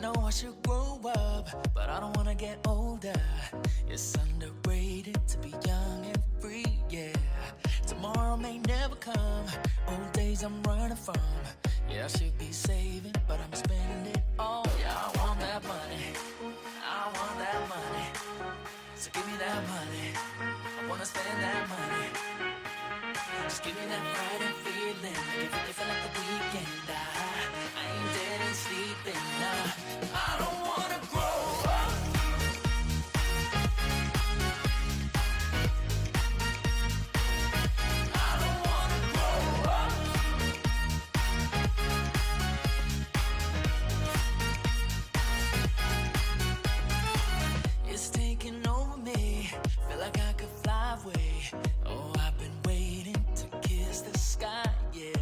know I should grow up, but I don't wanna get older. It's underrated to be young and free, yeah. Tomorrow may never come, old days I'm running from. Yeah, I should be saving, but I'm spending it all. Yeah, I want that money, I want that money. So give me that money, I wanna spend that money. Just give me that Friday feeling, if I like the weekend, I ain't dead and sleeping, nah. I don't wanna grow up. I don't wanna grow up. It's taking over me, feel like I could fly away. Oh, I've been waiting to kiss the sky, yeah.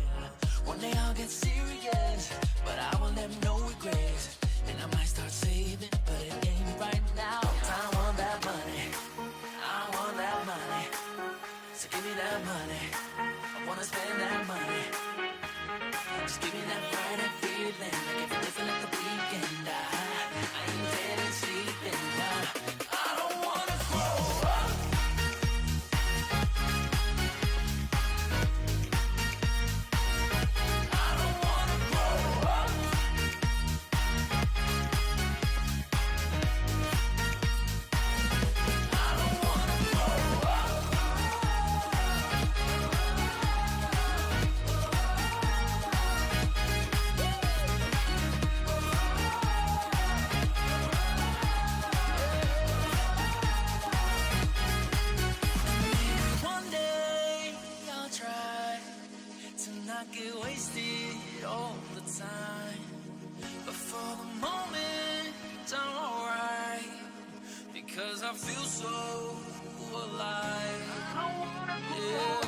One day I'll get serious, but I will have no regrets. And I might start saving, but it ain't right now. I want that money, I want that money. So give me that money, I wanna spend that money. Just give me that Friday feeling, like if I like the weekend, I ain't dead and sleeping, nah. I don't wanna grow up. Not get wasted all the time, but for the moment I'm alright, because I feel so alive. I don't wanna go.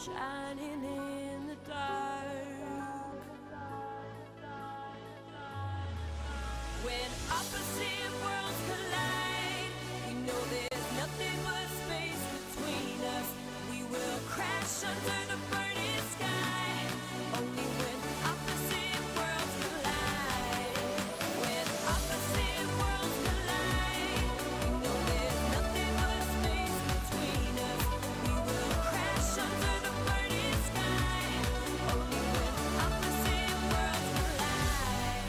shining in the dark. When opposite worlds collide, we know there's nothing but space between us. We will crash under the burning sky. Only when opposite worlds collide. When opposite worlds collide, we know there's nothing but space between us. We will crash under the burning sky. Only when opposite worlds collide.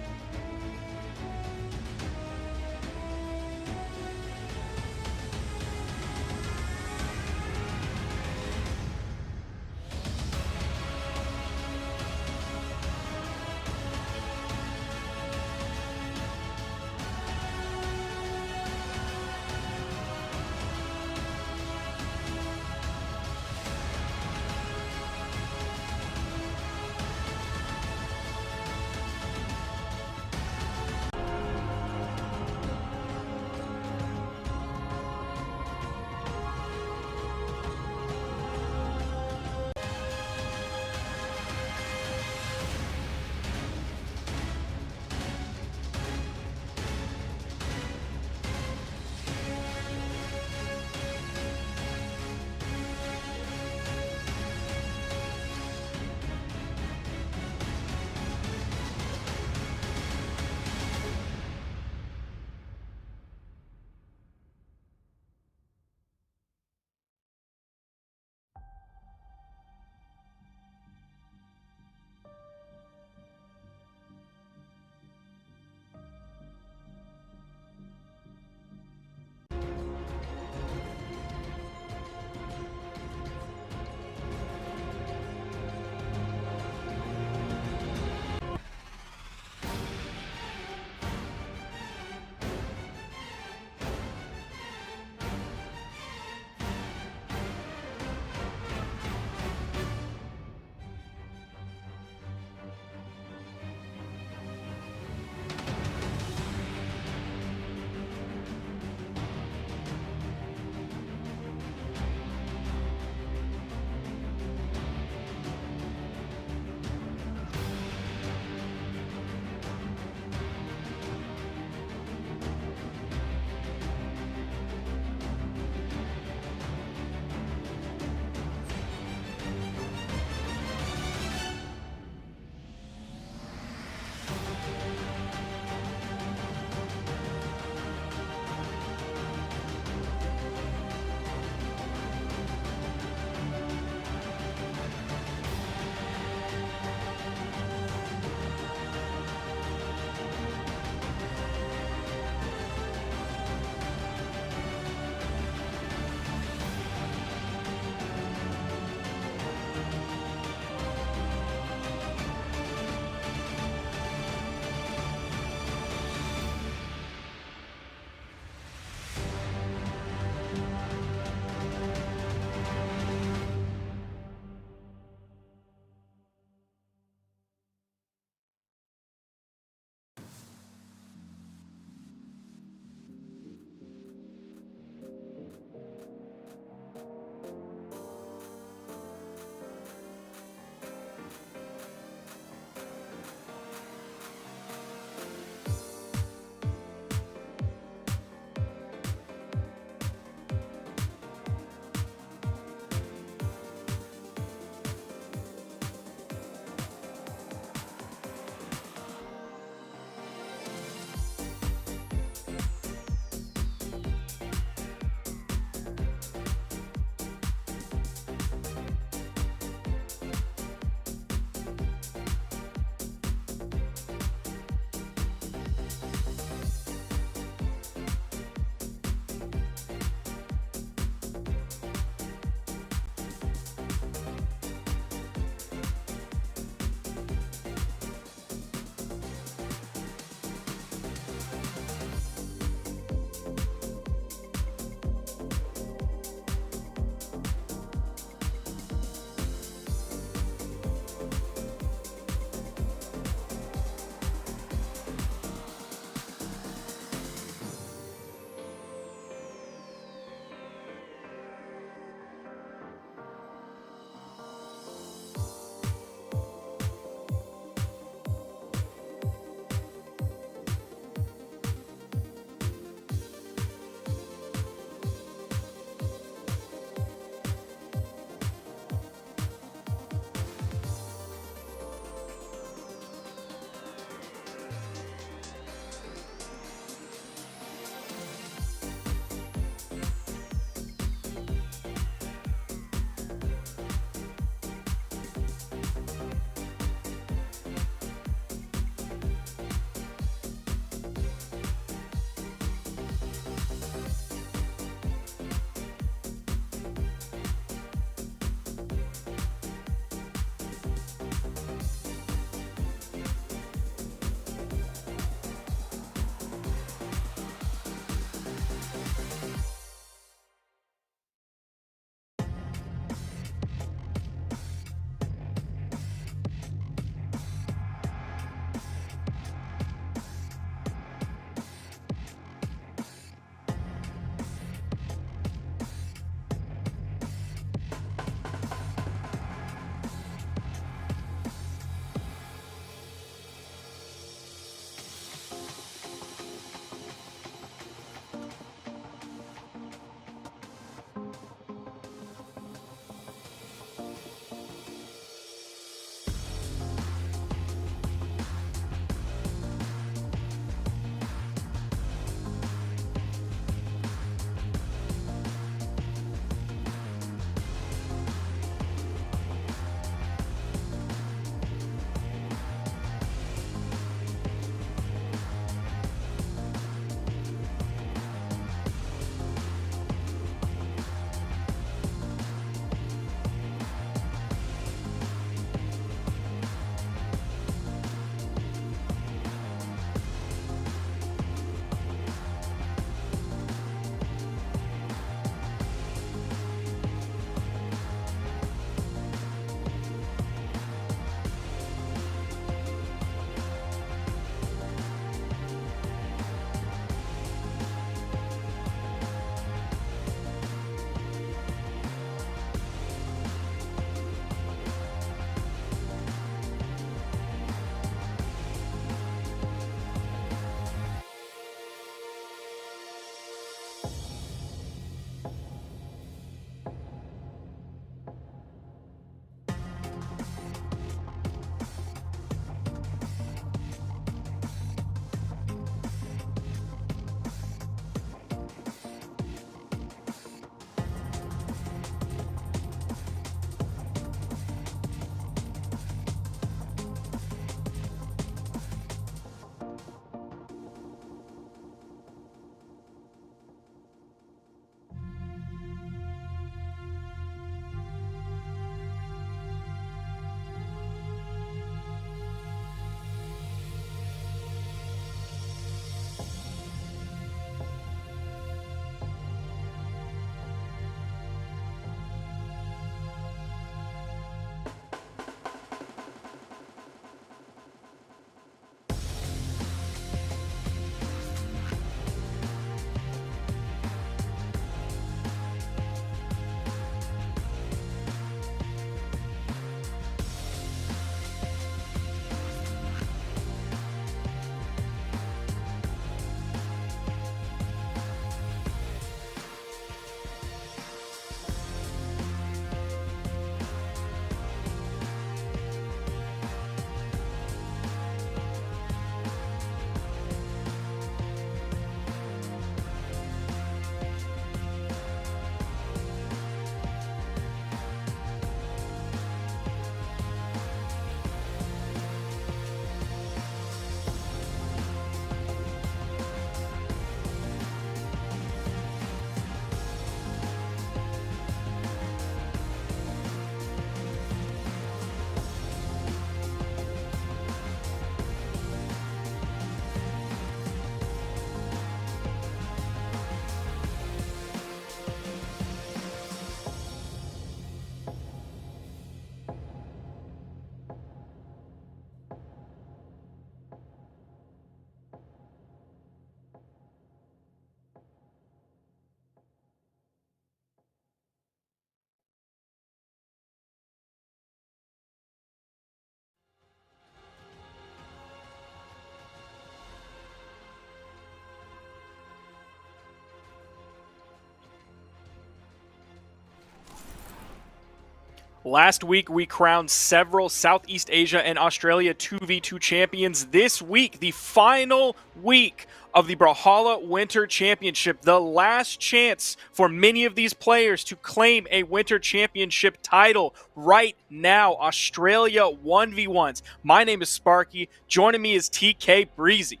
Last week, we crowned several Southeast Asia and Australia 2v2 champions. This week, the final week of the Brawlhalla Winter Championship, the last chance for many of these players to claim a Winter Championship title right now. Australia 1v1s. My name is Sparky. Joining me is TK Breezy.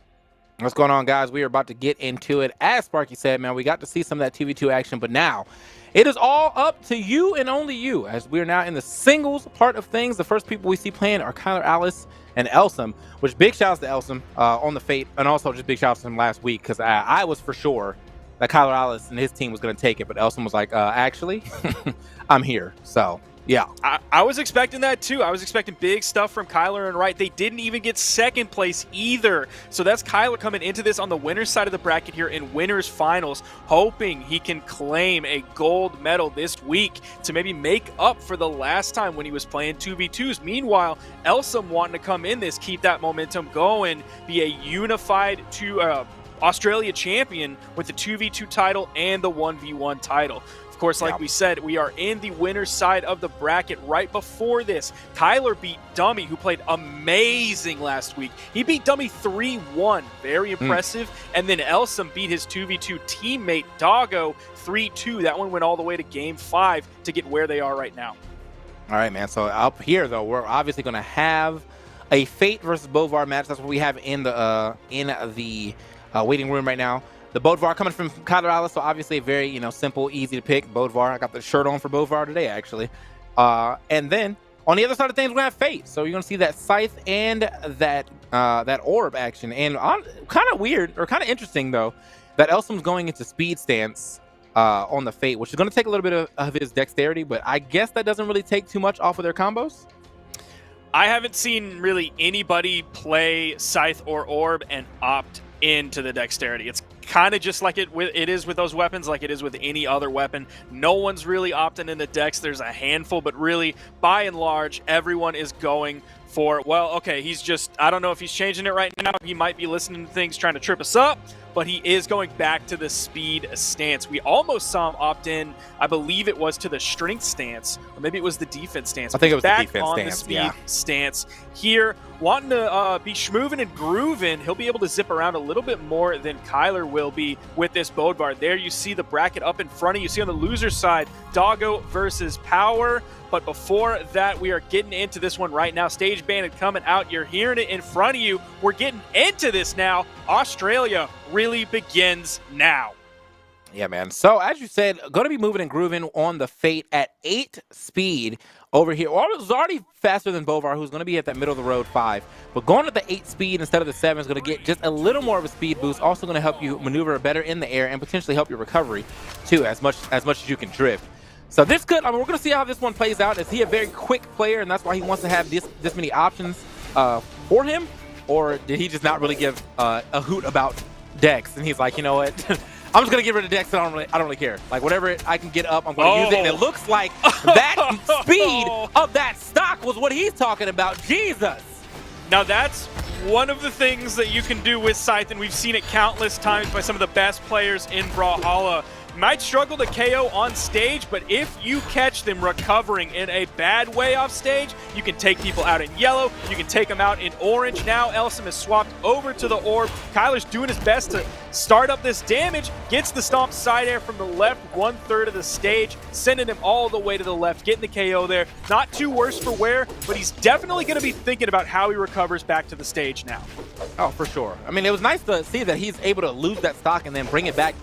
What's going on, guys? We are about to get into it. As Sparky said, man, we got to see some of that 2v2 action, but now it is all up to you and only you, as we are now in the singles part of things. The first people we see playing are AUS and Elsem, which big shouts to Elsem on the Fate, and also just big shouts to him last week, because I was for sure that AUS and his team was going to take it, but Elsem was like, actually, I'm here. So, yeah. I was expecting that too. I was expecting big stuff from Kyler and Wright. They didn't even get second place either. So that's Kyler coming into this on the winner's side of the bracket here in winners finals, hoping he can claim a gold medal this week to maybe make up for the last time when he was playing 2v2s. Meanwhile, Elsem wanting to come in this, keep that momentum going, be a unified Australia champion with the 2v2 title and the 1v1 title. Of course, like we said, we are in the winner's side of the bracket. Right before this, Kyler beat Dummy, who played amazing last week. He beat Dummy 3-1, very impressive. And then Elsem beat his 2v2 teammate Doggo 3-2. That one went all the way to Game 5 to get where they are right now. All right, man. So up here, though, we're obviously going to have a Fate versus Bovar match. That's what we have in the waiting room right now. The Bodvar coming from AUS, so obviously very, simple, easy to pick. Bodvar, I got the shirt on for Bodvar today, actually. And then on the other side of things, we're gonna have Fate. So you're gonna see that Scythe and that orb action. And kind of weird, or kind of interesting though, that Elsem's going into speed stance on the Fate, which is gonna take a little bit of his dexterity, but I guess that doesn't really take too much off of their combos. I haven't seen really anybody play Scythe or Orb and opt into the dexterity. It's kind of just like it is with those weapons, like it is with any other weapon. No one's really opting into dex. There's a handful, but really, by and large, everyone is going for, well, okay, he's just, I don't know if he's changing it right now. He might be listening to things trying to trip us up, but he is going back to the speed stance. We almost saw him opt in, I believe it was to the strength stance, or maybe it was the defense stance. I think it was back the defense on stance, the speed stance here, wanting to be schmoovin' and grooving. He'll be able to zip around a little bit more than Kyler will be with this Bodvar. There you see the bracket up in front of you. You see on the loser side, Doggo versus Power. But before that, we are getting into this one right now. Stage Bandit coming out. You're hearing it in front of you. We're getting into this now. Australia really begins now. Yeah, man. So as you said, going to be moving and grooving on the Fate at 8 speed over here. Well, it was already faster than Bovar, who's going to be at that middle of the road 5. But going at the 8 speed instead of the 7 is going to get just a little more of a speed boost. Also going to help you maneuver better in the air and potentially help your recovery too, as much as you can drift. So this could, we're going to see how this one plays out. Is he a very quick player, and that's why he wants to have this many options for him? Or did he just not really give a hoot about Dex? And he's like, you know what? I'm just going to get rid of Dex, and I don't really care. Like, whatever I can get up, I'm going to use it. And it looks like that speed of that stock was what he's talking about. Jesus! Now that's one of the things that you can do with Scythe, and we've seen it countless times by some of the best players in Brawlhalla. Might struggle to KO on stage, but if you catch them recovering in a bad way off stage, you can take people out in yellow, you can take them out in orange. Now Elsem is swapped over to the orb. Kyler's doing his best to start up this damage, gets the stomp side air from the left, 1/3 of the stage, sending him all the way to the left, getting the KO there. Not too worse for wear, but he's definitely going to be thinking about how he recovers back to the stage now. Oh, for sure. I mean, it was nice to see that he's able to lose that stock and then bring it back,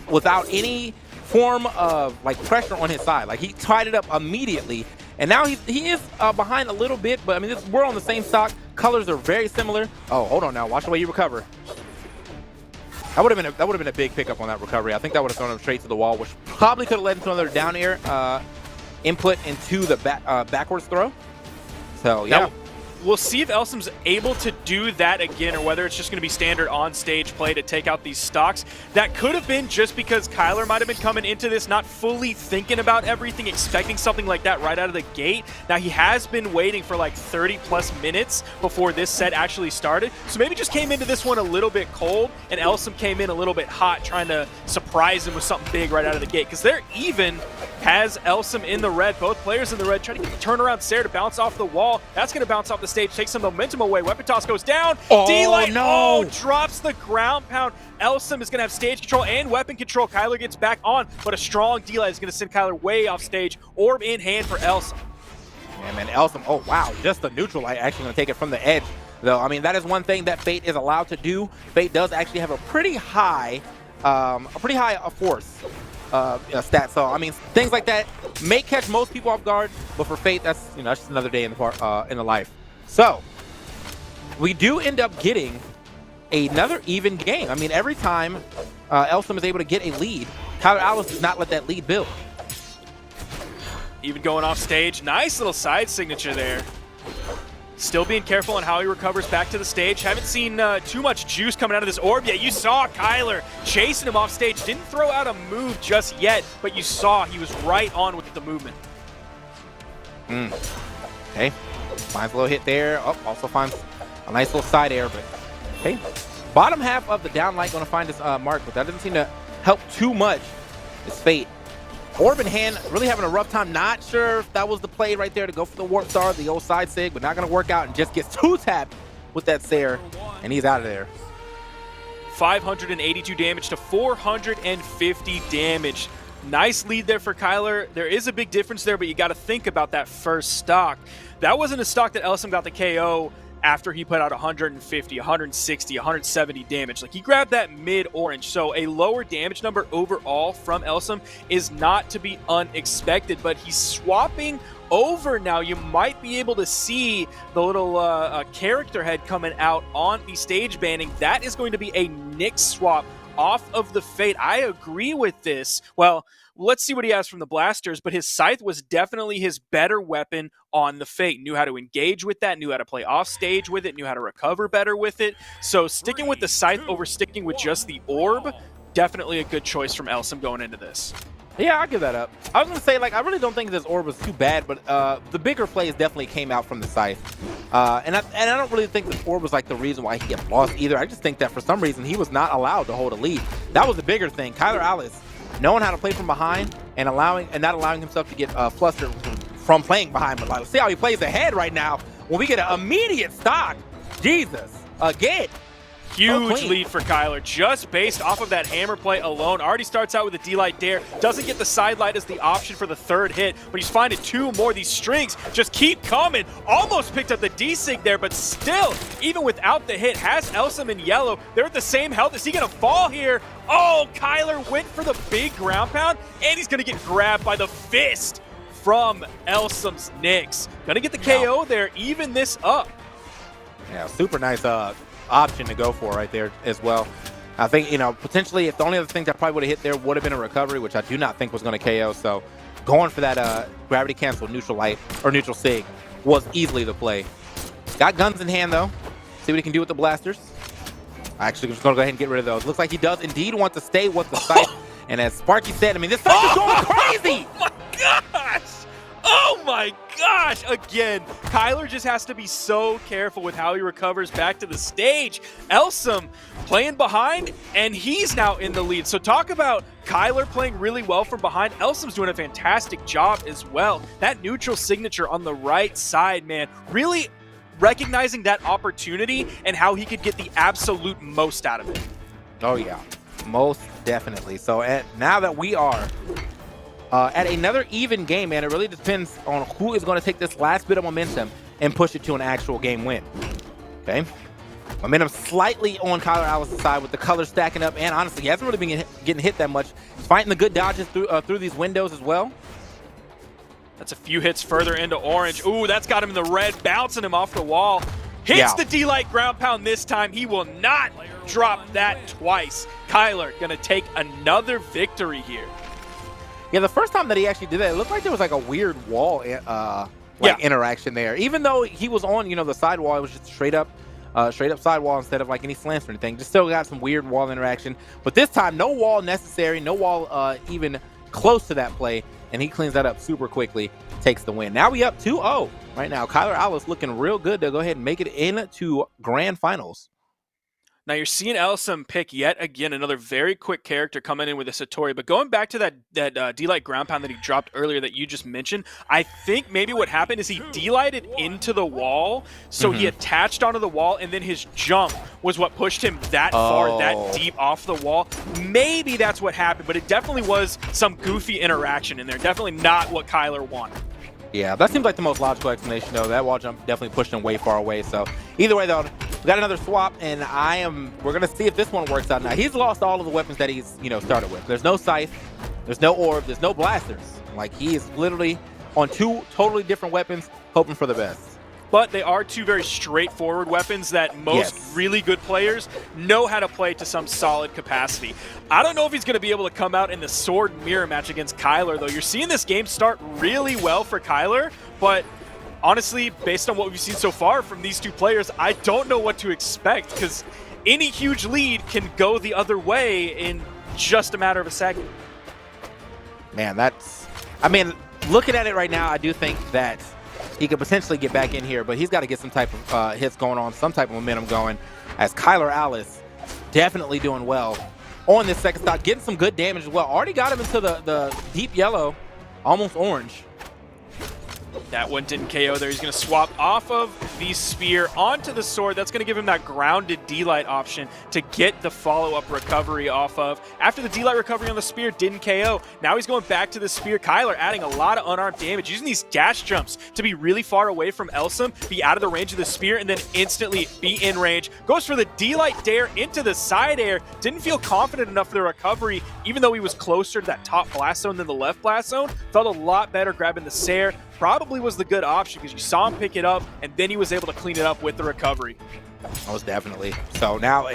without any form of pressure on his side. Like, he tied it up immediately, and now he is behind a little bit, but I mean, we're on the same stock. Colors are very similar. Oh, hold on now. Watch the way you recover. That would have been a big pickup on that recovery. I think that would have thrown him straight to the wall, which probably could have led into another down air input into the backwards throw. So yeah. we'll see if Elsum's able to do that again, or whether it's just going to be standard on-stage play to take out these stocks. That could have been just because Kyler might have been coming into this not fully thinking about everything, expecting something like that right out of the gate. Now, he has been waiting for like 30-plus minutes before this set actually started, so maybe just came into this one a little bit cold, and Elsum came in a little bit hot, trying to surprise him with something big right out of the gate, because they're even has Elsum in the red. Both players in the red trying to get the turnaround Sair to bounce off the wall. That's going to bounce off the stage, take some momentum away. Weapon toss goes down. Oh, D-Light, no. drops the ground pound. Elsum is going to have stage control and weapon control. Kyler gets back on, but a strong D-Light is going to send Kyler way off stage. Orb in hand for Elsum. Yeah, man, Elsum, oh, wow, just the neutral light actually going to take it from the edge. Though, I mean, that is one thing that Fate is allowed to do. Fate does actually have a pretty high force stat. So, I mean, things like that may catch most people off guard, but for Fate, that's, you know, that's just another day in the life. So, we do end up getting another even game. I mean, every time Elsum is able to get a lead, Kyler AUS does not let that lead build. Even going off stage. Nice little side signature there. Still being careful on how he recovers back to the stage. Haven't seen too much juice coming out of this orb yet. You saw Kyler chasing him off stage. Didn't throw out a move just yet, but you saw he was right on with the movement. Okay. Finds a little hit there. Oh, also finds a nice little side air, but okay. Bottom half of the down light going to find his mark, but that doesn't seem to help too much. It's Fate. Orb in hand, really having a rough time. Not sure if that was the play right there to go for the Warp Star, the old side sig, but not going to work out, and just gets two-tapped with that Sair, and he's out of there. 582 damage to 450 damage. Nice lead there for Kyler. There is a big difference there, but you got to think about that first stock. That wasn't a stock that Elsum got the KO after he put out 150, 160, 170 damage. Like, he grabbed that mid-orange, so a lower damage number overall from Elsum is not to be unexpected, but he's swapping over now. You might be able to see the little character head coming out on the stage banning. That is going to be a Nyx swap off of the Fate. I agree with this. Well, let's see what he has from the blasters, but his Scythe was definitely his better weapon on the Fate. Knew how to engage with that, knew how to play off stage with it, knew how to recover better with it. So sticking with the Scythe over sticking with just the Orb, definitely a good choice from Elsum going into this. Yeah, I'll give that up. I was going to say, like, I really don't think this Orb was too bad, but the bigger plays definitely came out from the Scythe. And I don't really think this Orb was, like, the reason why he got lost either. I just think that for some reason he was not allowed to hold a lead. That was the bigger thing. Kyler AUS knowing how to play from behind and not allowing himself to get flustered from playing behind. But like, see how he plays ahead right now when we get an immediate stock. Jesus, again. Huge lead for Kyler, just based off of that hammer play alone. Already starts out with a D-Light Dare. Doesn't get the side light as the option for the third hit, but he's finding two more. These strings just keep coming. Almost picked up the D-Sig there, but still, even without the hit, has Elsum in yellow. They're at the same health. Is he going to fall here? Oh, Kyler went for the big ground pound, and he's going to get grabbed by the fist from Elsum's Nyx. Going to get the KO there, even this up. Yeah, super nice option to go for right there as well. I think, you know, potentially if the only other thing that probably would have hit there would have been a recovery, which I do not think was going to KO. So going for that gravity cancel neutral light or neutral sig was easily the play. Got guns in hand though. See what he can do with the blasters. Actually, just going to go ahead and get rid of those. Looks like he does indeed want to stay with the Scythe. And as Sparky said, I mean, this Scythe is going crazy. Oh my gosh! Oh my gosh! Again, Kyler just has to be so careful with how he recovers back to the stage. Elsum playing behind, and he's now in the lead. So talk about Kyler playing really well from behind. Elsum's doing a fantastic job as well. That neutral signature on the right side, man, really recognizing that opportunity and how he could get the absolute most out of it. Oh yeah, most definitely. So now that we are at another even game, man, it really depends on who is going to take this last bit of momentum and push it to an actual game win. Okay, momentum slightly on Kyler AUS' side with the colors stacking up, and honestly, he hasn't really been getting hit that much. He's fighting the good dodges through these windows as well. That's a few hits further into orange. Ooh, that's got him in the red, bouncing him off the wall. Hits the D-Light ground pound this time. He will not drop that twice. Kyler gonna take another victory here. Yeah, the first time that he actually did that, it looked like there was like a weird wall like interaction there. Even though he was on, the sidewall, it was just straight up sidewall instead of like any slants or anything. Just still got some weird wall interaction. But this time, no wall necessary, no wall even close to that play, and he cleans that up super quickly, takes the win. Now we up 2-0 right now. Kyler Alice looking real good to go ahead and make it into grand finals. Now you're seeing Elsem pick yet again another very quick character coming in with a Satori, but going back to that D-Light ground pound that he dropped earlier that you just mentioned, I think maybe what happened is he D-Lighted into the wall, so he attached onto the wall, and then his jump was what pushed him that far, that deep off the wall. Maybe that's what happened, but it definitely was some goofy interaction in there. Definitely not what Kyler wanted. Yeah, that seems like the most logical explanation, though. That wall jump definitely pushed him way far away. So either way, though, we got another swap, and we're going to see if this one works out. Now, he's lost all of the weapons that he's, started with. There's no scythe, there's no orb, there's no blasters. Like, he is literally on 2 totally different weapons, hoping for the best. But they are 2 very straightforward weapons that most really good players know how to play to some solid capacity. I don't know if he's going to be able to come out in the sword mirror match against Kyler, though. You're seeing this game start really well for Kyler, but honestly, based on what we've seen so far from these 2 players, I don't know what to expect, because any huge lead can go the other way in just a matter of a second. Man, looking at it right now, I do think that he could potentially get back in here, but he's got to get some type of hits going on, some type of momentum going, as Kyler Alice definitely doing well on this second stock, getting some good damage as well. Already got him into the deep yellow, almost orange. That one didn't KO there. He's going to swap off of the spear onto the sword. That's going to give him that grounded D-Light option to get the follow-up recovery off of. After the D-Light recovery on the spear didn't KO, now he's going back to the spear. Kyler adding a lot of unarmed damage, using these dash jumps to be really far away from Elsem, be out of the range of the spear, and then instantly be in range. Goes for the D-Light dare into the side air. Didn't feel confident enough for the recovery, even though he was closer to that top blast zone than the left blast zone. Felt a lot better grabbing the Sair. Probably was the good option because you saw him pick it up, and then he was able to clean it up with the recovery. Most definitely. So now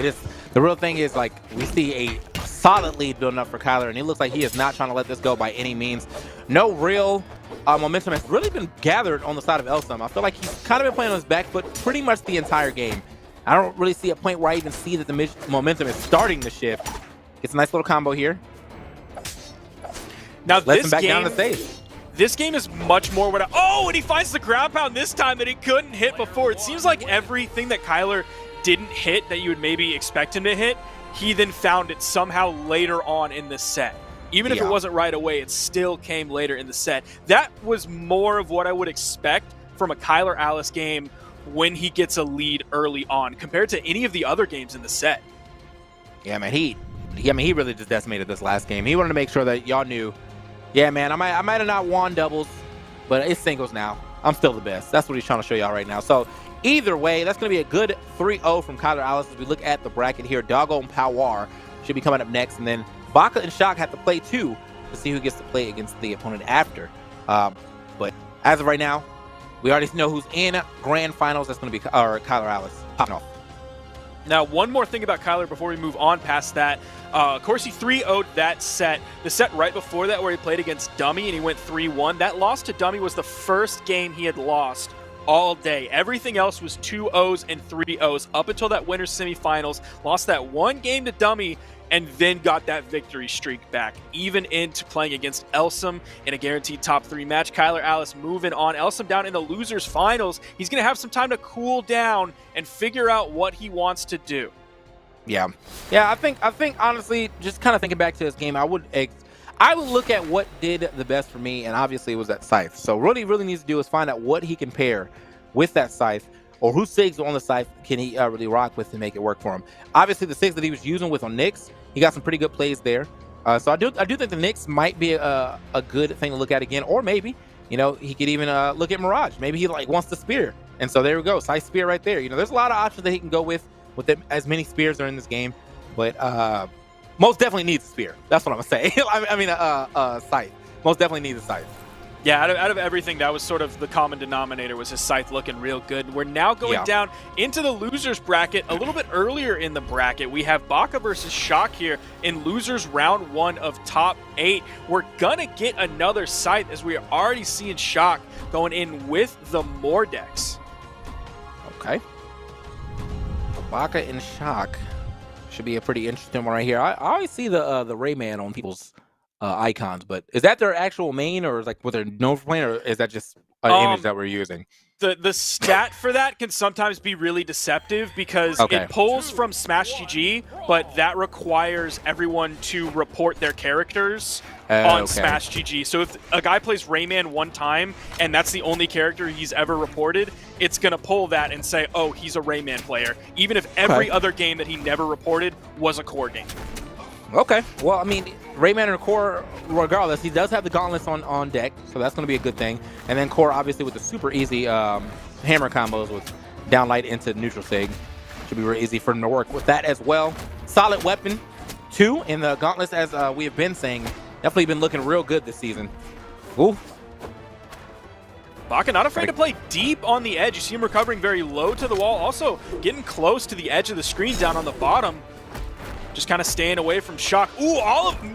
the real thing is, like, we see a solid lead building up for Kyler, and he looks like he is not trying to let this go by any means. No real momentum has really been gathered on the side of Elsem. I feel like he's kind of been playing on his back foot pretty much the entire game. I don't really see a point where I even see that the momentum is starting to shift. Gets a nice little combo here. Now lets him back down the stage. This game is much more what and he finds the ground pound this time that he couldn't hit before. It seems like everything that Kyler didn't hit that you would maybe expect him to hit, he then found it somehow later on in the set. Even if it wasn't right away, it still came later in the set. That was more of what I would expect from a Kyler Alice game when he gets a lead early on compared to any of the other games in the set. Yeah, man, he really just decimated this last game. He wanted to make sure that y'all knew, yeah, man, I might have not won doubles, but it's singles now. I'm still the best. That's what he's trying to show y'all right now. So either way, that's going to be a good 3-0 from Kyler Alice as we look at the bracket here. Doggo and Power should be coming up next, and then Baka and Shock have to play too to see who gets to play against the opponent after. But as of right now, we already know who's in grand finals. That's going to be Kyler Alice popping off. Now, one more thing about Kyler before we move on past that. Of course, he 3-0'd that set. The set right before that where he played against Dummy and he went 3-1. That loss to Dummy was the first game he had lost all day. Everything else was 2-0s and 3-0s up until that winner's semifinals. Lost that one game to Dummy and then got that victory streak back, even into playing against Elsem in a guaranteed top 3 match. Kyler Alice moving on. Elsem down in the losers finals. He's going to have some time to cool down and figure out what he wants to do. Yeah, I think honestly, just kind of thinking back to this game, I would look at what did the best for me, and obviously it was that scythe. So what he really needs to do is find out what he can pair with that scythe, or whose SIGs on the scythe can he really rock with to make it work for him. Obviously, the SIGs that he was using with on Nyx, he got some pretty good plays there. So I do think the Nyx might be a good thing to look at again, or maybe, he could even look at Mirage. Maybe he wants the spear, and so there we go, scythe spear right there. There's a lot of options that he can go with as many spears are in this game, but most definitely needs a spear. That's what I'm gonna say. I mean, scythe. Most definitely needs a scythe. Yeah, out of everything, that was sort of the common denominator, was his scythe looking real good. We're now going down into the losers bracket. A little bit earlier in the bracket, we have Baka versus Shock here in losers round 1 of top 8. We're gonna get another scythe, as we are already seeing Shock going in with the Mordex. Okay. Baka and Shock should be a pretty interesting one right here. I always see the Rayman on people's icons, but is that their actual main, or is like what they're known for playing, or is that just an image that we're using? The stat for that can sometimes be really deceptive because it pulls from Smash GG, but that requires everyone to report their characters on Smash GG. So if a guy plays Rayman one time and that's the only character he's ever reported, it's going to pull that and say, oh, he's a Rayman player, even if every other game that he never reported was a core game. Okay. Well, I mean, Rayman and Core, regardless, he does have the gauntlets on deck, so that's going to be a good thing. And then Core, obviously, with the super easy hammer combos with down light into neutral sig. Should be very easy for him to work with that as well. Solid weapon, too, in the gauntlets, as we have been saying. Definitely been looking real good this season. Ooh. Baka not afraid to play deep on the edge. You see him recovering very low to the wall. Also getting close to the edge of the screen down on the bottom. Just kind of staying away from Shock. Ooh,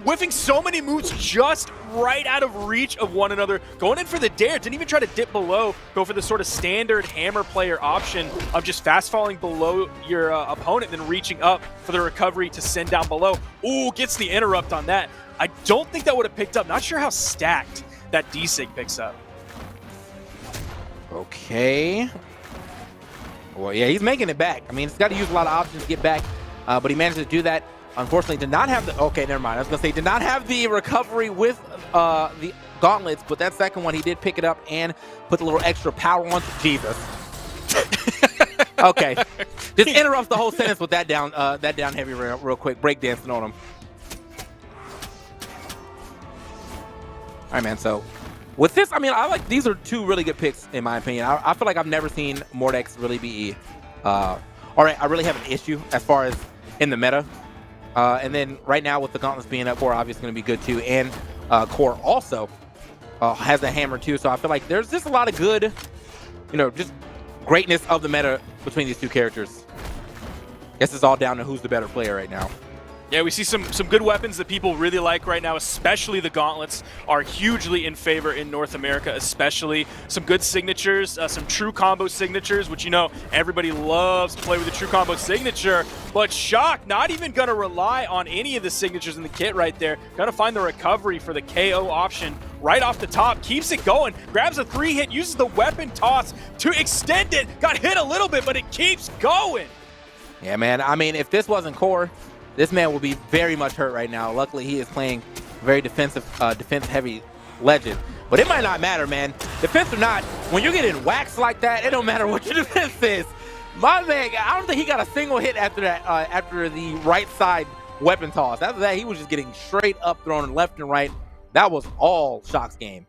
whiffing so many moves just right out of reach of one another. Going in for the dare. Didn't even try to dip below. Go for the sort of standard hammer player option of just fast falling below your opponent, then reaching up for the recovery to send down below. Ooh, gets the interrupt on that. I don't think that would have picked up. Not sure how stacked that D-Sig picks up. Okay. Well, yeah, he's making it back. I mean, he's got to use a lot of options to get back. But he managed to do that. Unfortunately, did not have the... Okay, never mind. I was going to say, did not have the recovery with the gauntlets, but that second one, he did pick it up and put a little extra power on. Jesus. Okay. Just interrupts the whole sentence with that down heavy real quick. Breakdancing on him. All right, man. So with this, I mean, I like... These are two really good picks, in my opinion. I feel like I've never seen Mordex really be... all right, I really have an issue as far as in the meta. And then right now with the gauntlets being up, Core obviously going to be good too. And Core also has the hammer too. So I feel like there's just a lot of good, just greatness of the meta between these two characters. Guess it's all down to who's the better player right now. Yeah, we see some good weapons that people really like right now, especially the gauntlets are hugely in favor in North America, especially. Some good signatures, some true combo signatures, which everybody loves to play with a true combo signature. But Shock not even going to rely on any of the signatures in the kit right there. Going to find the recovery for the KO option right off the top. Keeps it going, grabs a 3-hit, uses the weapon toss to extend it. Got hit a little bit, but it keeps going. Yeah, man. I mean, if this wasn't Core, this man will be very much hurt right now. Luckily, he is playing very defense-heavy legend. But it might not matter, man. Defense or not, when you're getting waxed like that, it don't matter what your defense is. My man, I don't think he got a single hit after that. After the right side weapon toss. After that, he was just getting straight up thrown left and right. That was all Shock's game.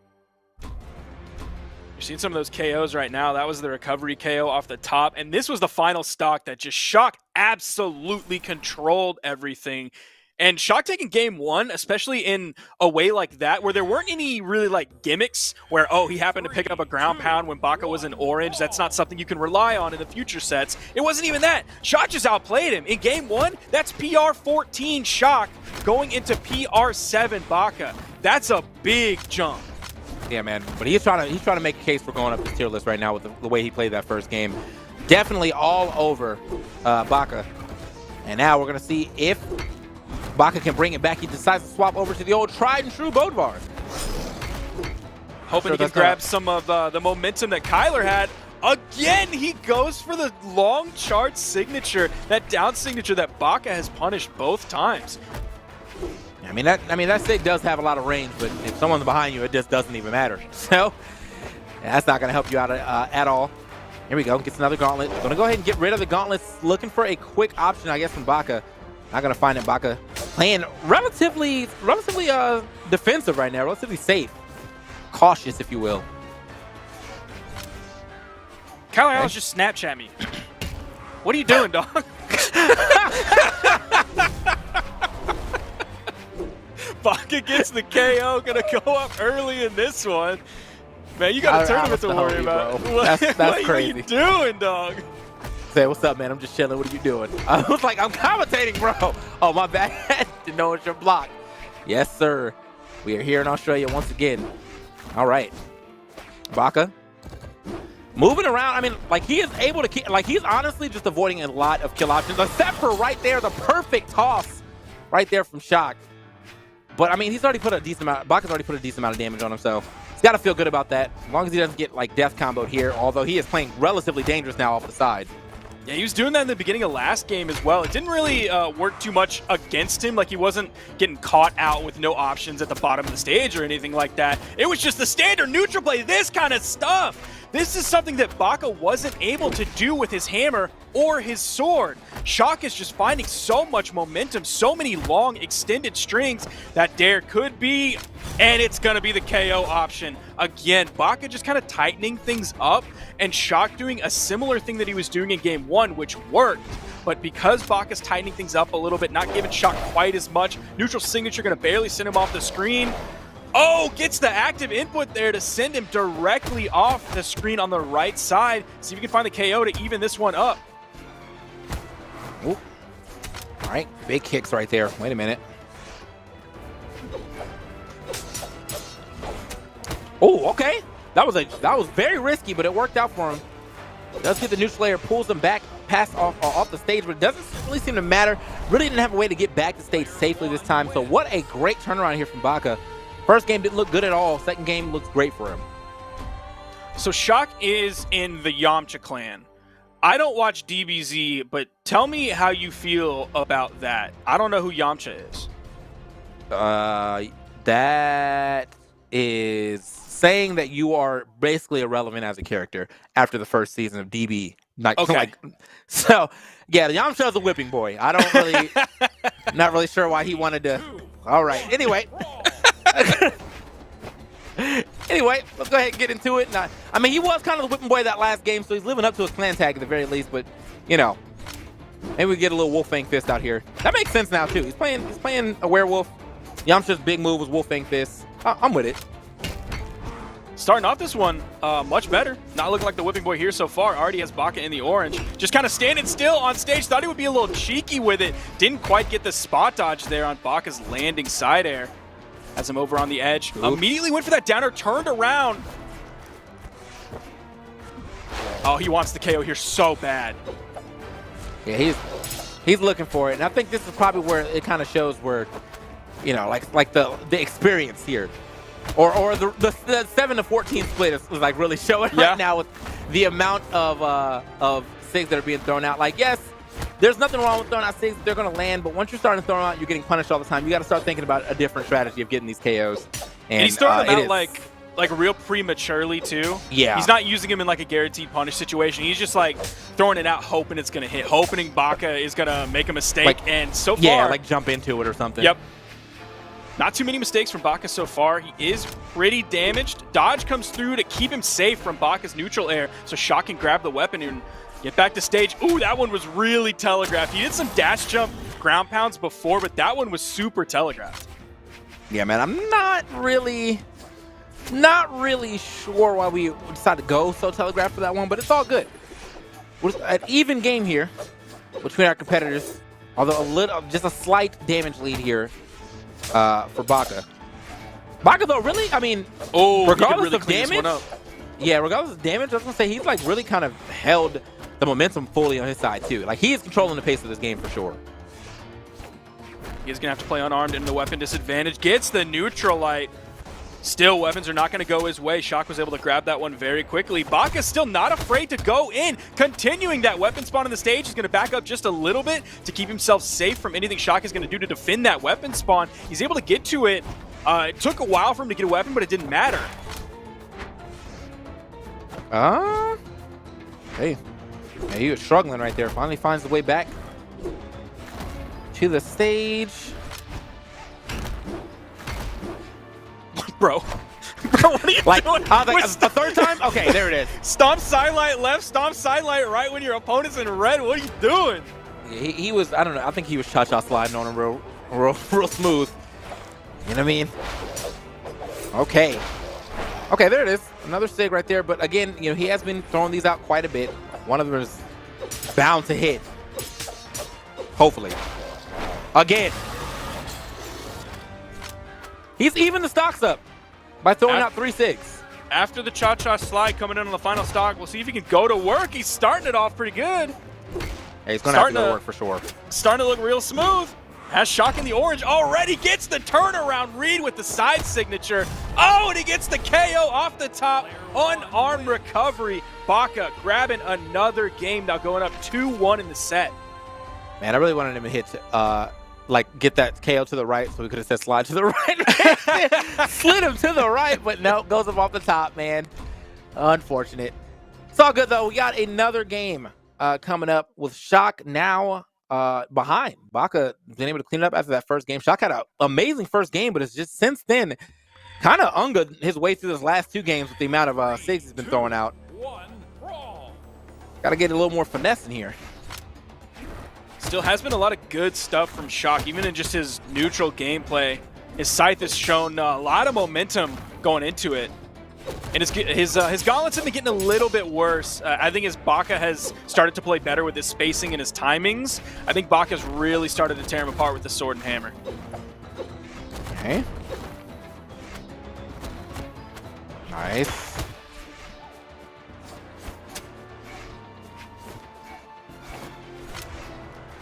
You're seeing some of those KOs right now. That was the recovery KO off the top. And this was the final stock that just Shock absolutely controlled everything. And Shock taking game 1, especially in a way like that, where there weren't any really gimmicks where, he happened to pick up a ground pound when Baka was in orange. That's not something you can rely on in the future sets. It wasn't even that. Shock just outplayed him. In game 1, that's PR 14 Shock going into PR 7 Baka. That's a big jump. Yeah, man. But he's trying to make a case for going up the tier list right now with the way he played that first game. Definitely all over Baka. And now we're going to see if Baka can bring it back. He decides to swap over to the old tried and true Bodvar. Hoping he can grab some of the momentum that Kyler had. Again, he goes for the long charge signature, that down signature that Baka has punished both times. I mean that stick does have a lot of range, but if someone's behind you, it just doesn't even matter. So that's not going to help you out at all. Here we go. Gets another gauntlet. Going to go ahead and get rid of the gauntlets. Looking for a quick option, I guess, from Baka. Not going to find it. Baka playing relatively defensive right now. Relatively safe. Cautious, if you will. Kyler Allen's just Snapchat me. What are you doing, dog? Baka gets the KO. Gonna go up early in this one. Man, you got a tournament to I'm worry sorry, about. bro. That's crazy. What are you doing, dog? Say, what's up, man? I'm just chilling. What are you doing? I was like, I'm commentating, bro. Oh, my bad. Didn't know it's your block. Yes, sir. We are here in Australia once again. All right. Baka. Moving around. I mean, like, he is able to keep, like, he's honestly just avoiding a lot of kill options. Except for right there, the perfect toss right there from Shock. But, I mean, he's already put a decent amount, Baka's already put a decent amount of damage on himself. He's got to feel good about that. As long as he doesn't get, like, death comboed here. Although he is playing relatively dangerous now off the side. Yeah, he was doing that in the beginning of last game as well. It didn't really work too much against him. Like, he wasn't getting caught out with no options at the bottom of the stage or anything like that. It was just the standard neutral play, this kind of stuff. This is something that Baka wasn't able to do with his hammer or his sword. Shock is just finding so much momentum, so many long extended strings. That dare could be, and it's going to be the KO option. Again, Baka just kind of tightening things up, and Shock doing a similar thing that he was doing in game 1, which worked. But because Baka's tightening things up a little bit, not giving Shock quite as much, neutral signature going to barely send him off the screen. Oh, gets the active input there to send him directly off the screen on the right side. See if you can find the KO to even this one up. Ooh. All right, big kicks right there. Wait a minute. Oh, okay. That was very risky, but it worked out for him. Does get the neutral layer, pulls him back, pass off the stage, but it doesn't really seem to matter. Really didn't have a way to get back to stage safely this time. So what a great turnaround here from Baka. First game didn't look good at all. Second game looks great for him. So Shock is in the Yamcha clan. I don't watch DBZ, but tell me how you feel about that. I don't know who Yamcha is. That is saying that you are basically irrelevant as a character after the first season of DB. Okay. So, yeah, the Yamcha is a whipping boy. I don't really, not really sure why he wanted to. All right. Anyway. Anyway, let's go ahead and get into it. Now, I mean, he was kind of the whipping boy that last game, so he's living up to his clan tag at the very least. But, you know, maybe we get a little Wolfang Fist out here. That makes sense now too. He's playing a werewolf. Yamcha's big move was Wolfang Fist. I'm with it. Starting off this one, much better. Not looking like the whipping boy here so far. Already has Baka in the orange. Just kind of standing still on stage. Thought he would be a little cheeky with it. Didn't quite get the spot dodge there on Baka's landing side air. Has him over on the edge. Oops. Immediately went for that downer, turned around. Oh, he wants the KO here so bad. Yeah, he's looking for it. And I think this is probably where it kind of shows where, you know, like the experience here. Or the 7 to 14 split is like really showing right now with the amount of SIGs that are being thrown out. Like, yes, there's nothing wrong with throwing out SIGs. They're going to land, but once you're starting to throw them out, you're getting punished all the time. You got to start thinking about a different strategy of getting these KOs. And he's throwing them out like real prematurely too. Yeah. He's not using him in like a guaranteed punish situation. He's just like throwing it out, hoping it's going to hit, hoping Baka is going to make a mistake. Like, and so far, yeah, like jump into it or something. Yep. Not too many mistakes from Baka so far. He is pretty damaged. Dodge comes through to keep him safe from Baka's neutral air, so Shock can grab the weapon and get back to stage. Ooh, that one was really telegraphed. He did some dash jump ground pounds before, but that one was super telegraphed. Yeah, man, I'm not really sure why we decided to go so telegraphed for that one, but it's all good. It was an even game here between our competitors, although just a slight damage lead here for Baka. Baka, though, really, I mean, regardless of damage, yeah, regardless of damage, I was gonna say he's like really kind of held the momentum fully on his side too. Like, he is controlling the pace of this game for sure. He's gonna have to play unarmed into the weapon disadvantage. Gets the neutral light. Still, weapons are not going to go his way. Shock was able to grab that one very quickly. Baka's still not afraid to go in. Continuing that weapon spawn on the stage. He's going to back up just a little bit to keep himself safe from anything Shock is going to do to defend that weapon spawn. He's able to get to it. It took a while for him to get a weapon, but it didn't matter. Hey, yeah, he was struggling right there. Finally finds the way back to the stage. Bro, what are you like, doing? I was like, a third time? Okay, there it is. Stomp sidelight left, stomp sidelight right when your opponent's in red. What are you doing? He was, I don't know, I think he was cha-cha sliding on him real smooth. You know what I mean? Okay. Okay, there it is. Another Sig right there. But again, you know, he has been throwing these out quite a bit. One of them is bound to hit. Hopefully. Again. He's even the stocks up by throwing out 3 Sigs. After the cha-cha slide coming in on the final stock, we'll see if he can go to work. He's starting it off pretty good. Hey, he's going to have to go to work for sure. Starting to look real smooth. Has Shock in the orange already. Gets the turnaround read with the side signature. Oh, and he gets the KO off the top. Unarmed recovery. Baka grabbing another game now, going up 2-1 in the set. Man, I really wanted him to hit, like, get that KO to the right, so we could have said slide to the right. Slid him to the right, but no, goes up off the top, man. Unfortunate. It's all good, though. We got another game coming up with Shock now behind. Baka been able to clean it up after that first game. Shock had an amazing first game, but it's just since then kind of unga his way through those last 2 games with the amount of Sigs he's been throwing out. Got to get a little more finesse in here. Still has been a lot of good stuff from Shock, even in just his neutral gameplay. His scythe has shown a lot of momentum going into it. And his gauntlets have been getting a little bit worse. I think as Baka has started to play better with his spacing and his timings, I think Baka's really started to tear him apart with the sword and hammer. Okay. Nice.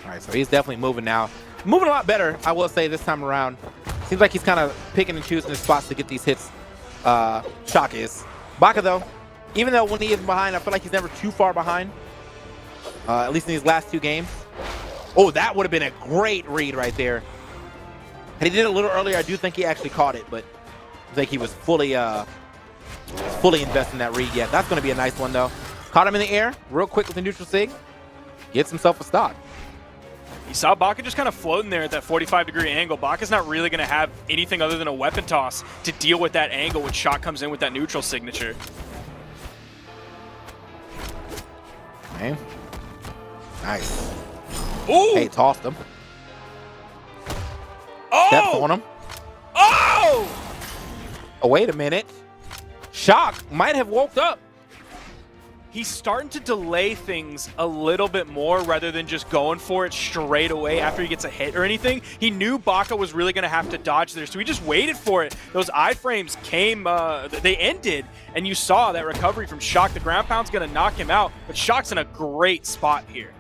All right, so he's definitely moving now. Moving a lot better, I will say, this time around. Seems like he's kind of picking and choosing his spots to get these hits. Shock is. Baka, though, even though when he is behind, I feel like he's never too far behind. At least in these last 2 games. Oh, that would have been a great read right there. Had he did it a little earlier, I do think he actually caught it, but I think he was fully invested in that read. Yeah, that's going to be a nice one, though. Caught him in the air real quick with the neutral Sig. Gets himself a stock. You saw Baka just kind of floating there at that 45-degree angle. Baka's not really going to have anything other than a weapon toss to deal with that angle when Shock comes in with that neutral signature. Okay. Nice. Ooh! Hey, tossed him. Oh! Steps on him. Oh! Oh, wait a minute. Shock might have woke up. He's starting to delay things a little bit more rather than just going for it straight away after he gets a hit or anything. He knew Baka was really going to have to dodge there, so he just waited for it. Those iframes came, they ended, and you saw that recovery from Shock. The ground pound's going to knock him out, but Shock's in a great spot here.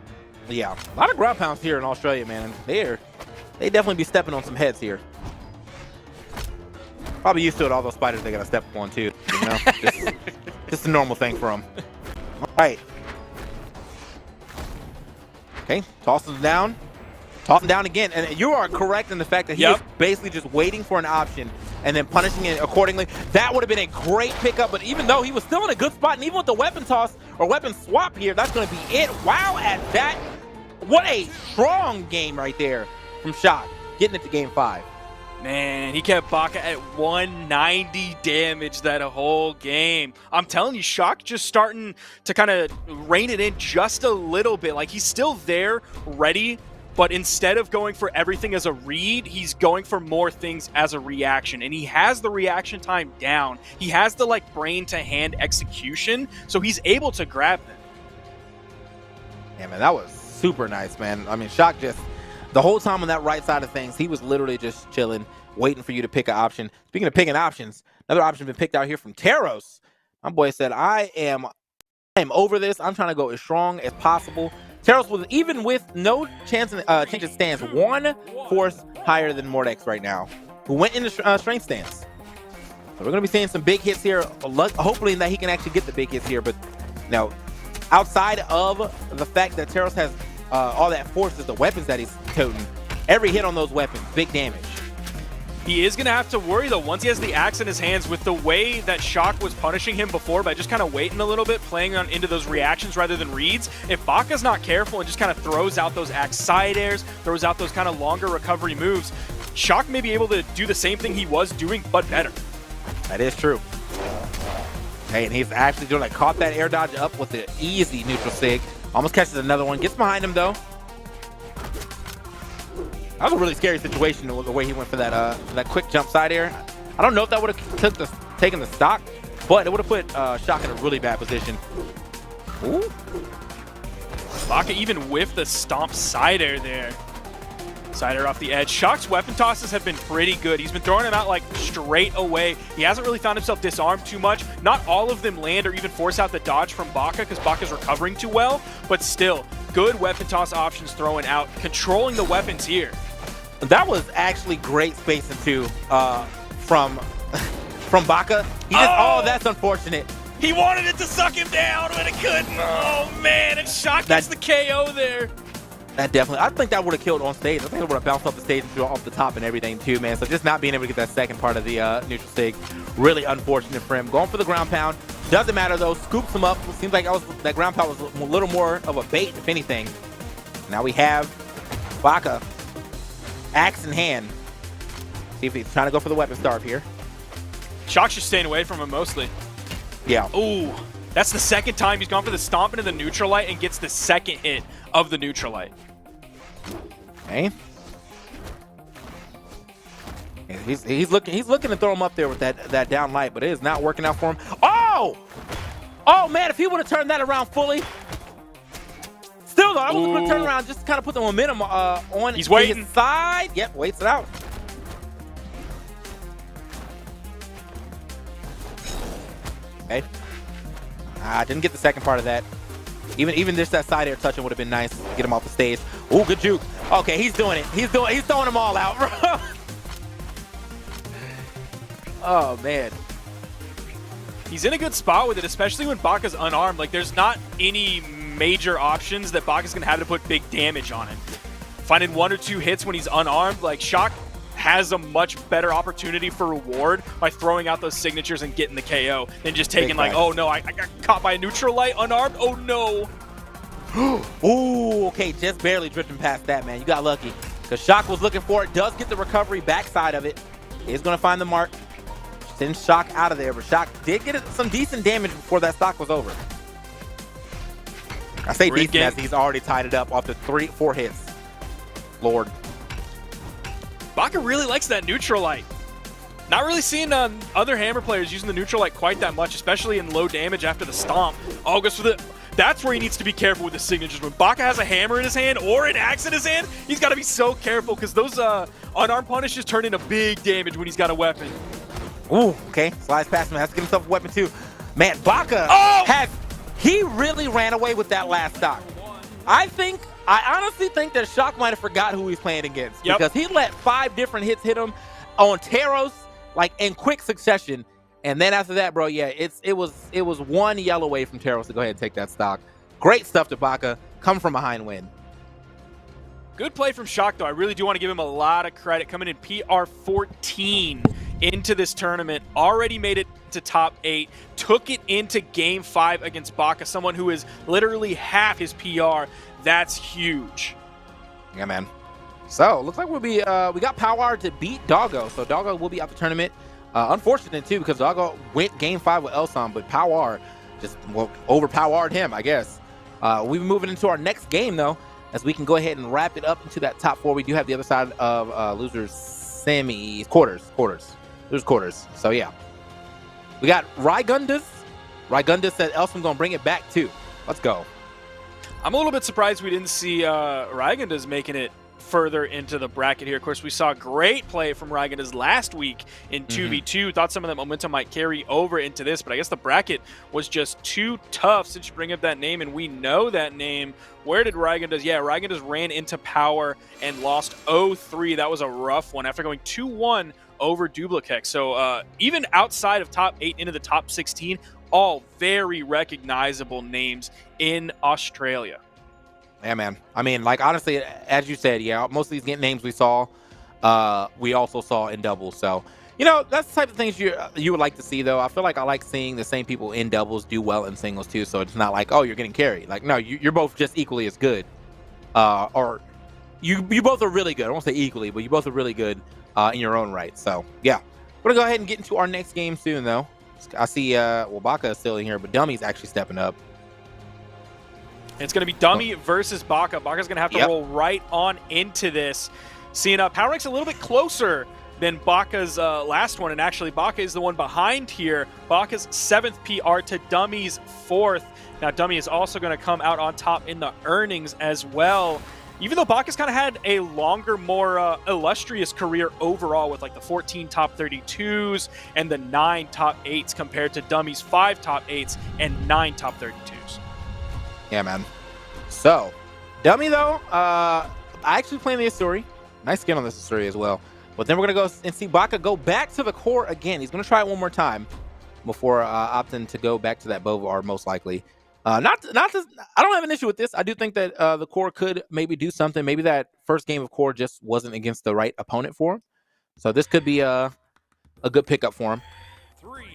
Yeah, a lot of ground pounds here in Australia, man. They definitely be stepping on some heads here. Probably used to it, all those spiders they got to step on, too. You know? just a normal thing for them. All right. Okay, tosses him down. Toss him down again. And you are correct in the fact that he is basically just waiting for an option and then punishing it accordingly. That would have been a great pickup, but even though he was still in a good spot, and even with the weapon toss or weapon swap here, that's going to be it. Wow, at that. What a strong game right there from Shock, getting it to game 5. Man, he kept Baka at 190 damage that whole game. I'm telling you, Shock just starting to kind of rein it in just a little bit. Like, he's still there, ready, but instead of going for everything as a read, he's going for more things as a reaction. And he has the reaction time down. He has the, like, brain-to-hand execution, so he's able to grab them. Yeah, man, that was super nice, man. I mean, Shock just... The whole time on that right side of things, he was literally just chilling, waiting for you to pick an option. Speaking of picking options, another option been picked out here from Teros. My boy said, I am over this. I'm trying to go as strong as possible. Teros was, even with no chance in change of stance, 1 force higher than Mordex right now, who went into strength stance. So we're going to be seeing some big hits here, hopefully that he can actually get the big hits here. But now, outside of the fact that Teros has all that force is the weapons that he's toting. Every hit on those weapons, big damage. He is going to have to worry, though, once he has the axe in his hands, with the way that Shock was punishing him before by just kind of waiting a little bit, playing on into those reactions rather than reads. If Baka's not careful and just kind of throws out those axe side airs, throws out those kind of longer recovery moves, Shock may be able to do the same thing he was doing, but better. That is true. Hey, and he's actually doing, like, caught that air dodge up with the easy neutral Sig. Almost catches another one. Gets behind him, though. That was a really scary situation, the way he went for that quick jump side air. I don't know if that would have taken the stock. but it would have put Shock in a really bad position. Ooh. Baka even whiffed the stomp side air there. Side air off the edge. Shock's weapon tosses have been pretty good. He's been throwing them out like straight away. He hasn't really found himself disarmed too much. Not all of them land or even force out the dodge from Baka because Baka's recovering too well, but still, good weapon toss options throwing out, controlling the weapons here. That was actually great spacing too from Baka. He just, oh, that's unfortunate. He wanted it to suck him down, but it couldn't. Oh man, and Shock gets the KO there. That definitely, I think that would have killed on stage. I think it would have bounced off the stage and off the top and everything too, man. So just not being able to get that second part of the neutral stage, really unfortunate for him. Going for the ground pound, doesn't matter though. Scoops him up. It seems like that ground pound was a little more of a bait, if anything. Now we have Baka, axe in hand. See if he's trying to go for the weapon starve here. Shock's just staying away from him mostly. Yeah. Ooh, that's the second time he's gone for the stomp into the neutral light and gets the second hit of the neutral light. Okay. He's looking to throw him up there with that down light, but it is not working out for him. Oh! Oh man, if he would have turned that around fully. Still though, I was going to turn around just to kind of put the momentum on He's waiting. His side. Yep, waits it out. Okay. Didn't get the second part of that. Even just that side air touching would have been nice to get him off the stage. Ooh, good juke. Okay, he's doing it. He's throwing them all out, bro. Oh man. He's in a good spot with it, especially when Baka's unarmed. Like, there's not any major options that Baka's gonna have to put big damage on him. Finding 1 or 2 hits when he's unarmed, like Shock has a much better opportunity for reward by throwing out those signatures and getting the KO than just taking like, oh no, I got caught by a neutral light unarmed. Oh no. Ooh, okay, just barely drifting past that, man. You got lucky. Because Shock was looking for it. Does get the recovery backside of it. He's going to find the mark. Send Shock out of there. But Shock did get some decent damage before that stock was over. I say decent as he's already tied it up off the 4 hits. Lord. Baka really likes that neutral light. Not really seeing other Hammer players using the neutral light quite that much, especially in low damage after the stomp. Oh, goes for the... That's where he needs to be careful with the signatures. When Baka has a hammer in his hand or an axe in his hand, he's got to be so careful because those unarmed punishes turn into big damage when he's got a weapon. Ooh, okay. Slides past him. Has to give himself a weapon too. Man, Baka he really ran away with that last stock. I honestly think that Shock might have forgot who he's playing against because he let 5 different hits hit him on Taros like in quick succession. And then after that, bro, yeah, it was 1 yell away from Taros to go ahead and take that stock. Great stuff to Baka. Come from behind win. Good play from Shock, though. I really do want to give him a lot of credit. Coming in PR 14 into this tournament. Already made it to top 8. Took it into Game 5 against Baka, someone who is literally half his PR. That's huge. Yeah, man. So, looks like we got Power to beat Doggo. So, Doggo will be out the tournament. Unfortunate, too, because Doggo went Game 5 with Elson, but Power just overpowered him, I guess. We'll be moving into our next game, though, as we can go ahead and wrap it up into that top 4. We do have the other side of losers quarters. Losers quarters. So, yeah. We got Rygundus. Rygundus said Elson going to bring it back, too. Let's go. I'm a little bit surprised we didn't see Rygundus making it further into the bracket here. Of course, we saw great play from Rygundus last week in 2v2. Thought some of that momentum might carry over into this, but I guess the bracket was just too tough since you bring up that name, and we know that name. Where did Rygundus? Yeah, Rygundus ran into Power and lost 0-3. That was a rough one after going 2-1 over Dublicek. So even outside of top 8 into the top 16, all very recognizable names in Australia. Yeah, man. I mean, like, honestly, as you said, yeah, most of these names we saw, we also saw in doubles. So, you know, that's the type of things you would like to see, though. I feel like I like seeing the same people in doubles do well in singles, too. So it's not like, oh, you're getting carried. Like, no, you're both just equally as good. Or you both are really good. I won't say equally, but you both are really good in your own right. So, yeah. We're going to go ahead and get into our next game soon, though. I see, well, Baka is still in here, but Dummy's actually stepping up. It's going to be Dummy versus Baka. Baka's going to have to roll right on into this. Seeing Power Rank's a little bit closer than Baka's last one, and actually Baka is the one behind here. Baka's 7th PR to Dummy's 4th. Now Dummy is also going to come out on top in the earnings as well. Even though Baka's kind of had a longer, more illustrious career overall with like the 14 top 32s and the 9 top 8s compared to Dummy's 5 top 8s and 9 top 32s. Yeah, man. So, Dummy though, I actually playing the Asuri. Nice skin on this Asuri as well. But then we're going to go and see Baka go back to the core again. He's going to try it one more time before opting to go back to that Bovar most likely. I don't have an issue with this. I do think that the core could maybe do something. Maybe that first game of core just wasn't against the right opponent for him. So this could be a good pickup for him.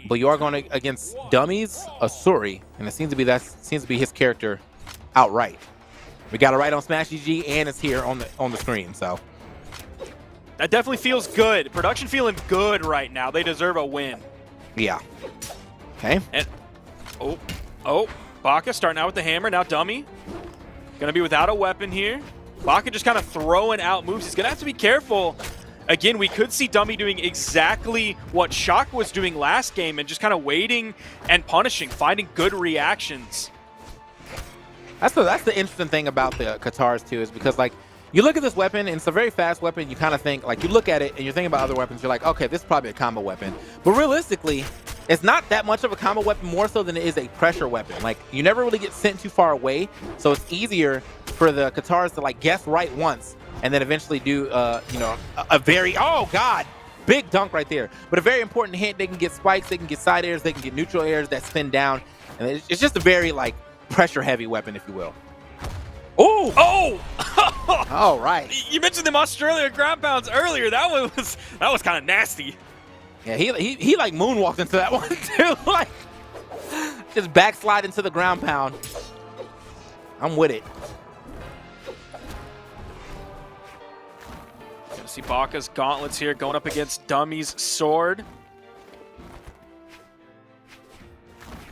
But you are going against Dummy's Asuri, and it seems to be his character outright. We got it right on Smash GG, and it's here on the screen. So that definitely feels good. Production feeling good right now. They deserve a win. Yeah. Okay. And oh. Baka starting out with the hammer. Now Dummy going to be without a weapon here. Baka just kind of throwing out moves. He's going to have to be careful. Again, we could see Dummy doing exactly what Shock was doing last game and just kind of waiting and punishing, finding good reactions. That's the interesting thing about the Katars too, is because like you look at this weapon and it's a very fast weapon. You kind of think like you look at it and you're thinking about other weapons. You're like, okay, this is probably a combo weapon. But realistically, it's not that much of a combo weapon, more so than it is a pressure weapon. Like, you never really get sent too far away, so it's easier for the Katars to, like, guess right once and then eventually do, a very, oh, God, big dunk right there. But a very important hit. They can get spikes, they can get side airs, they can get neutral airs that spin down. And it's just a very, like, pressure-heavy weapon, if you will. Ooh! Oh! All right. You mentioned them Australia ground pounds earlier. That was kind of nasty. Yeah, he like moonwalked into that one too. Like just backslide into the ground pound. I'm with it. Gonna see Baka's gauntlets here going up against Dummy's sword.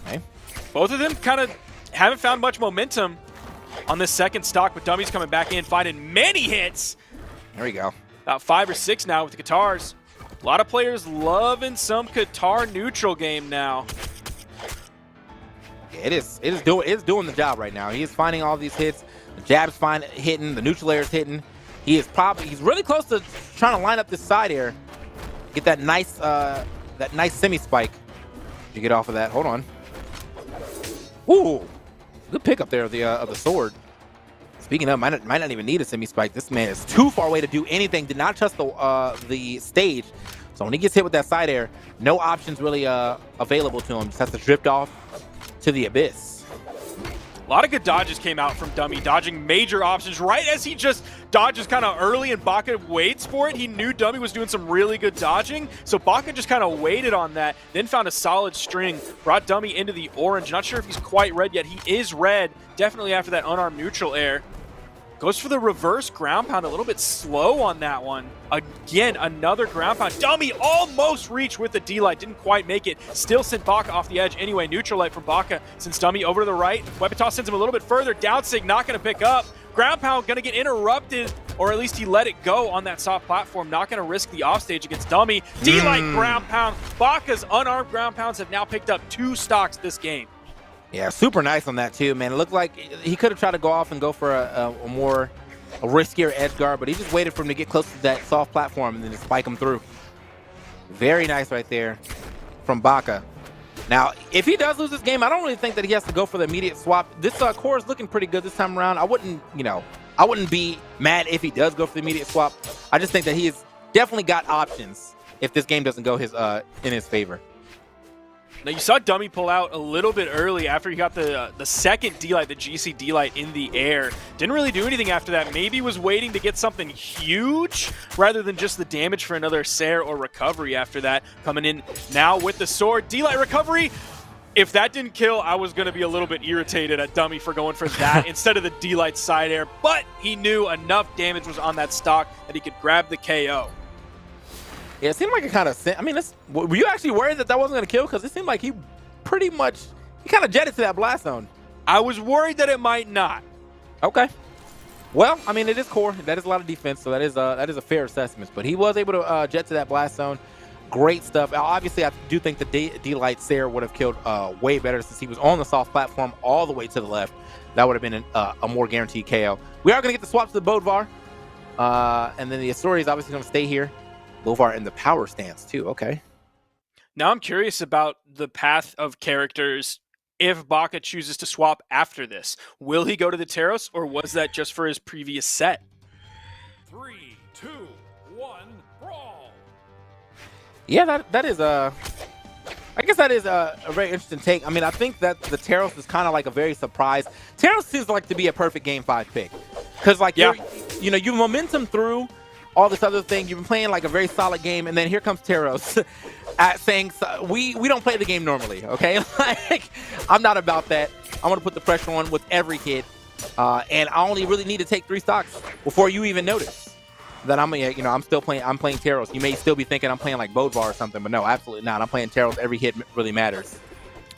Okay. Both of them kind of haven't found much momentum on this second stock, but Dummy's coming back in, finding many hits. There we go. About 5 or 6 now with the Katars. A lot of players loving some Qatar neutral game now. Yeah, it is doing the job right now. He is finding all these hits. The jab's hitting, the neutral air's hitting. He's really close to trying to line up this side air. Get that nice semi spike. Did you get off of that? Hold on. Ooh, good pick up there of the sword. Speaking of, might not even need a semi spike. This man is too far away to do anything. Did not trust the stage. So when he gets hit with that side air, no options really available to him. Just has to drift off to the abyss. A lot of good dodges came out from Dummy, dodging major options right as he just dodges kind of early and Baka waits for it. He knew Dummy was doing some really good dodging, so Baka just kind of waited on that, then found a solid string, brought Dummy into the orange. Not sure if he's quite red yet. He is red, definitely after that unarmed neutral air. Goes for the reverse ground pound, a little bit slow on that one. Again, another ground pound. Dummy almost reached with the D-Light, didn't quite make it. Still sent Baka off the edge. Anyway, neutral light from Baka sends Dummy over to the right. Weapon toss sends him a little bit further. Down sig not going to pick up. Ground pound going to get interrupted, or at least he let it go on that soft platform. Not going to risk the offstage against Dummy. D-Light ground pound. Baka's unarmed ground pounds have now picked up 2 stocks this game. Yeah, super nice on that too, man. It looked like he could have tried to go off and go for a riskier edge guard, but he just waited for him to get close to that soft platform and then just spike him through. Very nice right there from Baka. Now, if he does lose this game, I don't really think that he has to go for the immediate swap. This core is looking pretty good this time around. I wouldn't be mad if he does go for the immediate swap. I just think that he has definitely got options if this game doesn't go in his favor. Now, you saw Dummy pull out a little bit early after he got the second D-Light, the GC D-Light in the air. Didn't really do anything after that. Maybe was waiting to get something huge rather than just the damage for another Sair or recovery after that. Coming in now with the sword. D-Light recovery. If that didn't kill, I was going to be a little bit irritated at Dummy for going for that instead of the D-Light side air. But he knew enough damage was on that stock that he could grab the KO. Yeah, it seemed like it kind of. I mean, were you actually worried that wasn't going to kill? Because it seemed like he kind of jetted to that blast zone. I was worried that it might not. Okay. Well, I mean, it is core. That is a lot of defense, so that is a fair assessment. But he was able to jet to that blast zone. Great stuff. Obviously, I do think the D-Light Sayer would have killed way better since he was on the soft platform all the way to the left. That would have been a more guaranteed KO. We are going to get the swap to the Bodvar. And then the Asuri is obviously going to stay here. Bodvar in the power stance, too. Okay. Now I'm curious about the path of characters if Baka chooses to swap after this. Will he go to the Teros, or was that just for his previous set? 3, 2, 1, brawl. Yeah, that is I guess that is a very interesting take. I mean, I think that the Teros is kind of like a very surprise. Teros seems like to be a perfect Game 5 pick. Because, like, you momentum through all this other thing. You've been playing, like, a very solid game, and then here comes Teros saying, we don't play the game normally, okay? Like, I'm not about that. I want to put the pressure on with every hit, and I only really need to take 3 stocks before you even notice that I'm playing Teros. You may still be thinking I'm playing like Bodvar or something, but no, absolutely not. I'm playing Teros. Every hit really matters.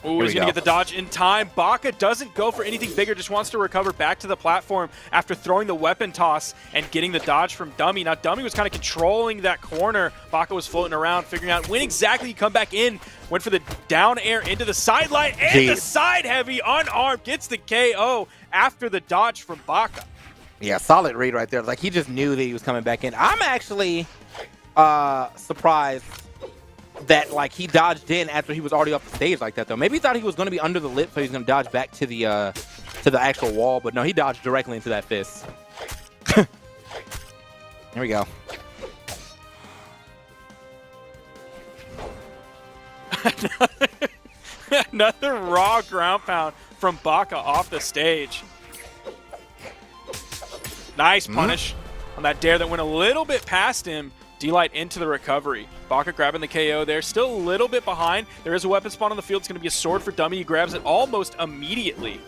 Ooh, he's going to get the dodge in time. Baka doesn't go for anything bigger, just wants to recover back to the platform after throwing the weapon toss and getting the dodge from Dummy. Now, Dummy was kind of controlling that corner. Baka was floating around, figuring out when exactly he come back in. Went for the down air into the sideline, and the side heavy unarmed gets the KO after the dodge from Baka. Yeah, solid read right there. Like, he just knew that he was coming back in. I'm actually surprised that, like, he dodged in after he was already off the stage like that, though. Maybe he thought he was going to be under the lip, so he's going to dodge back to the actual wall. But no, he dodged directly into that fist. Here we go. Another raw ground pound from Baka off the stage. Nice punish on that dare that went a little bit past him. D-Light into the recovery. Baka grabbing the KO there. Still a little bit behind. There is a weapon spawn on the field. It's going to be a sword for Dummy. He grabs it almost immediately.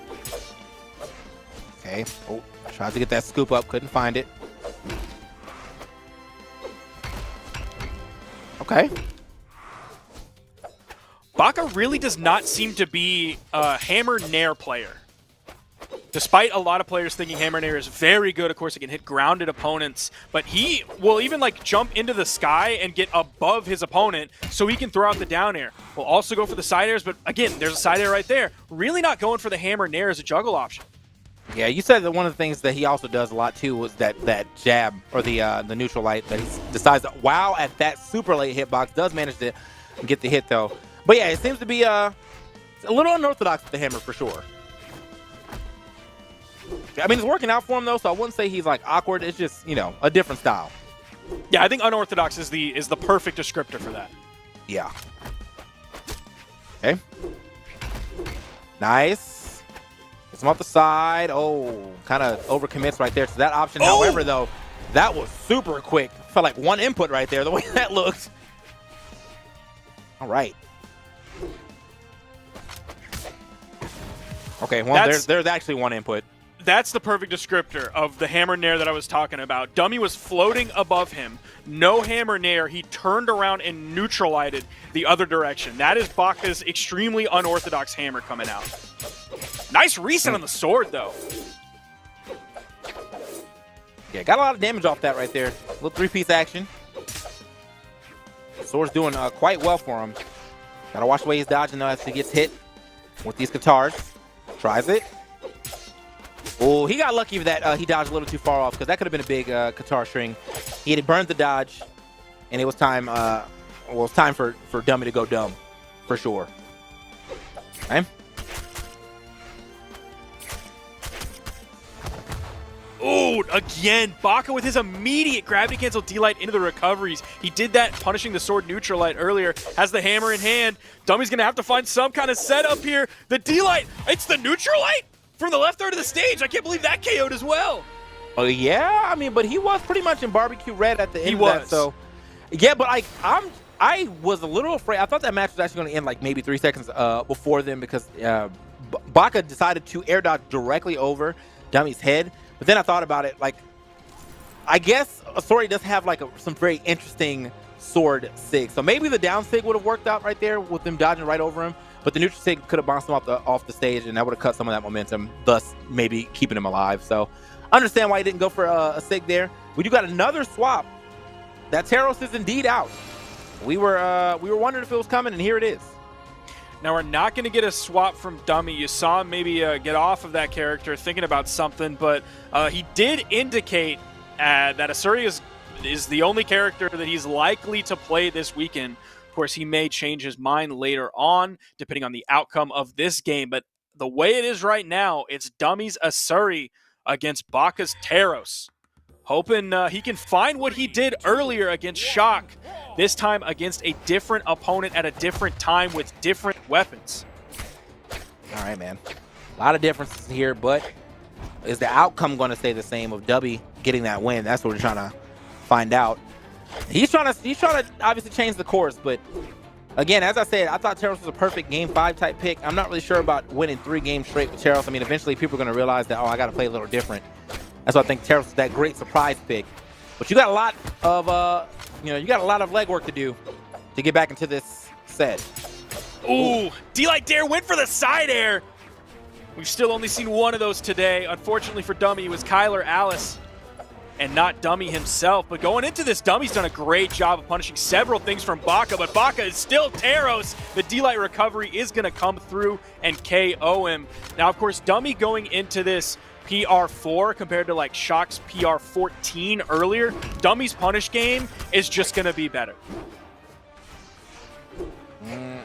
Okay. Oh, tried to get that scoop up. Couldn't find it. Okay. Baka really does not seem to be a Hammer Nair player. Despite a lot of players thinking Hammer Nair is very good, of course, it can hit grounded opponents, but he will even like jump into the sky and get above his opponent so he can throw out the down air. Will also go for the side airs, but again, there's a side air right there. Really not going for the Hammer Nair as a juggle option. Yeah, you said that one of the things that he also does a lot too was that jab or the neutral light that he decides to wow at that super late hitbox. Does manage to get the hit though. But yeah, it seems to be a little unorthodox with the hammer for sure. I mean, it's working out for him though, so I wouldn't say he's like awkward. It's just, you know, a different style. Yeah, I think unorthodox is the perfect descriptor for that. Yeah. Okay. Nice. Gets him off the side. Oh, kind of overcommits right there to that option. Oh! However, though, that was super quick. Felt like one input right there, the way that looked. All right. Okay, well, there's actually one input. That's the perfect descriptor of the Hammer Nair that I was talking about. Dummy was floating above him. No Hammer Nair. He turned around and neutralized the other direction. That is Baka's extremely unorthodox hammer coming out. Nice reset on the sword, though. Yeah, got a lot of damage off that right there. Little three-piece action. Sword's doing quite well for him. Gotta watch the way he's dodging, though, as he gets hit with these guitars. Tries it. Oh, he got lucky with that. He dodged a little too far off because that could have been a big guitar string. He had burned the dodge, and it was time. Well, it was time for Dummy to go dumb, for sure. Okay. Oh, again, Baka with his immediate gravity cancel D-Light into the recoveries. He did that punishing the sword neutral light earlier. Has the hammer in hand. Dummy's going to have to find some kind of setup here. The D-Light, it's the neutral light from the left third of the stage. I can't believe that KO'd as well. Oh, yeah. I mean, but he was pretty much in barbecue red at the end of that. So, yeah, but I was a little afraid. I thought that match was actually going to end like maybe 3 seconds before then because Baka decided to air dodge directly over Dummy's head. But then I thought about it, like, I guess Asori does have like some very interesting sword sig. So maybe the down sig would have worked out right there with them dodging right over him. But the neutral sig could have bounced him off the stage, and that would have cut some of that momentum, thus maybe keeping him alive. So Understand why he didn't go for a Sig there. We do got another swap. That Teros is indeed out. We were wondering if it was coming, and here it is. Now, we're not going to get a swap from Dummy. You saw him maybe get off of that character thinking about something, but he did indicate that Asuri is the only character that he's likely to play this weekend. Of course, he may change his mind later on, depending on the outcome of this game, but the way it is right now, it's Dummy's Asuri against Baka's Teros. Hoping he can find what he did earlier against Shock, this time against a different opponent at a different time with different weapons. All right, man. A lot of differences here, but is the outcome going to stay the same of Dubby getting that win? That's what we're trying to find out. He's trying to obviously change the course, but again, as I said, I thought Teros was a perfect Game 5 type pick. I'm not really sure about winning 3 games straight with Teros. I mean, eventually people are going to realize that, oh, I got to play a little different. That's why I think Teros is that great surprise pick. But you got a lot of, you got a lot of legwork to do to get back into this set. Ooh, D-Light Dare went for the side air. We've still only seen one of those today. Unfortunately for Dummy, it was Kyler Alice and not Dummy himself. But going into this, Dummy's done a great job of punishing several things from Baka, but Baka is still Teros. The D-Light recovery is going to come through and KO him. Now, of course, Dummy going into this PR4 compared to like Shock's PR14 earlier, Dummy's punish game is just going to be better.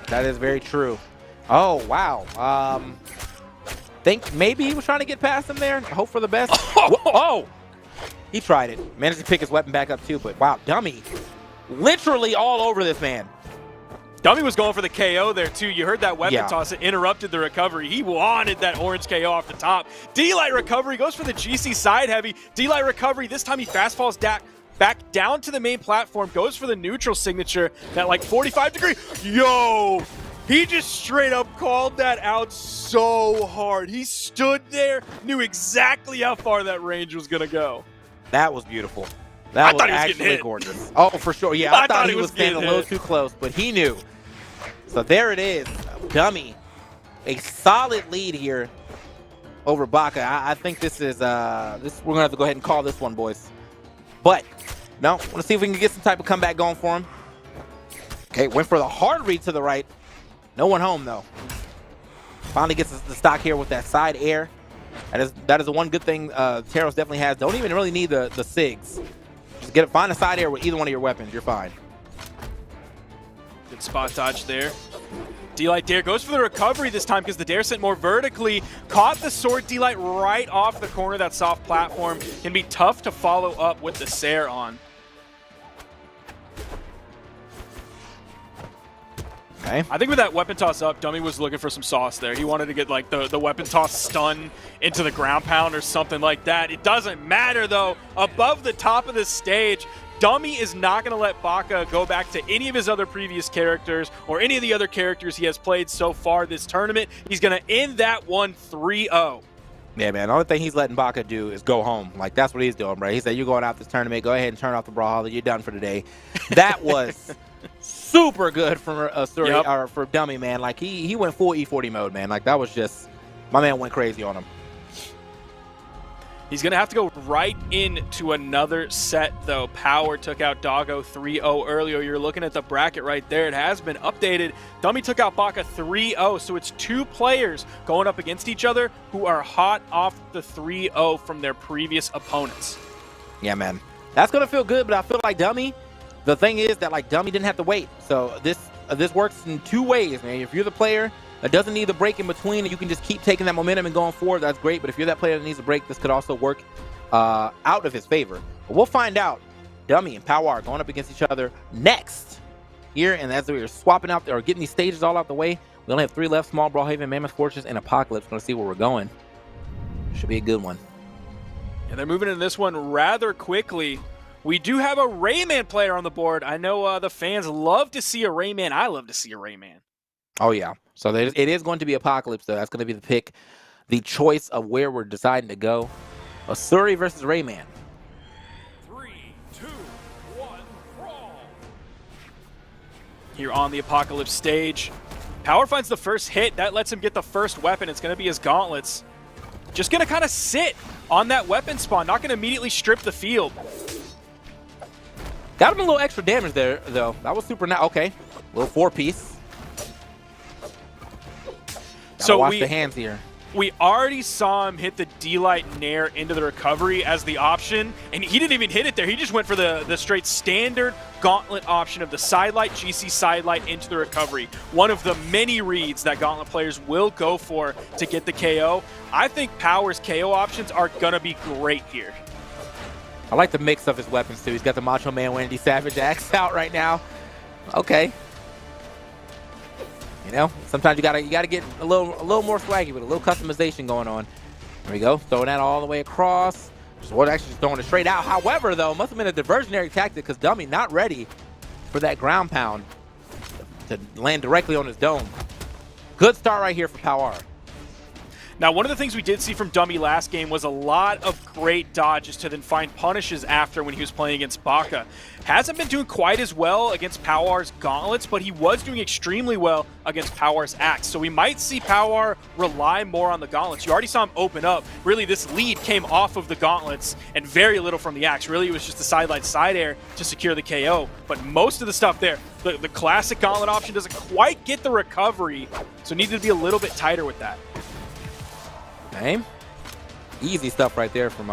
That is very true. Oh, wow. Think maybe he was trying to get past him there. Hope for the best. Oh! He tried it. Managed to pick his weapon back up too, but wow, Dummy literally all over this man. Dummy was going for the KO there too. You heard that weapon toss. It interrupted the recovery. He wanted that orange KO off the top. D-Light recovery goes for the GC side heavy. D-Light recovery. This time he fast falls back down to the main platform. Goes for the neutral signature. That like 45-degree. Yo! He just straight up called that out so hard. He stood there, knew exactly how far that range was going to go. That was beautiful. That was actually gorgeous. Oh, for sure. Yeah, I thought he was standing a little too close, but he knew. So there it is. Dummy. A solid lead here over Baka. I think this is we're gonna have to go ahead and call this one, boys. But no, want to see if we can get some type of comeback going for him. Okay, went for the hard read to the right. No one home though. Finally gets the stock here with that side air. That is the one good thing Teros definitely has. Don't even really need the SIGs. Just find a side air with either one of your weapons. You're fine. Good spot dodge there. D-Light Dare goes for the recovery this time because the Dare sent more vertically. Caught the sword D-Light right off the corner of that soft platform. Can be tough to follow up with the Sair on. Okay. I think with that weapon toss up, Dummy was looking for some sauce there. He wanted to get like the weapon toss stun into the ground pound or something like that. It doesn't matter though. Above the top of the stage, Dummy is not going to let Baka go back to any of his other previous characters or any of the other characters he has played so far this tournament. He's going to end that one 3-0. Yeah, man. The only thing he's letting Baka do is go home. Like, that's what he's doing, bro. He said, you're going out this tournament. Go ahead and turn off the Brawlhalla. You're done for today. That was super good for or for Dummy, man. Like, he went full E40 mode, man. Like, that was just, my man went crazy on him. He's going to have to go right into another set, though. Power took out Doggo 3-0 earlier. You're looking at the bracket right there. It has been updated. Dummy took out Baka 3-0, so it's 2 players going up against each other who are hot off the 3-0 from their previous opponents. Yeah, man. That's going to feel good, but I feel like Dummy, the thing is that, like, Dummy didn't have to wait. So this works in 2 ways, man. If you're the player that doesn't need the break in between and you can just keep taking that momentum and going forward, that's great. But if you're that player that needs a break, this could also work out of his favor. But we'll find out. Dummy and Power are going up against each other next here. And as we are swapping out there or getting these stages all out the way, we only have 3 left: Small Brawlhaven, Mammoth Fortress, and Apocalypse. Going to see where we're going. Should be a good one. And they're moving into this one rather quickly. We do have a Rayman player on the board. I know the fans love to see a Rayman. I love to see a Rayman. Oh, yeah. So it is going to be Apocalypse, though. That's going to be the pick, the choice of where we're deciding to go. Asuri versus Rayman. 3, 2, 1, brawl. Here on the Apocalypse stage, Power finds the first hit. That lets him get the first weapon. It's going to be his gauntlets. Just going to kind of sit on that weapon spawn. Not going to immediately strip the field. Got him a little extra damage there, though. That was super nice. Okay, little 4-piece. So watch the hands here. We already saw him hit the D-Light Nair into the recovery as the option, and he didn't even hit it there. He just went for the straight standard Gauntlet option of the sidelight, GC sidelight into the recovery. One of the many reads that Gauntlet players will go for to get the KO. I think Power's KO options are going to be great here. I like the mix of his weapons, too. He's got the Macho Man Wendy Savage axe out right now. Okay. You know, sometimes you gotta get a little more swaggy with a little customization going on. There we go, throwing that all the way across. Actually just throwing it straight out. However, though, must have been a diversionary tactic because Dummy not ready for that ground pound to land directly on his dome. Good start right here for Power. Now, one of the things we did see from Dummy last game was a lot of great dodges to then find punishes after when he was playing against Baka. Hasn't been doing quite as well against Power's gauntlets, but he was doing extremely well against Power's axe. So we might see Power rely more on the gauntlets. You already saw him open up. Really, this lead came off of the gauntlets and very little from the axe. Really, it was just the sideline side air to secure the KO. But most of the stuff there, the classic gauntlet option doesn't quite get the recovery, so needed to be a little bit tighter with that. Okay. Easy stuff right there from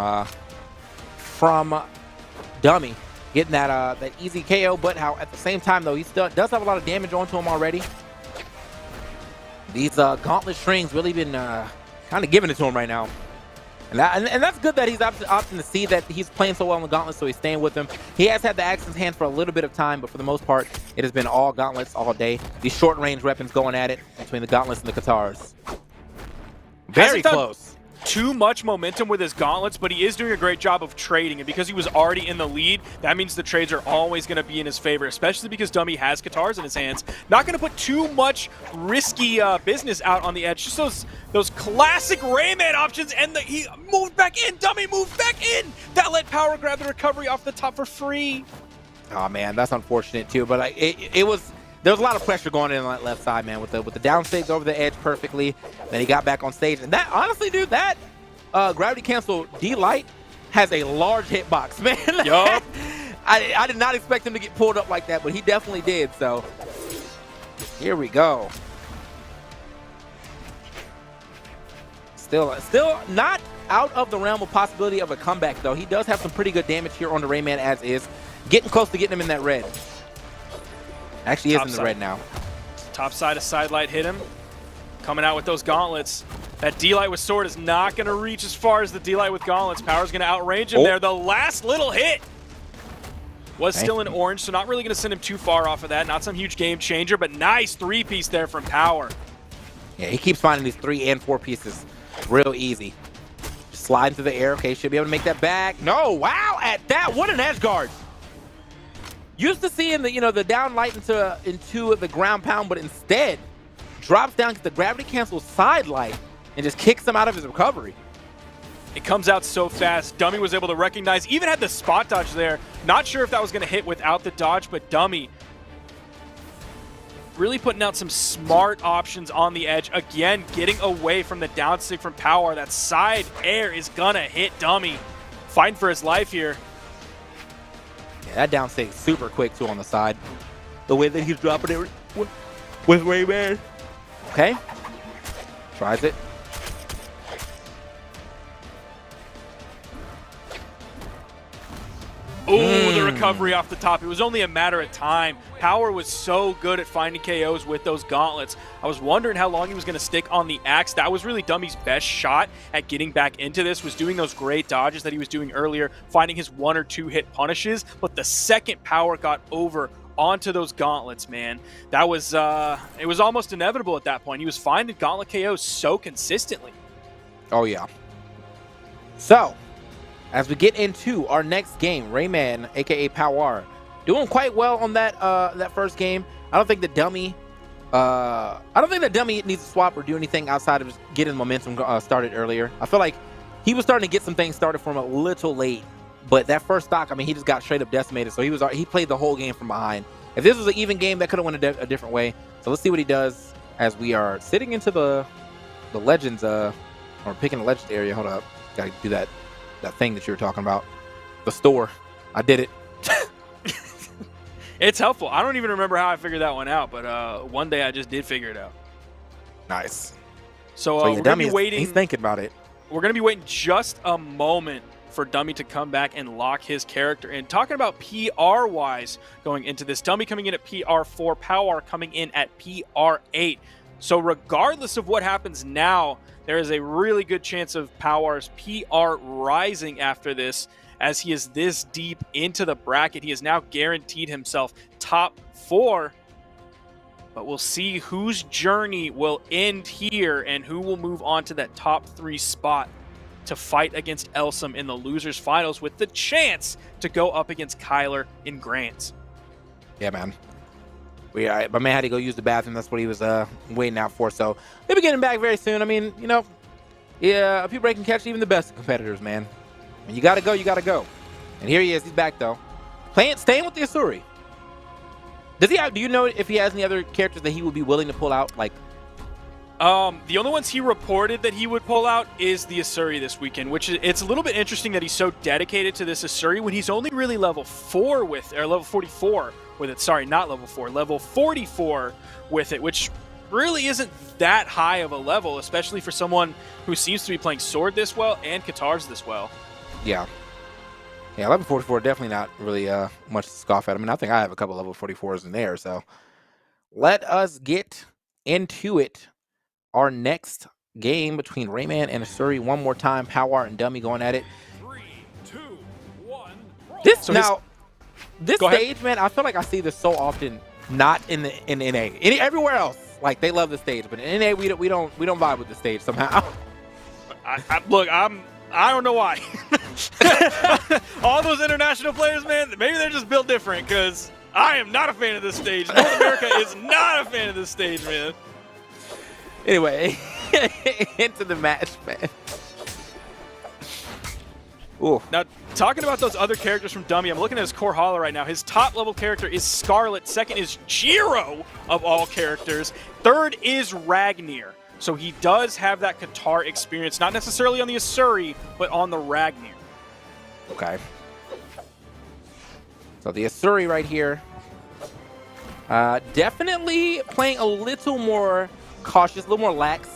Dummy, getting that easy KO. But how at the same time though, he still does have a lot of damage onto him already. These gauntlet strings really been kind of giving it to him right now, and that's good that he's opting to see that he's playing so well on the gauntlets, so he's staying with him. He has had the axe in his hand for a little bit of time, but for the most part, it has been all gauntlets all day. These short range weapons going at it between the gauntlets and the katars. Very close. Too much momentum with his gauntlets, but he is doing a great job of trading, and because he was already in the lead, that means the trades are always going to be in his favor, especially because Dummy has katars in his hands. Not going to put too much risky business out on the edge. Just those classic Rayman options, and he moved back in. Dummy moved back in. That let Power grab the recovery off the top for free. Oh man, that's unfortunate too. But it was. There was a lot of pressure going in on that left side, man, with the down stage over the edge perfectly. Then he got back on stage. And that, honestly, dude, that gravity cancel D-Light has a large hitbox, man. Yup. I did not expect him to get pulled up like that, but he definitely did. So here we go. Still not out of the realm of possibility of a comeback, though. He does have some pretty good damage here on the Rayman as is. Getting close to getting him in that red. Actually is in the red now. Top side of sidelight hit him. Coming out with those gauntlets. That D-Light with sword is not going to reach as far as the D-Light with gauntlets. Power's going to outrange him there. The last little hit was still in orange, so not really going to send him too far off of that. Not some huge game changer, but nice 3-piece there from Power. Yeah, he keeps finding these 3 and 4 pieces real easy. Just sliding through the air. Okay, should be able to make that back. No, wow, at that, what an edge guard. Used to seeing the down light into the ground pound, but instead drops down to the gravity cancel side light and just kicks him out of his recovery. It comes out so fast. Dummy was able to recognize, even had the spot dodge there. Not sure if that was going to hit without the dodge, but Dummy really putting out some smart options on the edge. Again, getting away from the down stick from Power. That side air is going to hit Dummy. Fighting for his life here. Yeah, that down stick super quick too on the side. The way that he's dropping it with Rayman. Okay. Tries it. Ooh, the recovery off the top. It was only a matter of time. Power was so good at finding KOs with those gauntlets. I was wondering how long he was going to stick on the axe. That was really Dummy's best shot at getting back into this, was doing those great dodges that he was doing earlier, finding his 1 or 2 hit punishes. But the second Power got over onto those gauntlets, man, that was it was almost inevitable at that point. He was finding gauntlet KOs so consistently. Oh yeah. So as we get into our next game, Rayman, aka Power, doing quite well on that that first game. I don't think that Dummy needs to swap or do anything outside of just getting momentum started earlier. I feel like he was starting to get some things started from a little late, but that first stock, I mean, he just got straight up decimated. So he played the whole game from behind. If this was an even game, that could have went a different way. So let's see what he does as we are sitting into the legends or picking the legends area. Hold up, gotta do that that thing that you were talking about. The store. I did it. It's helpful. I don't even remember how I figured that one out, but one day I just did figure it out. Nice. So, So yeah, we're going to Dummy be waiting. He's thinking about it. We're going to be waiting just a moment for Dummy to come back and lock his character in. Talking about PR-wise going into this, Dummy coming in at PR4, Power coming in at PR8. So regardless of what happens now, there is a really good chance of Power's PR rising after this, as he is this deep into the bracket. He has now guaranteed himself top 4. But we'll see whose journey will end here and who will move on to that top 3 spot to fight against Elsem in the losers finals, with the chance to go up against Kyler in Grants. Yeah, man. My man had to go use the bathroom. That's what he was waiting out for. So he'll be getting back very soon. I mean, you know, yeah, a few break can catch even the best competitors, man. When you got to go, you got to go. And here he is. He's back, though. Staying with the Asuri. Do you know if he has any other characters that he would be willing to pull out? Like, the only ones he reported that he would pull out is the Asuri this weekend, which it's a little bit interesting that he's so dedicated to this Asuri when he's only really level 4 with, or level 44 with it. Sorry, not level 4, level 44 with it, which really isn't that high of a level, especially for someone who seems to be playing Sword this well and Katars this well. Yeah. Yeah, level 44, definitely not really much to scoff at. I mean, I think I have a couple level 44s in there, so let us get into it. Our next game between Rayman and Asuri, one more time. Power and Dummy going at it. 3, 2, 1, roll. This Go ahead. stage, man, I feel like I see this so often. Not in NA. Everywhere else, like, they love the stage, but in NA we don't vibe with the stage somehow. Look, I don't know why. All those international players, man, maybe they're just built different, because I am not a fan of this stage. North America is not a fan of this stage, man. Anyway, into the match, man. Ooh. Now, talking about those other characters from Dummy, I'm looking at his Brawlhalla right now. His top level character is Scarlet. Second is Jiro, of all characters. Third is Ragnir. So he does have that Katar experience, not necessarily on the Asuri, but on the Ragnir. Okay. So the Asuri right here, definitely playing a little more cautious, a little more lax.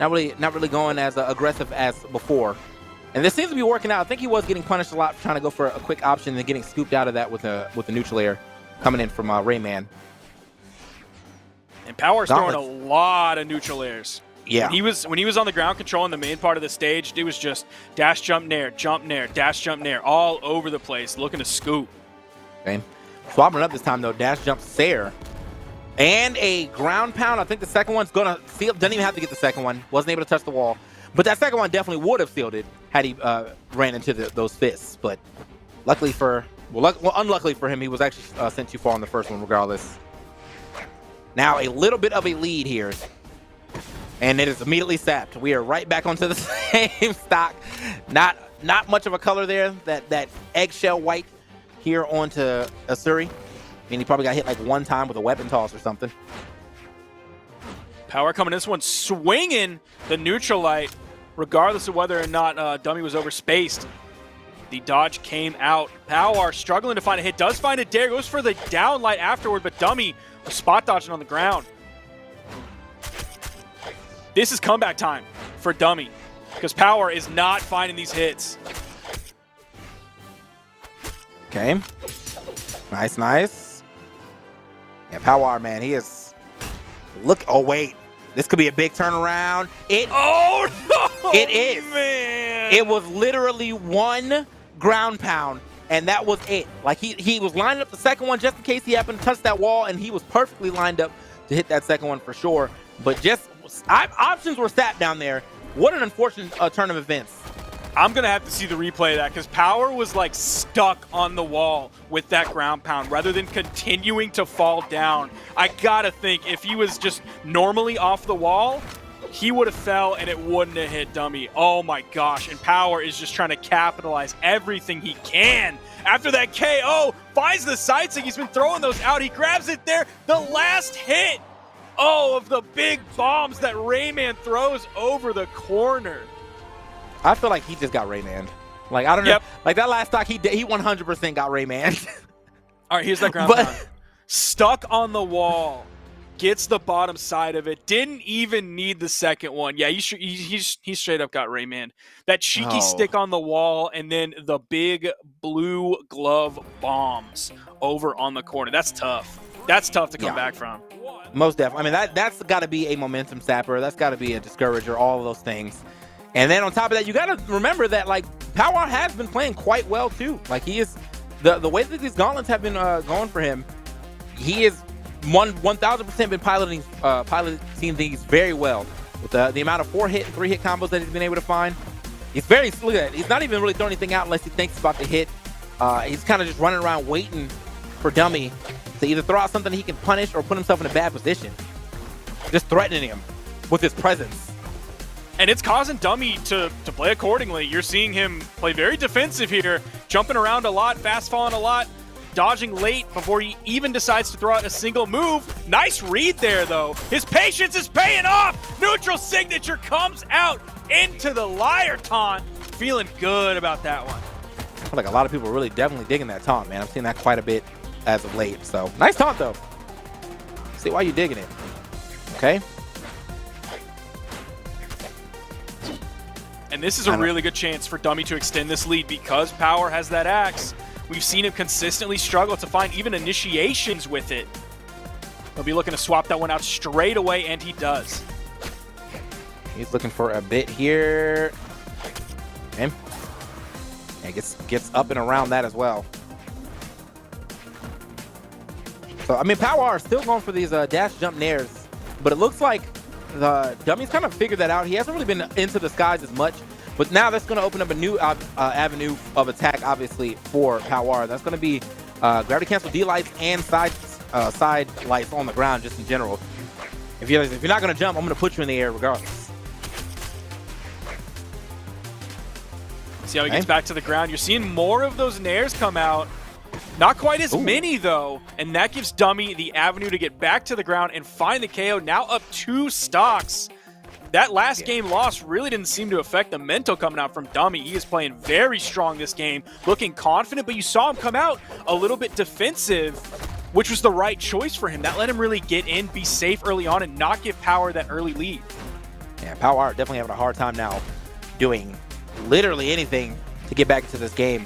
Not really going as aggressive as before. And this seems to be working out. I think he was getting punished a lot for trying to go for a quick option and then getting scooped out of that with a neutral air coming in from Rayman. And Power's throwing a lot of neutral airs. Yeah. When he was on the ground control in the main part of the stage, it was just dash, jump, nair, dash, jump, nair, all over the place, looking to scoop. Okay. Swapping it up this time, though. Dash, jump, Sair. And a ground pound. I think the second one's going to seal. Doesn't even have to get the second one. Wasn't able to touch the wall. But that second one definitely would have sealed it had he ran into those fists. But luckily unluckily for him, he was actually sent too far on the first one regardless. Now a little bit of a lead here. And it is immediately sapped. We are right back onto the same stock. Not much of a color there. That eggshell white here onto Asuri. I mean, he probably got hit like one time with a weapon toss or something. Power coming in this one, swinging the neutral light, regardless of whether or not Dummy was overspaced. The dodge came out. Power struggling to find a hit, does find a dare, goes for the down light afterward, but Dummy was spot dodging on the ground. This is comeback time for Dummy, because Power is not finding these hits. Okay. Nice. Yeah, Power, man, he is... Oh, wait. This could be a big turnaround. Oh, no! It is. Man! It was literally one ground pound, and that was it. Like, he was lining up the second one just in case he happened to touch that wall, and he was perfectly lined up to hit that second one for sure. But just... options were sat down there. What an unfortunate turn of events. I'm going to have to see the replay of that, because Power was like stuck on the wall with that ground pound rather than continuing to fall down. I got to think if he was just normally off the wall, he would have fell and it wouldn't have hit Dummy. Oh my gosh. And Power is just trying to capitalize everything he can. After that KO, finds the side stick. He's been throwing those out. He grabs it there. The last hit. Oh, of the big bombs that Rayman throws over the corner. I feel like he just got Rayman. Like, I don't know. Yep. Like, that last stock, he 100% got Rayman. All right, here's that ground pound. Stuck on the wall. Gets the bottom side of it. Didn't even need the second one. Yeah, he straight up got Rayman. That cheeky stick on the wall, and then the big blue glove bombs over on the corner. That's tough. That's tough to come back from. Most definitely. I mean, that's got to be a momentum sapper. That's got to be a discourager, all of those things. And then on top of that, you got to remember that, like, Power has been playing quite well, too. Like, he is, the way that these gauntlets have been going for him, he is 1,000% been piloting things very well. With the amount of 4-hit and 3-hit combos that he's been able to find. Look at that. He's not even really throwing anything out unless he thinks it's about to hit. He's kind of just running around waiting for Dummy to either throw out something he can punish or put himself in a bad position. Just threatening him with his presence. And it's causing Dummy to play accordingly. You're seeing him play very defensive here, jumping around a lot, fast falling a lot, dodging late before he even decides to throw out a single move. Nice read there, though. His patience is paying off. Neutral signature comes out into the liar taunt. Feeling good about that one. I feel like a lot of people are really definitely digging that taunt, man. I'm seeing that quite a bit as of late. So, nice taunt, though. See why you digging it. Okay. And this is a really good chance for Dummy to extend this lead because Power has that axe. We've seen him consistently struggle to find even initiations with it. He'll be looking to swap that one out straight away, and he does. He's looking for a bit here. Okay. And gets up and around that as well. So, I mean, Power is still going for these dash jump nairs, but it looks like the Dummy's kind of figured that out. He hasn't really been into the skies as much, but now that's going to open up a new avenue of attack, obviously, for Power. That's going to be gravity cancel D lights and side lights on the ground, just in general. If you're not going to jump, I'm going to put you in the air regardless. See how he gets back to the ground. You're seeing more of those nairs come out. Not quite as many, though, and that gives Dummy the avenue to get back to the ground and find the KO, now up 2 stocks. That last game loss really didn't seem to affect the mental coming out from Dummy. He is playing very strong this game, looking confident, but you saw him come out a little bit defensive, which was the right choice for him. That let him really get in, be safe early on, and not give Power that early lead. Yeah, Power definitely having a hard time now doing literally anything to get back into this game.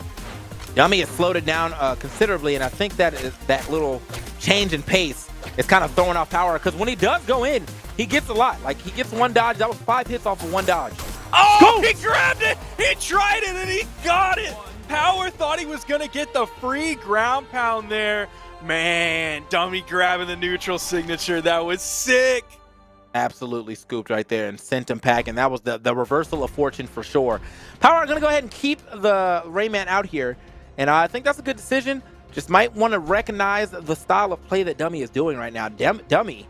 Dummy has slowed it down considerably, and I think that little change in pace is kind of throwing off Power, because when he does go in, he gets a lot. Like, he gets 1 dodge. That was 5 hits off of 1 dodge. Oh, he grabbed it! He tried it, and he got it! Power thought he was going to get the free ground pound there. Man, Dummy grabbing the neutral signature. That was sick. Absolutely scooped right there and sent him packing. That was the reversal of fortune for sure. Power going to go ahead and keep the Rayman out here. And I think that's a good decision. Just might want to recognize the style of play that Dummy is doing right now. Dummy,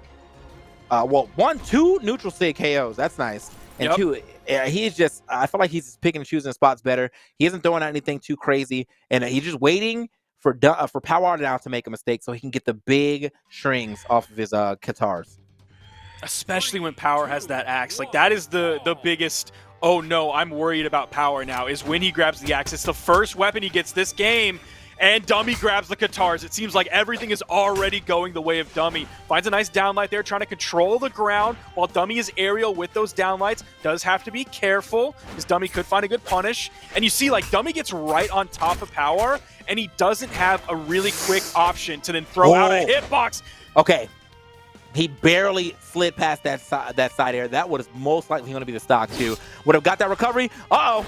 well, 2 neutral sig KOs. That's nice. And 2, he's just, I feel like he's just picking and choosing spots better. He isn't throwing out anything too crazy. And he's just waiting for Power now to make a mistake so he can get the big strings off of his guitars. Especially when Power has that axe. Like, that is the biggest, oh no, I'm worried about Power now, is when he grabs the axe. It's the first weapon he gets this game, and Dummy grabs the guitars. It seems like everything is already going the way of Dummy. Finds a nice downlight there, trying to control the ground while Dummy is aerial with those downlights. Does have to be careful, because Dummy could find a good punish. And you see, like, Dummy gets right on top of Power, and he doesn't have a really quick option to then throw out a hitbox. Okay. He barely slid past that side air. That was most likely going to be the stock, too. Would have got that recovery. Uh-oh.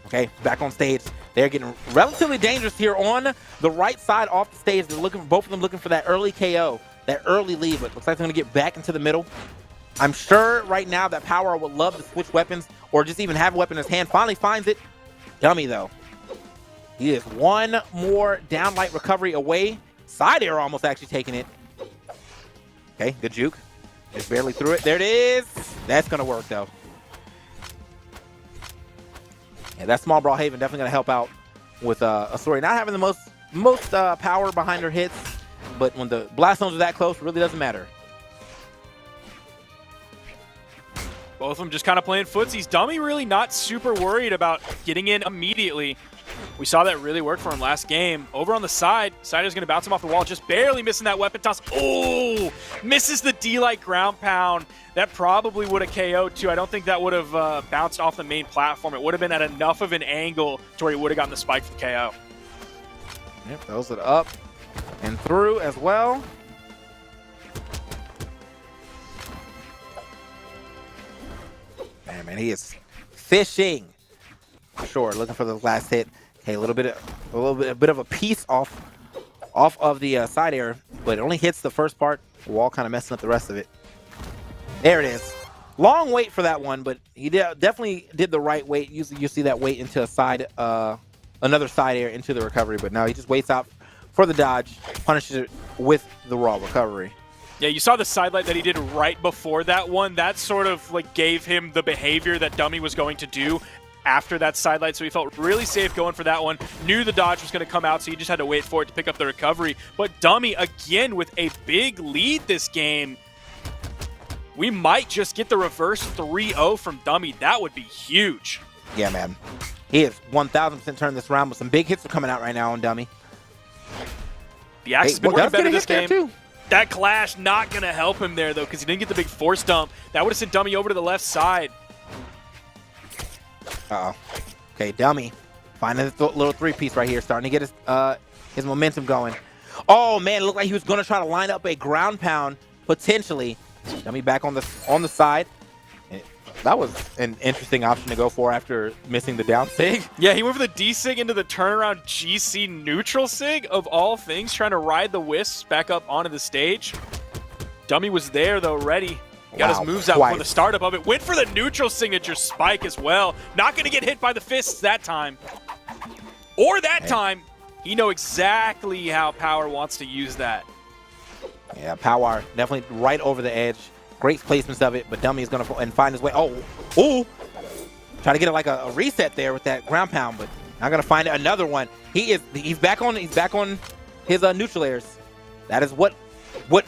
Okay, back on stage. They're getting relatively dangerous here on the right side off the stage. They're looking, both of them looking for that early KO, that early lead. But looks like they're going to get back into the middle. I'm sure right now that Power would love to switch weapons or just even have a weapon in his hand. Finally finds it. Dummy, though. He is 1 more downlight recovery away. Side air almost actually taking it. Okay, good juke. Just barely through it. There it is. That's going to work, though. Yeah, that small Brawlhalla definitely going to help out with Asori not having the most power behind her hits, but when the blast zones are that close, it really doesn't matter. Both of them just kind of playing footsies. Dummy really not super worried about getting in immediately. We saw that really work for him last game. Over on the side, Sider's going to bounce him off the wall, just barely missing that weapon toss. Oh, misses the D-like ground pound. That probably would have KO'd too. I don't think that would have bounced off the main platform. It would have been at enough of an angle to where he would have gotten the spike for the KO. Yep, throws it up and through as well. Man, he is fishing. Sure, looking for the last hit. Okay, a little bit of a piece off of the side air, but it only hits the first part. The wall kind of messing up the rest of it. There it is. Long wait for that one, but he definitely did the right wait. Usually you see that wait into a side, another side air into the recovery, but now he just waits out for the dodge, punishes it with the raw recovery. Yeah, you saw the sidelight that he did right before that one. That sort of like gave him the behavior that Dummy was going to do after that sidelight, so he felt really safe going for that one. Knew the dodge was going to come out, so he just had to wait for it to pick up the recovery. But Dummy, again, with a big lead this game. We might just get the reverse 3-0 from Dummy. That would be huge. Yeah, man. He is 1,000% turning this around, but some big hits are coming out right now on Dummy. The axe has been working better this game. Too. That clash not going to help him there, though, because he didn't get the big force dump. That would have sent Dummy over to the left side. Uh-oh. Okay, Dummy finding this little three-piece right here, starting to get his momentum going. Oh, man, it looked like he was going to try to line up a ground pound, potentially. Dummy back on the side. That was an interesting option to go for after missing the down sig. Yeah, he went for the D-sig into the turnaround GC neutral sig, of all things, trying to ride the wisps back up onto the stage. Dummy was there, though, ready. Got his moves out for the startup of it. Went for the neutral signature spike as well. Not going to get hit by the fists that time. Or that time. He know exactly how Power wants to use that. Yeah, Power definitely right over the edge. Great placements of it, but Dummy is going to find his way. Oh, try to get it like a reset there with that ground pound, but not going to find another one. He's back on his neutral airs. That is what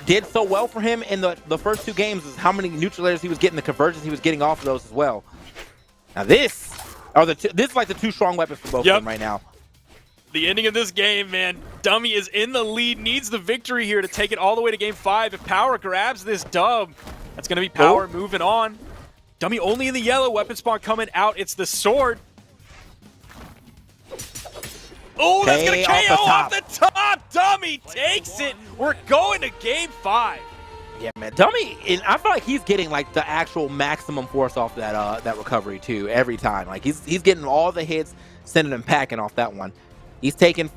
did so well for him in the first two games, is how many neutral airs he was getting, the conversions he was getting off of those as well. Now this is like the two strong weapons for both of them right now. The ending of this game, man. Dummy is in the lead, needs the victory here to take it all the way to game 5. If Power grabs this dub, that's going to be Power moving on. Dummy only in the yellow, weapon spawn coming out. It's the sword. Oh, that's going to KO off the top. Dummy takes it. We're going to game 5. Yeah, man. Dummy, and I feel like he's getting like the actual maximum force off that recovery too every time. Like he's getting all the hits, sending them packing off that one. He's taken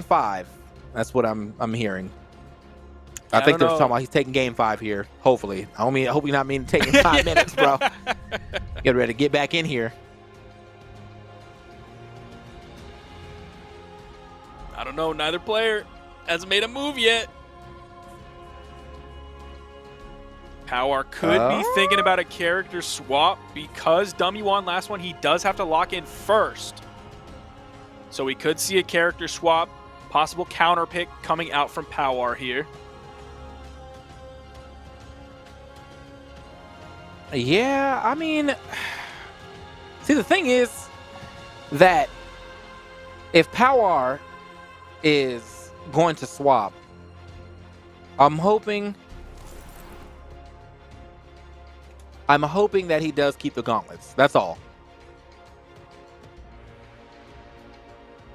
5. That's what I'm hearing. I think they're talking about he's taking game 5 here. Hopefully. I hope you're not meaning taking 5 minutes, bro. Get ready to get back in here. I don't know. Neither player hasn't made a move yet. Power could be thinking about a character swap because Dummy won last one. He does have to lock in first. So we could see a character swap, possible counter pick coming out from Power here. Yeah, I mean, see, the thing is that if Power is going to swap, I'm hoping that he does keep the gauntlets. That's all.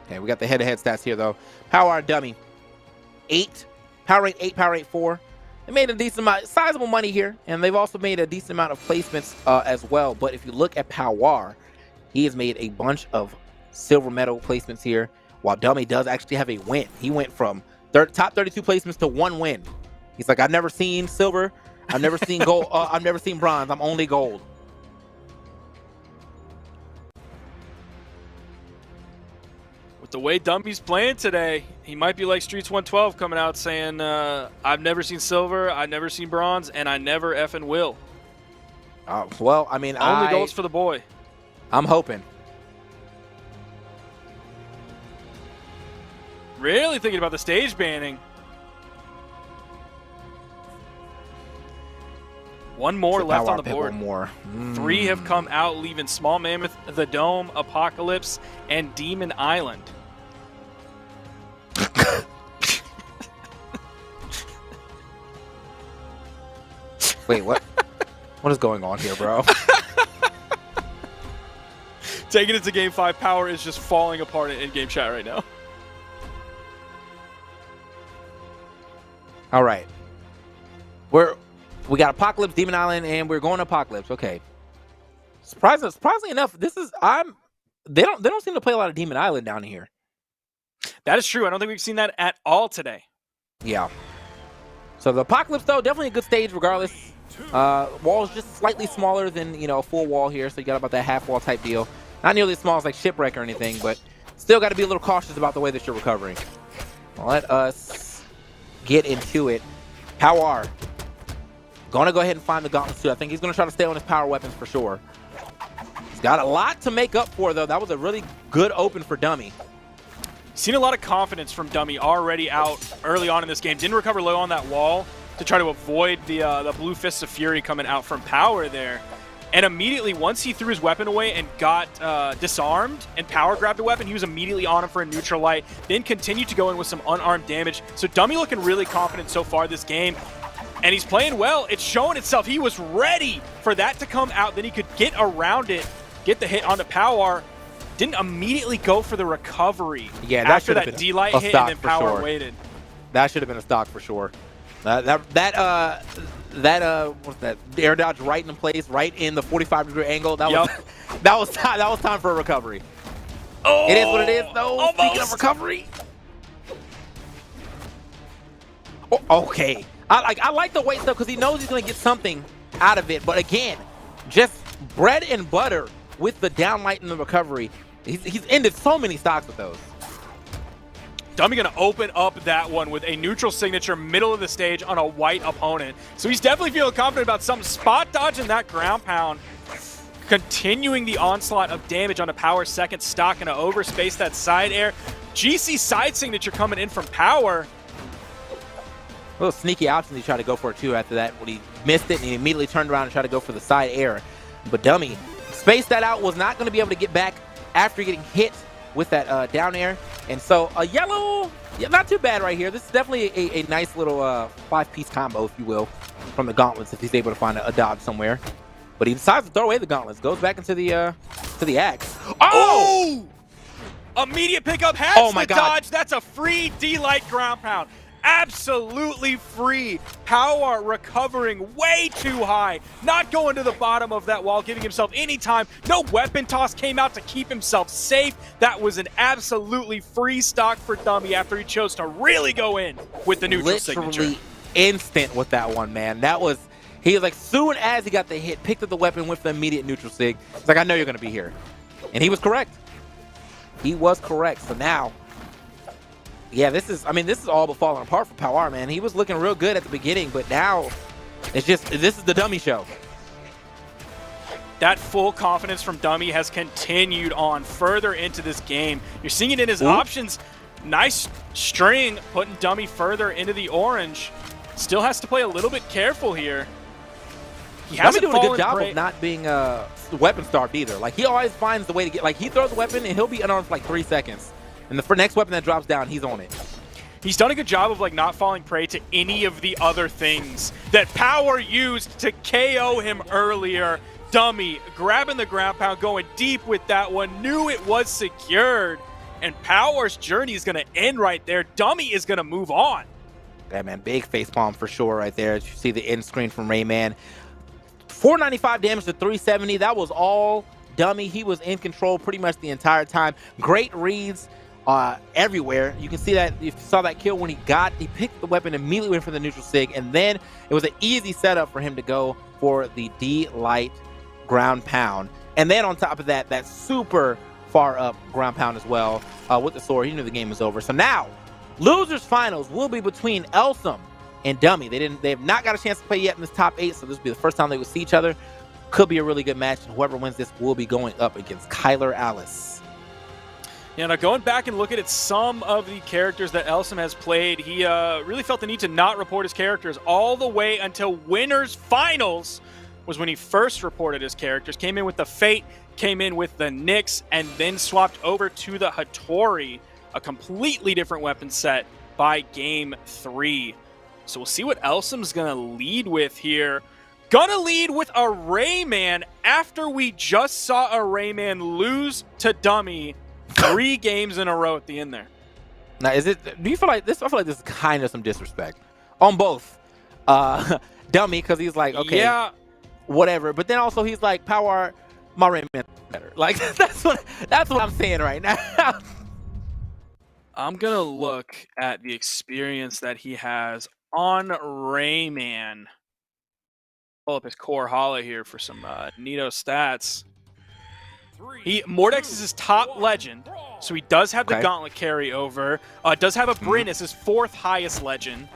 Okay, we got the head-to-head stats here, though. Power Dummy, 8. Power rate 8, power rate 4. They made a decent amount, sizable money here, and they've also made a decent amount of placements as well. But if you look at Power, he has made a bunch of silver medal placements here, while Dummy does actually have a win. He went from top 32 placements to 1 win. He's like, I've never seen silver, I've never seen gold, I've never seen bronze, I'm only gold. With the way Dummy's playing today, he might be like Streets 112 coming out saying, I've never seen silver, I've never seen bronze, and I never effing will. Well, I mean, only golds for the boy. I'm hoping. Really thinking about the stage banning. One more So left Power on the pick board. one more. 3 have come out, leaving Small Mammoth, The Dome, Apocalypse, and Demon Island. Wait, what? What is going on here, bro? Taking it to Game 5, Power is just falling apart in game chat right now. All right. We got Apocalypse, Demon Island, and we're going to Apocalypse. Okay. Surprisingly enough, they don't seem to play a lot of Demon Island down here. That is true. I don't think we've seen that at all today. Yeah. So the Apocalypse, though, definitely a good stage regardless. Wall is just slightly smaller than, a full wall here, so you got about that half wall type deal. Not nearly as small as like Shipwreck or anything, but still got to be a little cautious about the way that you're recovering. Let us get into it. Power. Going to go ahead and find the gauntlets too. I think he's going to try to stay on his power weapons for sure. He's got a lot to make up for, though. That was a really good open for Dummy. Seen a lot of confidence from Dummy already out early on in this game. Didn't recover low on that wall to try to avoid the Blue Fists of Fury coming out from Power there. And immediately, once he threw his weapon away and got disarmed and Power grabbed the weapon, he was immediately on him for a neutral light, then continued to go in with some unarmed damage. So Dummy looking really confident so far this game. And he's playing well. It's showing itself. He was ready for that to come out. Then he could get around it, get the hit onto Power. Didn't immediately go for the recovery. Yeah, that after should have that been D-Light a hit stock and then for Power sure. waited. That should have been a stock for sure. What's that? The air dodge right in place, right in the 45-degree angle. That was time for a recovery. Oh, It is what it is, though. almost. Speaking of recovery. Oh, okay. I like the wait, though, because he knows he's going to get something out of it. But again, just bread and butter with the downlight and the recovery. He's ended so many stocks with those. Dummy going to open up that one with a neutral signature middle of the stage on a white opponent. So he's definitely feeling confident about some spot dodging that ground pound. Continuing the onslaught of damage on a Power second stock and to overspace that side air. GC side signature coming in from Power. A little sneaky option he tried to go for it too after that. When he missed it and he immediately turned around and tried to go for the side air. But Dummy spaced that out, was not going to be able to get back after getting hit with that down air. And so a yellow, not too bad right here. This is definitely a nice little 5-piece combo, if you will, from the gauntlets if he's able to find a dodge somewhere. But he decides to throw away the gauntlets, goes back into the axe. Oh! Immediate pickup has Oh my the God. dodge. That's a free D-Light ground pound. Absolutely free. Power recovering way too high. Not going to the bottom of that wall, giving himself any time. No weapon toss came out to keep himself safe. That was an absolutely free stock for Dummy after he chose to really go in with the neutral signature. Literally instant with that one, man. He was like, soon as he got the hit, picked up the weapon with the immediate neutral sig. It's like, I know you're going to be here. And he was correct. He was correct. So now, yeah, this is all but falling apart for Power, man. He was looking real good at the beginning, but now this is the Dummy show. That full confidence from Dummy has continued on further into this game. You're seeing it in his Ooh. options. Nice string, putting Dummy further into the orange. Still has to play a little bit careful here. He Dummy hasn't doing a fallen good job prey- of not being weapon starved either. Like, he always finds the way to get, like, he throws a weapon and he'll be unarmed for like 3 seconds. And the next weapon that drops down, he's on it. He's done a good job of like not falling prey to any of the other things that Power used to KO him earlier. Dummy grabbing the ground pound, going deep with that one, knew it was secured. And Power's journey is going to end right there. Dummy is going to move on. Yeah, man, big facepalm for sure right there. As you see the end screen from Rayman. 495 damage to 370. That was all Dummy. He was in control pretty much the entire time. Great reads everywhere. You can see that, if you saw that kill when he picked the weapon, immediately went for the neutral sig, and then it was an easy setup for him to go for the D-Light ground pound. And then on top of that, that super far up ground pound as well with the sword. He knew the game was over. So now, losers finals will be between Elsem and Dummy. They have not got a chance to play yet in this top 8, so this will be the first time they will see each other. Could be a really good match, and whoever wins this will be going up against Kyler Alice. Yeah, now going back and looking at some of the characters that Elsem has played, he really felt the need to not report his characters all the way until Winners Finals was when he first reported his characters. Came in with the Fate, came in with the Nyx, and then swapped over to the Hattori, a completely different weapon set by Game 3. So we'll see what Elsem's going to lead with here. Gonna lead with a Rayman after we just saw a Rayman lose to Dummy 3 games in a row at the end there. Now, do you feel like this? I feel like this is kind of some disrespect on both Dummy, because he's like, okay, yeah, whatever, but then also he's like, Power, my Rayman better. Like that's what I'm saying right now. I'm gonna look at the experience that he has on Rayman. Pull up his core Hala here for some neato stats. Mordex is his top legend, so he does have the Gauntlet carryover. Does have a Bryn as his 4th highest legend,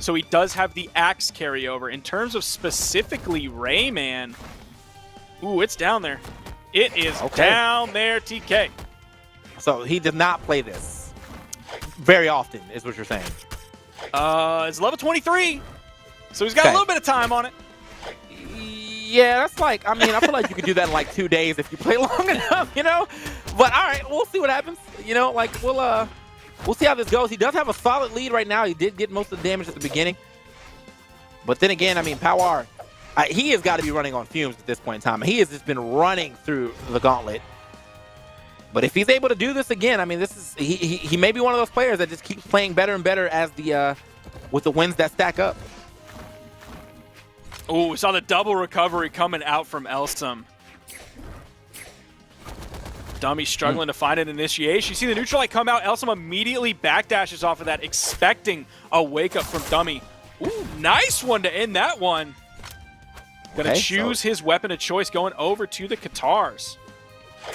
so he does have the Axe carryover. In terms of specifically Rayman, ooh, it's down there. It is down there, TK. So he does not play this very often, is what you're saying. It's level 23, so he's got a little bit of time on it. Yeah, that's like, I mean, I feel like you could do that in like 2 days if you play long enough, you know? But all right, we'll see what happens. You know, like we'll see how this goes. He does have a solid lead right now. He did get most of the damage at the beginning. But then again, I mean, Power, he has got to be running on fumes at this point in time. He has just been running through the gauntlet. But if he's able to do this again, I mean, this is he may be one of those players that just keeps playing better and better as the with the wins that stack up. Oh, we saw the double recovery coming out from Elsem. Dummy struggling to find an initiation. You see the neutral light come out. Elsem immediately backdashes off of that, expecting a wake up from Dummy. Ooh, nice one to end that one. Gonna choose his weapon of choice, going over to the Katars.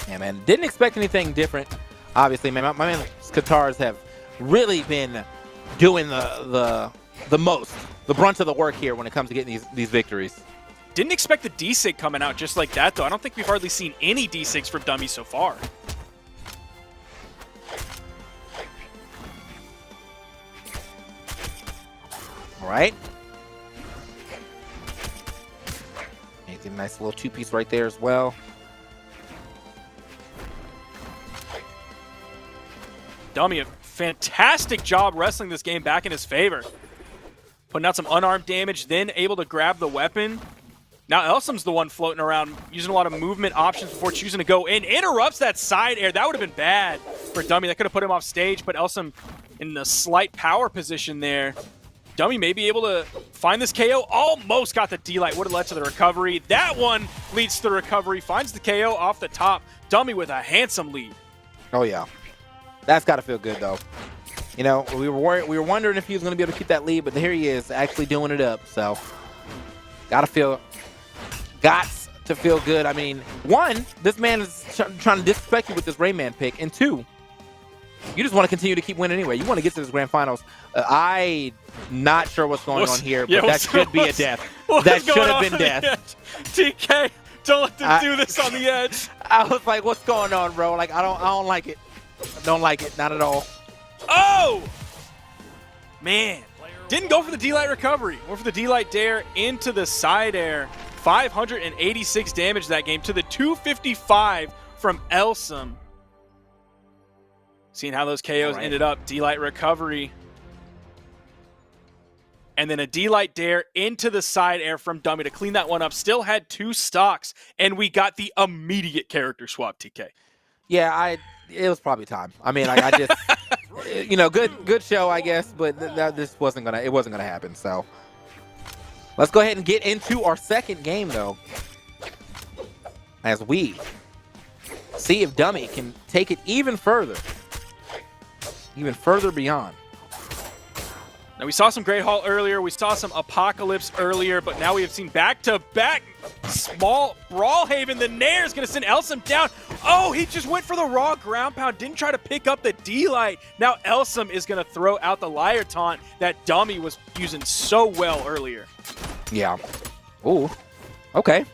Yeah, man, didn't expect anything different. Obviously, man, my man's Katars have really been doing the most. The brunt of the work here when it comes to getting these victories. Didn't expect the D-Sig coming out just like that, though. I don't think we've hardly seen any D-Sigs from Dummy so far. All right. Make a nice little 2-piece right there as well. Dummy, a fantastic job wrestling this game back in his favor. Putting out some unarmed damage, then able to grab the weapon. Now Elsem's the one floating around, using a lot of movement options before choosing to go in. Interrupts that side air. That would have been bad for Dummy. That could have put him off stage, but Elsem in the slight power position there. Dummy may be able to find this KO. Almost got the D-Light. Would have led to the recovery. That one leads to the recovery. Finds the KO off the top. Dummy with a handsome lead. Oh, yeah. That's got to feel good, though. You know, we were wondering if he was going to be able to keep that lead, but here he is actually doing it up. So, got to feel good. I mean, 1, this man is trying to disrespect you with this Rayman pick, and 2, you just want to continue to keep winning anyway. You want to get to this grand finals. I'm not sure what's going on here, but that should be a death. That should have been death. TK, don't let them do this on the edge. I was like, what's going on, bro? Like, I don't like it. I don't like it, not at all. Oh! Man. Didn't go for the D-Light recovery. Went for the D-Light dare into the side air. 586 damage that game to the 255 from Elsem. Seeing how those KOs ended up. D-Light recovery. And then a D-Light dare into the side air from Dummy to clean that one up. Still had 2 stocks. And we got the immediate character swap, TK. Yeah, it was probably time. I mean, I just, you know, good show, I guess, but this wasn't gonna happen. So let's go ahead and get into our second game, though, as we see if Dummy can take it even further beyond. Now, we saw some Great Hall earlier. We saw some Apocalypse earlier, but now we have seen back-to-back small Brawlhaven. The Nair is going to send Elsem down. Oh, he just went for the raw ground pound. Didn't try to pick up the D-Light. Now Elsem is going to throw out the liar taunt that Dummy was using so well earlier. Yeah. Ooh. Okay.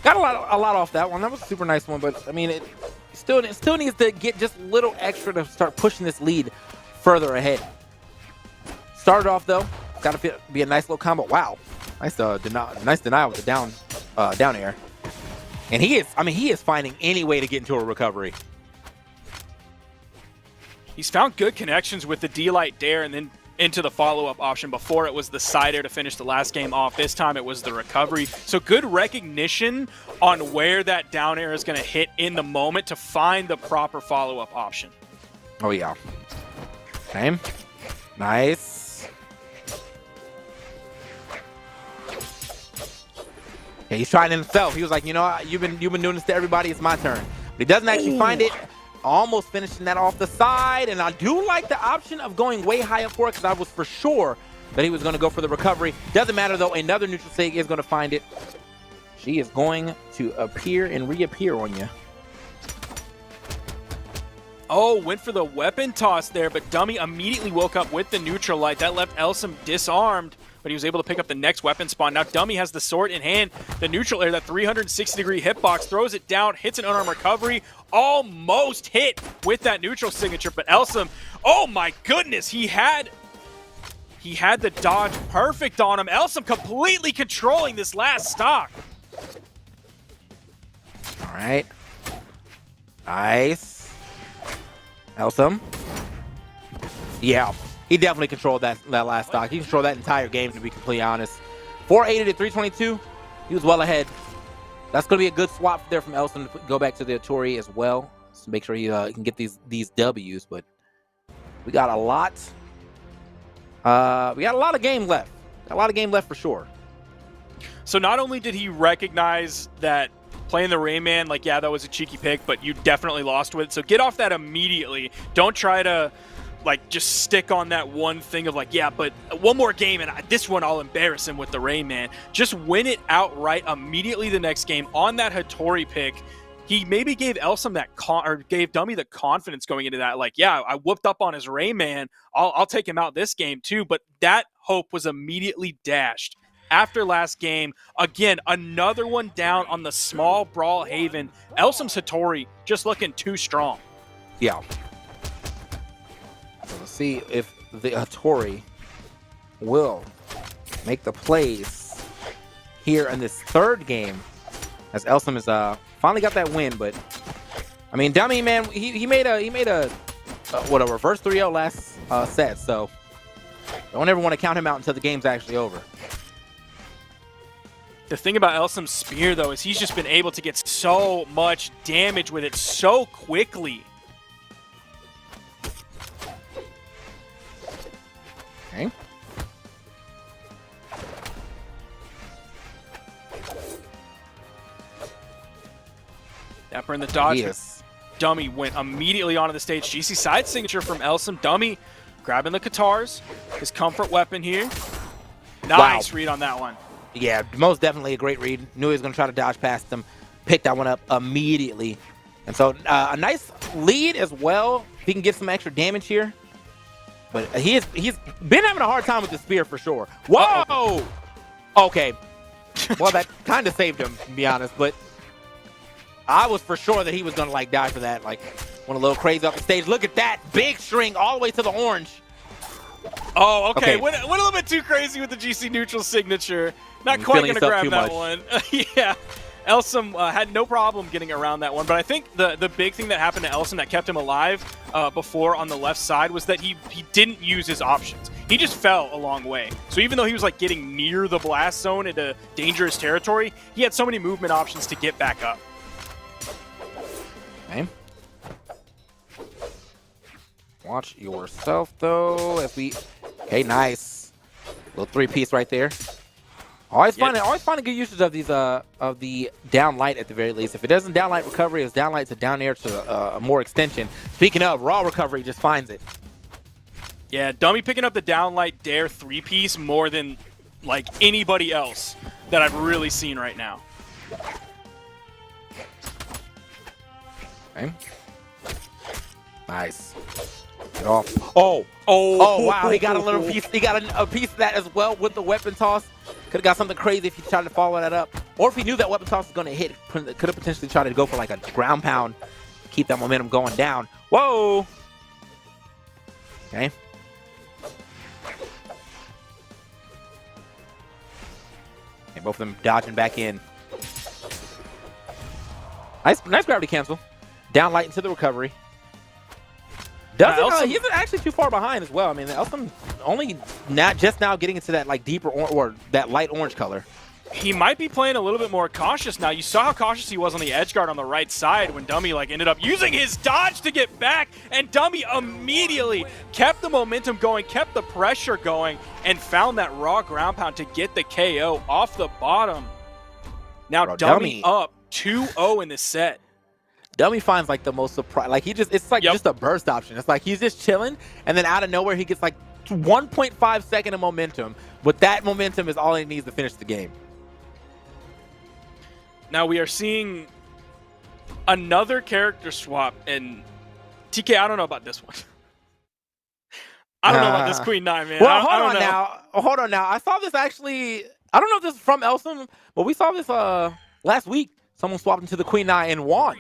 Got a lot off that one. That was a super nice one, but I mean, Still needs to get just a little extra to start pushing this lead further ahead. Started off though, got to be a nice little combo. Wow, nice denial with the down air. And he is finding any way to get into a recovery. He's found good connections with the D-Light Dare and then into the follow-up option. Before it was the side air to finish the last game off. This time it was the recovery. So good recognition on where that down air is going to hit in the moment to find the proper follow-up option. Oh yeah. Okay. Nice. Yeah, he's trying himself. He was like, you know, you've been doing this to everybody. It's my turn. But he doesn't actually find it. Almost finishing that off the side, and I do like the option of going way high up for it because I was for sure that he was going to go for the recovery. Doesn't matter though, another neutral sig is going to find it. She is going to appear and reappear on you. Oh, went for the weapon toss there, but Dummy immediately woke up with the neutral light. That left Elsem disarmed, but he was able to pick up the next weapon spawn. Now Dummy has the sword in hand. The neutral air, that 360-degree hitbox, throws it down, hits an unarmed recovery, almost hit with that neutral signature, but Elsem, oh my goodness, he had the dodge perfect on him. Elsem completely controlling this last stock. All right. Nice. Elsem. Yeah, he definitely controlled that last stock. He controlled that entire game, to be completely honest. 480 to 322. He was well ahead. That's going to be a good swap there from Elsem to go back to the Atori as well. So make sure he can get these W's. But we got a lot. We got a lot of game left. Got a lot of game left for sure. So not only did he recognize that playing the Rayman, like, yeah, that was a cheeky pick, but you definitely lost with it. So get off that immediately. Don't try to, like, just stick on that one thing of, like, yeah, but one more game, and this one I'll embarrass him with the Rayman. Just win it outright immediately the next game on that Hattori pick. He maybe gave Elsem that gave Dummy the confidence going into that, like, yeah, I whooped up on his Rayman. I'll take him out this game too. But that hope was immediately dashed after last game. Again, another one down on the small Brawlhaven. Elsem's Hattori just looking too strong. Yeah. So let's see if the Hattori will make the plays here in this third game, as Elsem has finally got that win. But I mean, Dummy, man, he made a reverse 3-0 last set. So don't ever want to count him out until the game's actually over. The thing about Elsem's spear, though, is he's just been able to get so much damage with it so quickly. Okay. Dapper in the dodge. Yes. Dummy went immediately onto the stage. GC side signature from Elsem. Dummy grabbing the Katars. His comfort weapon here. Nice read on that one. Yeah, most definitely a great read. Knew he was going to try to dodge past him. Picked that one up immediately. And so a nice lead as well. He can get some extra damage here. But he's been having a hard time with the spear for sure. Whoa! Uh-oh. Okay. Well, that kind of saved him, to be honest. But I was for sure that he was going to, like, die for that. Like, went a little crazy off the stage. Look at that. Big string all the way to the orange. Oh, okay. Went a little bit too crazy with the GC neutral signature. Not quite going to grab that one. Yeah. Elsem had no problem getting around that one. But I think the big thing that happened to Elsem that kept him alive before on the left side was that he didn't use his options. He just fell a long way. So even though he was, like, getting near the blast zone into dangerous territory, he had so many movement options to get back up. Okay. Watch yourself, though, as we... Okay, nice. Little three-piece right there. Always finding good usage of these of the down light at the very least. If it doesn't down light recovery, it's down light to down air to more extension. Speaking of, raw recovery just finds it. Yeah, Dummy picking up the down light dare three-piece more than, like, anybody else that I've really seen right now. Okay. Nice. Get off. Oh, wow. He got a little piece. He got a piece of that as well with the weapon toss. Could have got something crazy if he tried to follow that up. Or if he knew that weapon toss was going to hit, could have potentially tried to go for, like, a ground pound keep that momentum going down. Whoa. Okay. And both of them dodging back in. Nice gravity cancel. Down light into the recovery. He's actually too far behind as well. I mean, Elsom only just now getting into that like deeper or that light orange color. He might be playing a little bit more cautious now. You saw how cautious he was on the edge guard on the right side when Dummy like ended up using his dodge to get back, and Dummy immediately kept the momentum going, kept the pressure going, and found that raw ground pound to get the KO off the bottom. Now Dummy up 2-0 in this set. Dummy finds like the most surprise, like it's like just a burst option. It's like he's just chilling, and then out of nowhere he gets like 1.5 second of momentum, but that momentum is all he needs to finish the game. Now we are seeing another character swap, and TK, I don't know about this one. I don't know about this Queen 9, man. Well, hold on now. I saw this actually, I don't know if this is from Elsom, but we saw this last week. Someone swapped into the Queen 9 and won.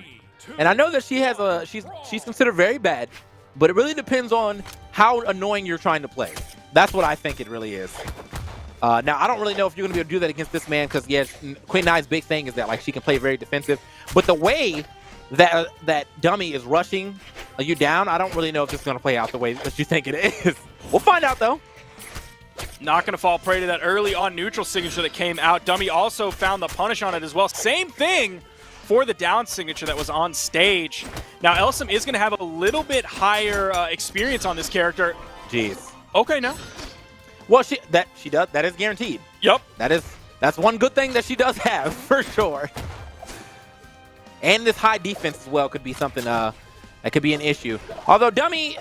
And I know that she's considered very bad, but it really depends on how annoying you're trying to play. That's what I think it really is. Now, I don't really know if you're going to be able to do that against this man because, yes, Queen 9's big thing is that like she can play very defensive. But the way that Dummy is rushing you down, I don't really know if it's going to play out the way that you think it is. We'll find out, though. Not going to fall prey to that early on neutral signature that came out. Dummy also found the punish on it as well. Same thing for the down signature that was on stage. Now, Elsom is going to have a little bit higher experience on this character. Jeez. Okay, no. Well, she does. That is guaranteed. Yep. That's one good thing that she does have for sure. And this high defense as well could be something that could be an issue. Although Dummy,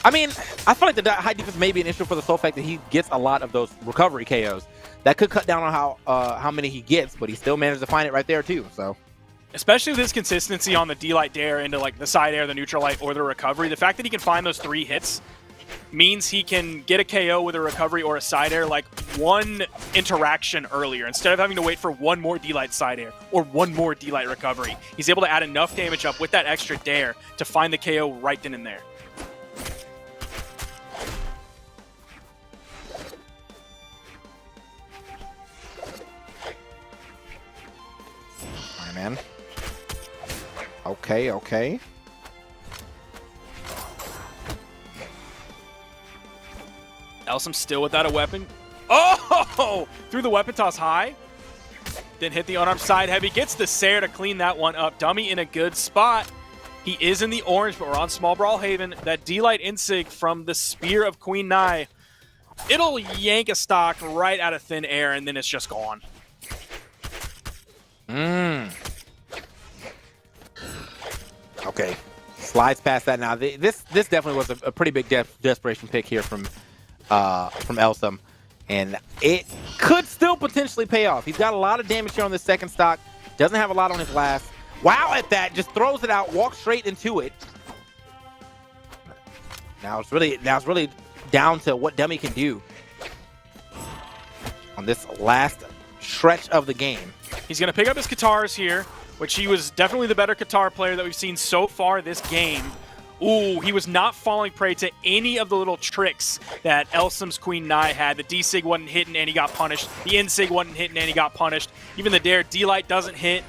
I mean, I feel like the high defense may be an issue for the sole fact that he gets a lot of those recovery KOs. That could cut down on how many he gets, but he still managed to find it right there too. So. Especially with his consistency on the D-Light dare into like the side air, the neutral light, or the recovery. The fact that he can find those 3 hits means he can get a KO with a recovery or a side air like one interaction earlier. Instead of having to wait for one more D-Light side air or one more D-Light recovery, he's able to add enough damage up with that extra dare to find the KO right then and there. All right, man. Okay. Elsom still without a weapon. Oh! Threw the weapon toss high. Then hit the unarmed side heavy. Gets the Sair to clean that one up. Dummy in a good spot. He is in the orange, but we're on small Brawlhaven. That D-Light Insig from the Spear of Queen Nai. It'll yank a stock right out of thin air, and then it's just gone. Okay. Slides past that now. This definitely was a pretty big desperation pick here from Elsom, and it could still potentially pay off. He's got a lot of damage here on this second stock. Doesn't have a lot on his last. Wow at that, just throws it out, walks straight into it. Now it's really down to what Dummy can do on this last stretch of the game. He's going to pick up his guitars here, which he was definitely the better guitar player that we've seen so far this game. Ooh, he was not falling prey to any of the little tricks that Elsom's Queen Nai had. The D-Sig wasn't hitting and he got punished. The N-Sig wasn't hitting and he got punished. Even the Dare D-Light doesn't hit.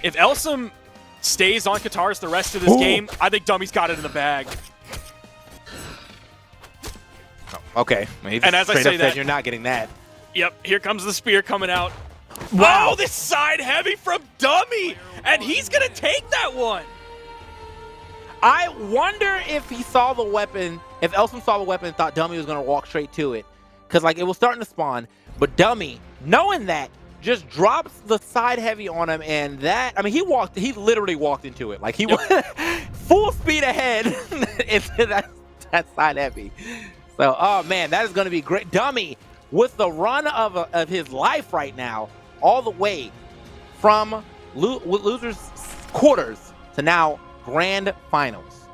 If Elsom stays on guitars the rest of this game, I think Dummy's got it in the bag. Okay. And as I say that, you're not getting that. Yep, here comes the spear coming out. Wow, this side heavy from Dummy! And he's going to take that one! I wonder if he saw the weapon, if Elsom saw the weapon and thought Dummy was going to walk straight to it. Because, like, it was starting to spawn. But Dummy, knowing that, just drops the side heavy on him. And that, I mean, he literally walked into it. Like, he went full speed ahead into that side heavy. So, oh, man, that is going to be great. Dummy, with the run of his life right now, all the way from losers quarters to now grand finals.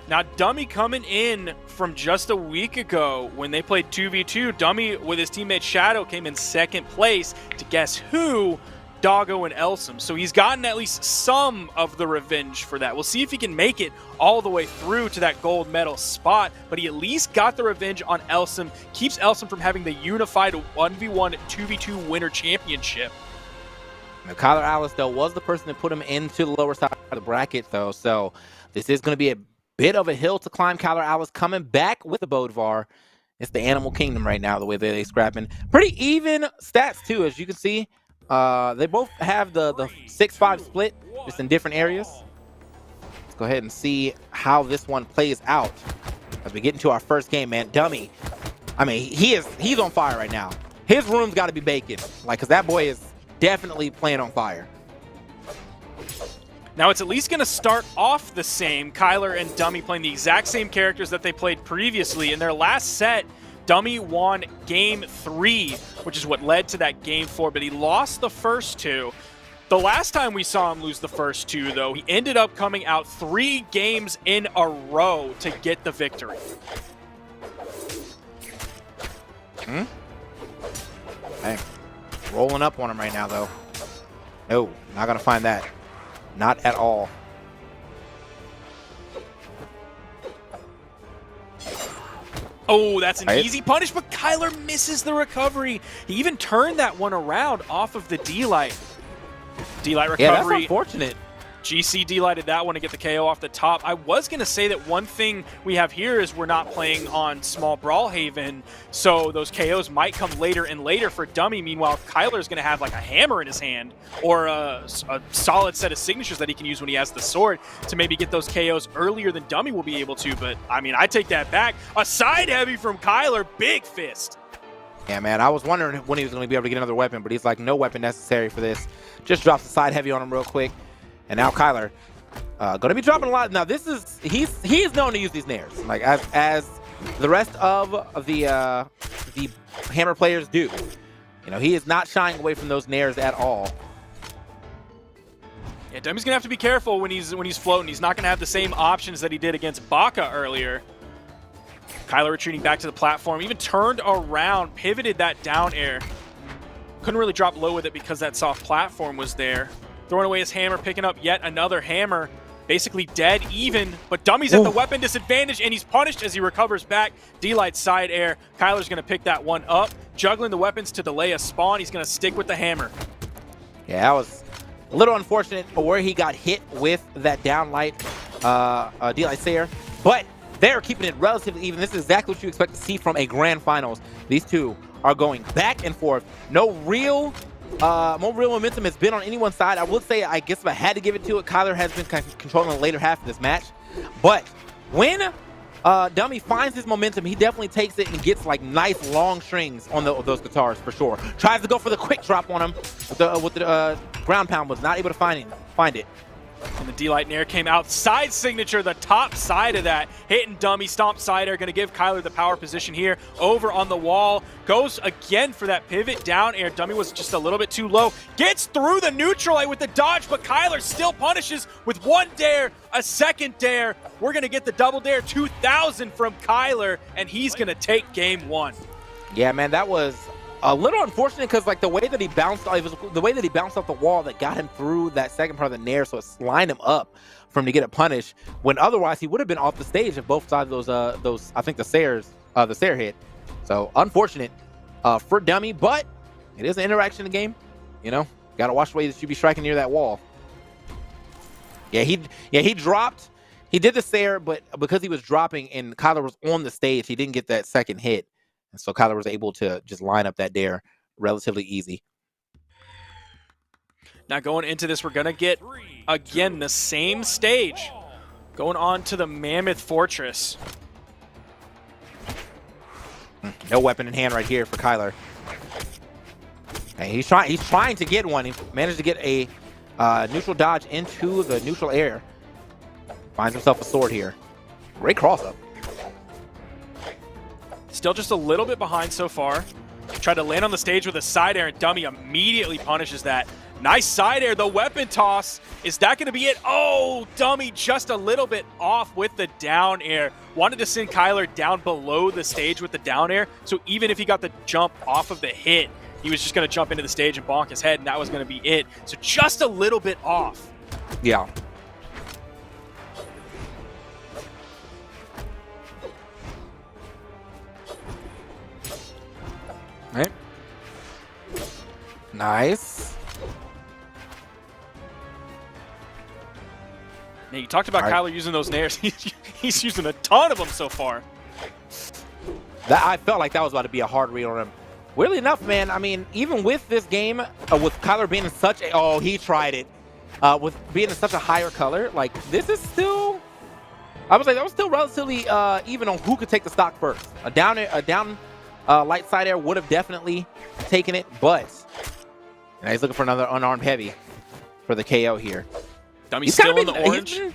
Now, Dummy coming in from just a week ago when they played 2v2. Dummy with his teammate Shadow came in second place to guess who? Doggo and Elsem, so he's gotten at least some of the revenge for that. We'll see if he can make it all the way through to that gold medal spot, but he at least got the revenge on Elsem, keeps Elsem from having the unified 1v1 2v2 winner championship. Now, Kyler Alice, though, was the person that put him into the lower side of the bracket, though, so this is going to be a bit of a hill to climb. Kyler Alice coming back with the Bodvar. It's the Animal Kingdom right now, the way they're scrapping. Pretty even stats, too, as you can see. They both have the 6-5 split, just in different areas. Let's go ahead and see how this one plays out as we get into our first game, man. Dummy, I mean, he's on fire right now. His room's got to be baking, like, because that boy is definitely playing on fire. Now it's at least going to start off the same. Kyler and Dummy playing the exact same characters that they played previously. In their last set, Dummy won game 3, which is what led to that game 4, but he lost the first 2. The last time we saw him lose the first 2, though, he ended up coming out 3 games in a row to get the victory. Hey, rolling up on him right now, though. No, not going to find that. Not at all. Oh, that's an easy punish, but Kyler misses the recovery. He even turned that one around off of the D-Light. D-Light recovery. Yeah, that's unfortunate. GC D-Lighted that one to get the KO off the top. I was going to say that one thing we have here is we're not playing on small Brawlhaven, so those KOs might come later and later for Dummy. Meanwhile, Kyler's going to have like a hammer in his hand or a solid set of signatures that he can use when he has the sword to maybe get those KOs earlier than Dummy will be able to. But, I mean, I take that back. A side heavy from Kyler, big fist. Yeah, man, I was wondering when he was going to be able to get another weapon, but he's like, no weapon necessary for this. Just drops the side heavy on him real quick. And now Kyler going to be dropping a lot. Now this is he's known to use these nairs, like as the rest of the hammer players do. You know, he is not shying away from those nairs at all. Yeah, Dummy's gonna have to be careful when he's floating. He's not gonna have the same options that he did against Baka earlier. Kyler retreating back to the platform, even turned around, pivoted that down air. Couldn't really drop low with it because that soft platform was there. Throwing away his hammer, picking up yet another hammer. Basically dead even, but Dummy's at the weapon disadvantage, and he's punished as he recovers back. D-Light side air. Kyler's going to pick that one up. Juggling the weapons to delay a spawn. He's going to stick with the hammer. Yeah, that was a little unfortunate where he got hit with that downlight D-Light Sayer, but they're keeping it relatively even. This is exactly what you expect to see from a grand finals. These two are going back and forth. No real momentum has been on anyone's side. I would say, I guess if I had to give it to it, Kyler has been kind of controlling the later half of this match. But when Dummy finds his momentum, he definitely takes it and gets like nice long strings on those guitars for sure. Tries to go for the quick drop on him with the ground pound, was not able to find it. And the D-Light Nair came outside signature, the top side of that. Hitting Dummy, stomp side air, going to give Kyler the power position here. Over on the wall, goes again for that pivot down air. Dummy was just a little bit too low. Gets through the neutral with the dodge, but Kyler still punishes with one dare, a second dare. We're going to get the double dare 2000 from Kyler, and he's going to take game 1. Yeah, man, that was a little unfortunate because like the way that he bounced, it was the way that he bounced off the wall that got him through that second part of the nair, so it lined him up for him to get a punish. When otherwise he would have been off the stage if both sides of those I think the Sayer hit. So unfortunate for Dummy, but it is an interaction in the game. You know, got to watch the way that you be striking near that wall. Yeah, he dropped. He did the Sayer, but because he was dropping and Kyler was on the stage, he didn't get that second hit. And so Kyler was able to just line up that dare relatively easy. Now going into this, we're going to get, again, the same stage. Going on to the Mammoth Fortress. No weapon in hand right here for Kyler. And he's trying to get one. He managed to get a neutral dodge into the neutral air. Finds himself a sword here. Great cross-up. Still just a little bit behind so far. Tried to land on the stage with a side air, and Dummy immediately punishes that. Nice side air, the weapon toss. Is that going to be it? Oh, Dummy just a little bit off with the down air. Wanted to send Kyler down below the stage with the down air, so even if he got the jump off of the hit, he was just going to jump into the stage and bonk his head, and that was going to be it. So just a little bit off. Yeah. Right. Nice. Yeah, you talked about Kyler using those nairs. He's using a ton of them so far. I felt like that was about to be a hard read on him. Weirdly enough, man, I mean, even with this game, with Kyler being in such a... Oh, he tried it. With being in such a higher color, like, this is still... I was like, that was still relatively even on who could take the stock first. A down light side air would have definitely taken it, but... And he's looking for another unarmed heavy for the KO here. Dummy's still in the orange. He's been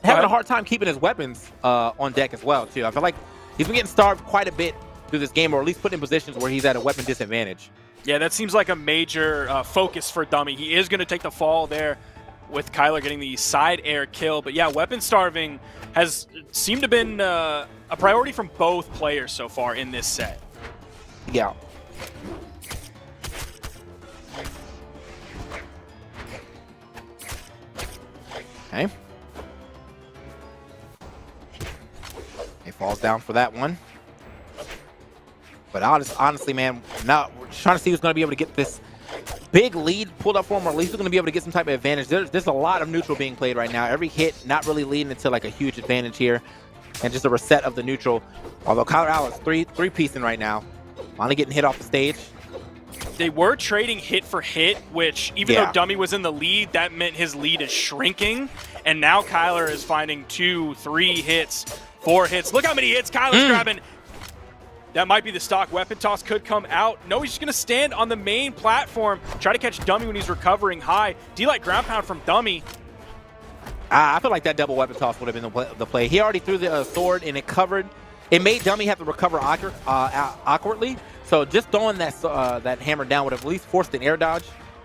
having a hard time keeping his weapons on deck as well, too. I feel like he's been getting starved quite a bit through this game, or at least put in positions where he's at a weapon disadvantage. Yeah, that seems like a major focus for Dummy. He is going to take the fall there with Kyler getting the side air kill. But yeah, weapon starving has seemed to have been a priority from both players so far in this set. Yeah. Okay. He falls down for that one. But honestly, man, now we're trying to see who's going to be able to get this big lead pulled up for him, or at least who's going to be able to get some type of advantage. There's a lot of neutral being played right now. Every hit not really leading into like a huge advantage here, and just a reset of the neutral. Although Kyler Alice three-piecing right now, finally getting hit off the stage. They were trading hit for hit, which even though Dummy was in the lead, that meant his lead is shrinking. And now Kyler is finding 2, 3 hits, 4 hits. Look how many hits Kyler's grabbing. That might be the stock. Weapon toss could come out. No, he's just going to stand on the main platform, try to catch Dummy when he's recovering high. D-Light ground pound from Dummy. I feel like that double weapon toss would have been the play. He already threw the sword, and it covered. It made Dummy have to recover awkwardly. So just throwing that hammer down would have at least forced an air dodge,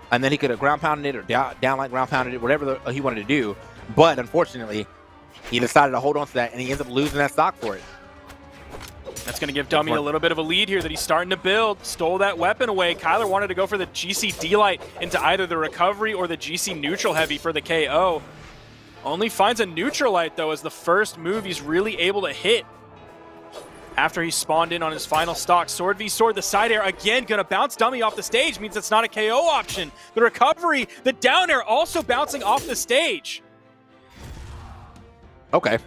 and then he could have ground pounded it or downlight ground pounded it, whatever he wanted to do. But unfortunately, he decided to hold on to that, and he ends up losing that stock for it. That's going to give Dummy a little bit of a lead here that he's starting to build. Stole that weapon away. Kyler wanted to go for the GC D-Light into either the recovery or the GC neutral heavy for the KO. Only finds a neutral light, though, as the first move he's really able to hit after he spawned in on his final stock. Sword v sword, the side air again going to bounce Dummy off the stage, means it's not a KO option. The recovery, the down air also bouncing off the stage. Okay.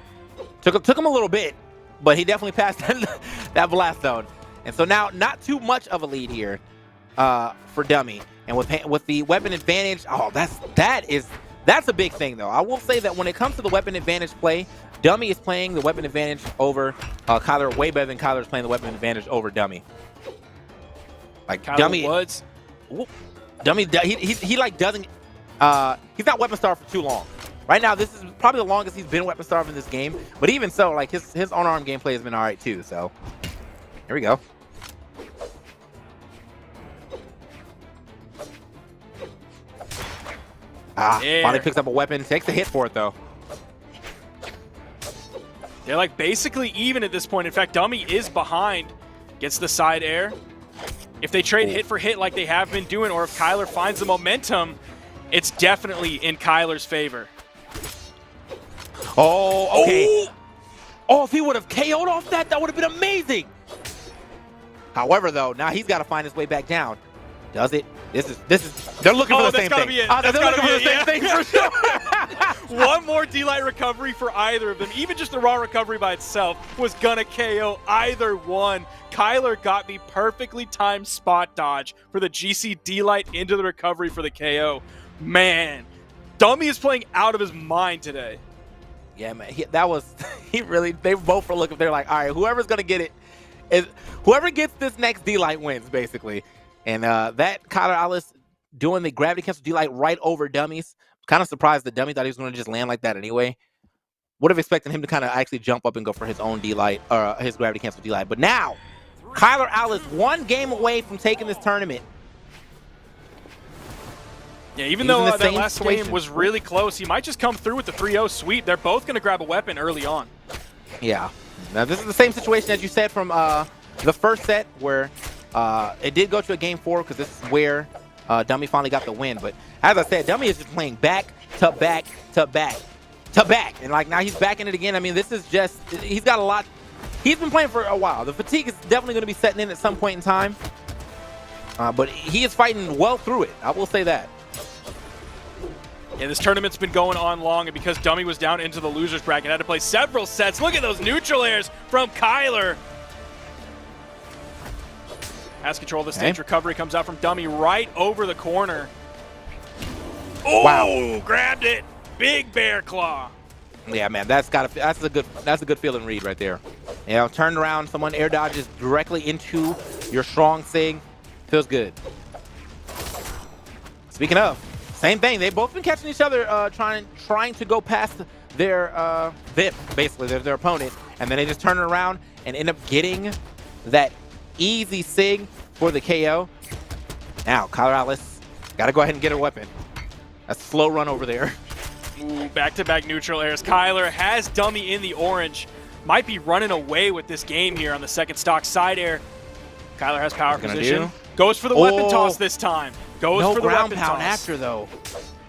Took him a little bit, but he definitely passed that blast zone. And so now not too much of a lead here for Dummy. And with the weapon advantage, oh, that's a big thing, though. I will say that when it comes to the weapon advantage play, Dummy is playing the weapon advantage over Kyler way better than Kyler is playing the weapon advantage over Dummy. Like Kyler Dummy Woods. Dummy, he like doesn't. He's not weapon starved for too long. Right now, this is probably the longest he's been weapon starved in this game. But even so, like his on-arm gameplay has been all right too. So here we go. Finally picks up a weapon, takes the hit for it though. They're like basically even at this point. In fact, Dummy is behind. Gets the side air. If they trade hit for hit like they have been doing, or if Kyler finds the momentum, it's definitely in Kyler's favor. Oh, okay. Oh, if he would have KO'd off that, that would have been amazing. However, though, now he's got to find his way back down. Does it? This is. They're looking for the same thing. They're looking for the same thing for sure. One more D-Light recovery for either of them. Even just the raw recovery by itself was gonna KO either one. Kyler got the perfectly timed spot dodge for the GC D-Light into the recovery for the KO. Man, Dummy is playing out of his mind today. Yeah, man. They both were looking. They're like, all right, whoever's gonna get it, whoever gets this next D-Light wins, basically. And that Kyler Alice doing the gravity cancel D-Light right over Dummy's. Kind of surprised that Dummy thought he was going to just land like that anyway. Would have expected him to kind of actually jump up and go for his own D-Light, or his gravity cancel D-Light. But now, Kyler Alice one game away from taking this tournament. Yeah, even though that last game was really close, he might just come through with the 3-0 sweep. They're both going to grab a weapon early on. Yeah. Now, this is the same situation as you said from the first set, where It did go to a game 4 because this is where Dummy finally got the win. But as I said, Dummy is just playing back to back to back to back. And like now he's back in it again. I mean, this is just, he's got a lot. He's been playing for a while. The fatigue is definitely going to be setting in at some point in time. But he is fighting well through it. I will say that. Yeah, this tournament's been going on long, and because Dummy was down into the loser's bracket, had to play several sets. Look at those neutral airs from Kyler. Has control of the stage. Recovery comes out from Dummy right over the corner. Oh, wow. Grabbed it. Big bear claw. Yeah, man, that's a good feeling read right there. You know, turn around, someone air dodges directly into your strong thing. Feels good. Speaking of, same thing. They've both been catching each other, trying to go past their VIP, basically their opponent, and then they just turn it around and end up getting that easy sig for the KO. Now, Kyler Alice got to go ahead and get a weapon. A slow run over there. Ooh, back-to-back neutral airs. Kyler has Dummy in the orange. Might be running away with this game here on the second stock side air. Kyler has power position. Goes for the weapon toss this time. Goes for the ground weapon pound toss. after though.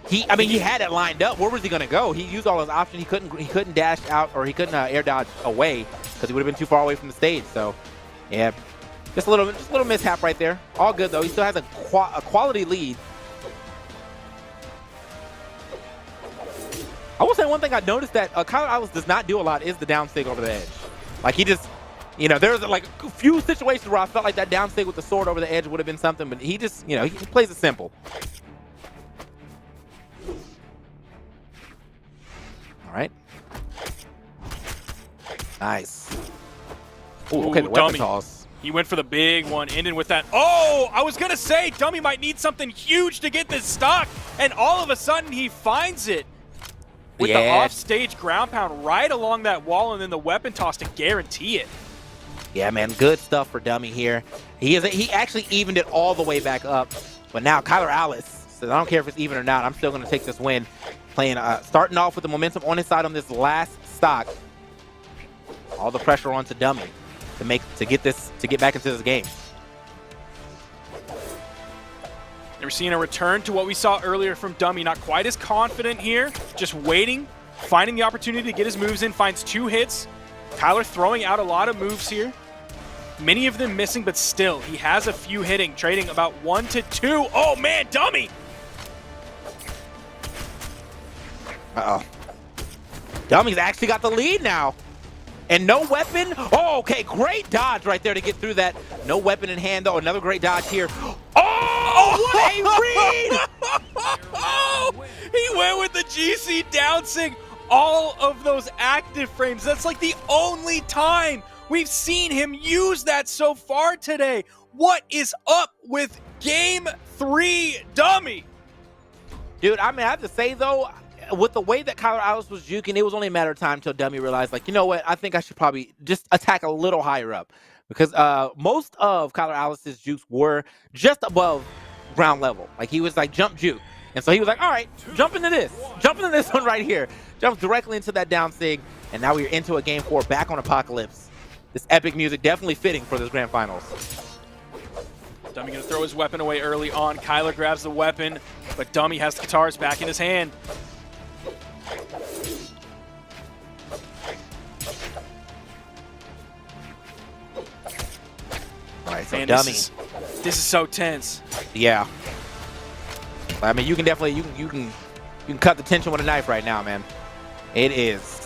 He had it lined up. Where was he gonna go? He used all his options. He couldn't dash out, or he couldn't air dodge away because he would have been too far away from the stage. So, yeah, just a little mishap right there. All good though. He still has a quality lead. I will say one thing I noticed that Kyler Alice does not do a lot is the down sig over the edge. Like he just, you know, there's like a few situations where I felt like that down sig with the sword over the edge would have been something, but he just, you know, he plays it simple. All right. Nice. Ooh, okay, the weapon toss. He went for the big one, ending with that. Oh, I was going to say, Dummy might need something huge to get this stock, and all of a sudden he finds it. With the off-stage ground pound right along that wall, and then the weapon toss to guarantee it. Yeah, man, good stuff for Dummy here. He actually evened it all the way back up. But now Kyler Alice says, I don't care if it's even or not, I'm still going to take this win. Playing, starting off with the momentum on his side on this last stock. All the pressure onto Dummy to get back into this game. We're seeing a return to what we saw earlier from Dummy. Not quite as confident here, just waiting, finding the opportunity to get his moves in, finds 2 hits. Kyler throwing out a lot of moves here. Many of them missing, but still, he has a few hitting, trading about 1 to 2. Oh man, Dummy! Uh-oh. Dummy's actually got the lead now. And no weapon. Oh, okay, great dodge right there to get through that. No weapon in hand, though. Another great dodge here. Oh, what a read! He went with the GC down sig. All of those active frames. That's like the only time we've seen him use that so far today. What is up with Game 3, Dummy? Dude, I mean, I have to say, though, with the way that Kyler Alice was juking, it was only a matter of time until Dummy realized, like, you know what? I think I should probably just attack a little higher up. Because most of Kyler Alice's jukes were just above ground level. Like, he was like jump juke. And so he was like, all right, jump into this. Jump into this one right here. Jumps directly into that down sig. And now we're into a Game 4 back on Apocalypse. This epic music definitely fitting for this grand finals. Dummy going to throw his weapon away early on. Kyler grabs the weapon, but Dummy has the guitars back in his hand. All right, so Man, Dummy. This is so tense. Yeah. I mean, you can definitely you can cut the tension with a knife right now, man. It is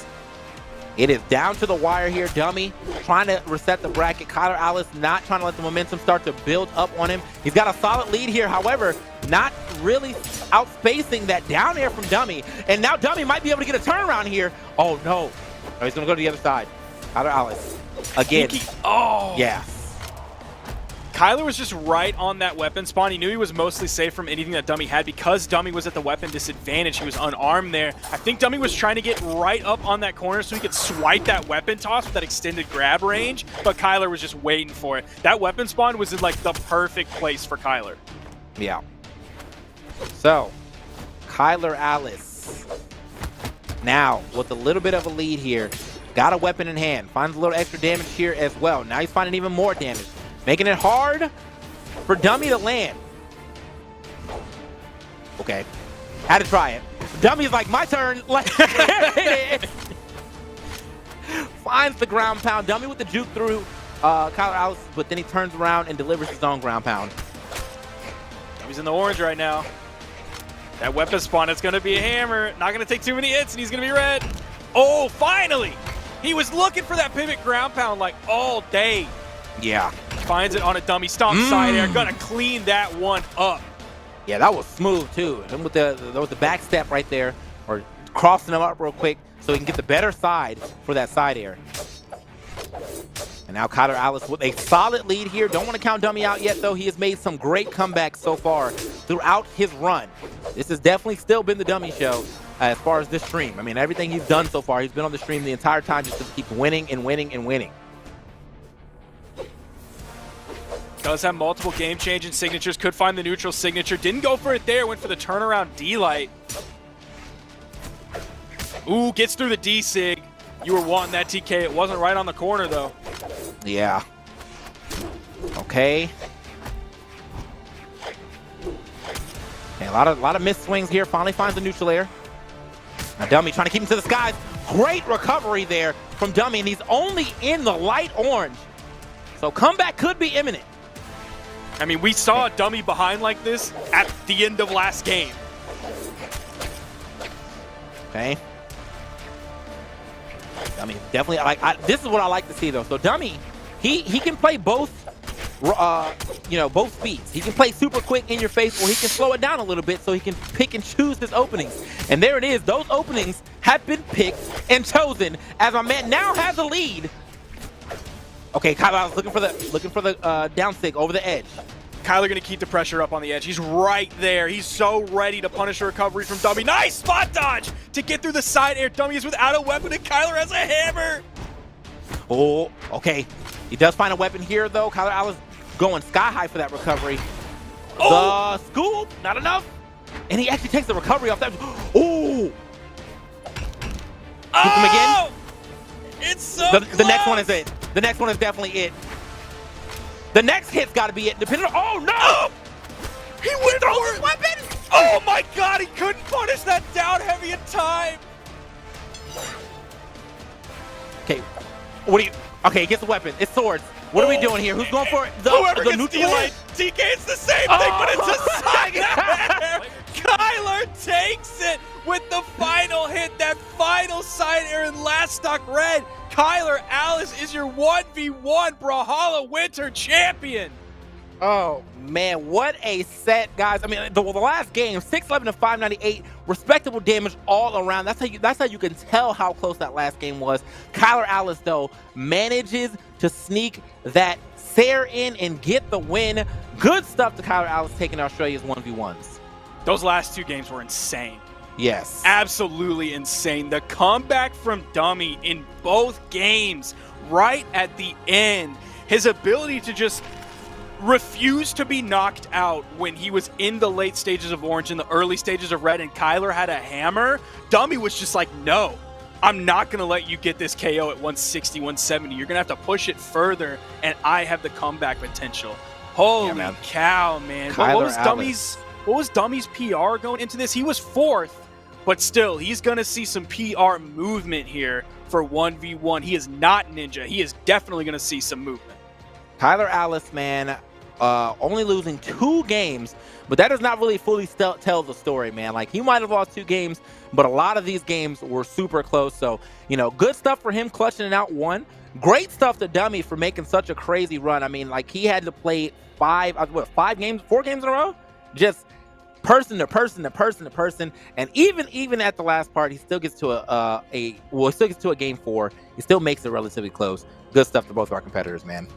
down to the wire here. Dummy trying to reset the bracket. Kyler Alice not trying to let the momentum start to build up on him. He's got a solid lead here, however, not really outspacing that down air from Dummy. And now Dummy might be able to get a turnaround here. Oh no. Oh, he's gonna go to the other side. Kyler Alice again. Oh yeah. Kyler was just right on that weapon spawn. He knew he was mostly safe from anything that Dummy had. Because Dummy was at the weapon disadvantage, he was unarmed there. I think Dummy was trying to get right up on that corner so he could swipe that weapon toss with that extended grab range, but Kyler was just waiting for it. That weapon spawn was in like the perfect place for Kyler. Yeah. So, Kyler Alice now with a little bit of a lead here. Got a weapon in hand. Finds a little extra damage here as well. Now he's finding even more damage. Making it hard for Dummy to land. Okay. Had to try it. Dummy's like, my turn. Like, finds the ground pound. Dummy with the juke through Kyler Alice, but then he turns around and delivers his own ground pound. He's in the orange right now. That weapon spawn is going to be a hammer. Not going to take too many hits, and he's going to be red. Oh, finally! He was looking for that pivot ground pound like all day. Yeah. Finds it on a dummy stomp side air. Going to clean that one up. Yeah, that was smooth, too. And with the back step right there, or crossing him up real quick so he can get the better side for that side air. And now Kyler Alice with a solid lead here. Don't want to count Dummy out yet, though. He has made some great comebacks so far throughout his run. This has definitely still been the Dummy show as far as this stream. I mean, everything he's done so far, he's been on the stream the entire time just to keep winning and winning and winning. Does have multiple game-changing signatures. Could find the neutral signature. Didn't go for it there. Went for the turnaround D-Light. Ooh, gets through the D-Sig. You were wanting that TK. It wasn't right on the corner, though. Yeah. Okay. Okay, a lot of missed swings here. Finally finds the neutral air. Now Dummy trying to keep him to the skies. Great recovery there from Dummy, and he's only in the light orange. So comeback could be imminent. I mean, we saw a Dummy behind like this at the end of last game. Okay. Dummy definitely this is what I like to see though. So Dummy, he can play both both speeds. He can play super quick in your face, or he can slow it down a little bit so he can pick and choose his openings. And there it is. Those openings have been picked and chosen as my man now has a lead. Okay, Kyler was looking for the down stick over the edge. Kyler going to keep the pressure up on the edge. He's right there. He's so ready to punish a recovery from Dummy. Nice spot dodge to get through the side air. Dummy is without a weapon, and Kyler has a hammer. Oh, okay. He does find a weapon here, though. Kyler Alice going sky high for that recovery. Oh! The scoop, not enough. And he actually takes the recovery off that. Ooh. Hits him again. It's so the next one is it. The next one is definitely it. The next hit's got to be it. Depending on, oh no! Oh! He went for his weapon! Oh my god, he couldn't punish that down heavy in time! Okay, what do you, okay, he gets the weapon. It's swords. What are we doing here? Who's going for it? Whoever the gets D-Light, TK, it's the same thing, but it's a side air! Kyler takes it with the final hit, that final side air in last stock red. Kyler Alice is your 1v1 Brawlhalla Winter Champion. Oh, man, what a set, guys. I mean, the last game, 611 to 598, respectable damage all around. That's how you can tell how close that last game was. Kyler Alice, though, manages to sneak that Sair in and get the win. Good stuff to Kyler Alice taking Australia's 1v1s. Those last two games were insane. Yes. Absolutely insane. The comeback from Dummy in both games, right at the end. His ability to just refuse to be knocked out when he was in the late stages of orange, in the early stages of red, and Kyler had a hammer. Dummy was just like, no, I'm not going to let you get this KO at 160, 170. You're going to have to push it further, and I have the comeback potential. Holy cow, man. What was Dummy's PR going into this? He was 4th, but still, he's going to see some PR movement here for 1v1. He is not Ninja. He is definitely going to see some movement. Kyler Alice, man, only losing 2 games, but that does not really fully tell the story, man. Like, he might have lost 2 games, but a lot of these games were super close. So, you know, good stuff for him clutching it out 1. Great stuff to Dummy for making such a crazy run. I mean, like, he had to play 4 games in a row? Just person to person to person to person, and even at the last part, he still gets to a game 4. He still makes it relatively close. Good stuff to both of our competitors, man.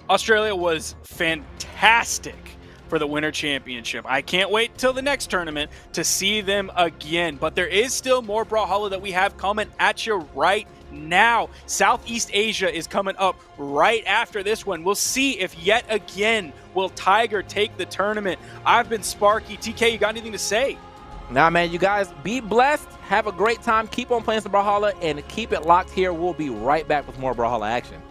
Australia was fantastic for the Winter Championship. I can't wait till the next tournament to see them again, but there is still more Brawlhalla that we have coming at you right now. Southeast Asia is coming up right after this one. We'll see if yet again will Tiger take the tournament. I've been Sparky. TK, you got anything to say? Nah, man, you guys be blessed. Have a great time. Keep on playing some Brawlhalla and keep it locked here. We'll be right back with more Brawlhalla action.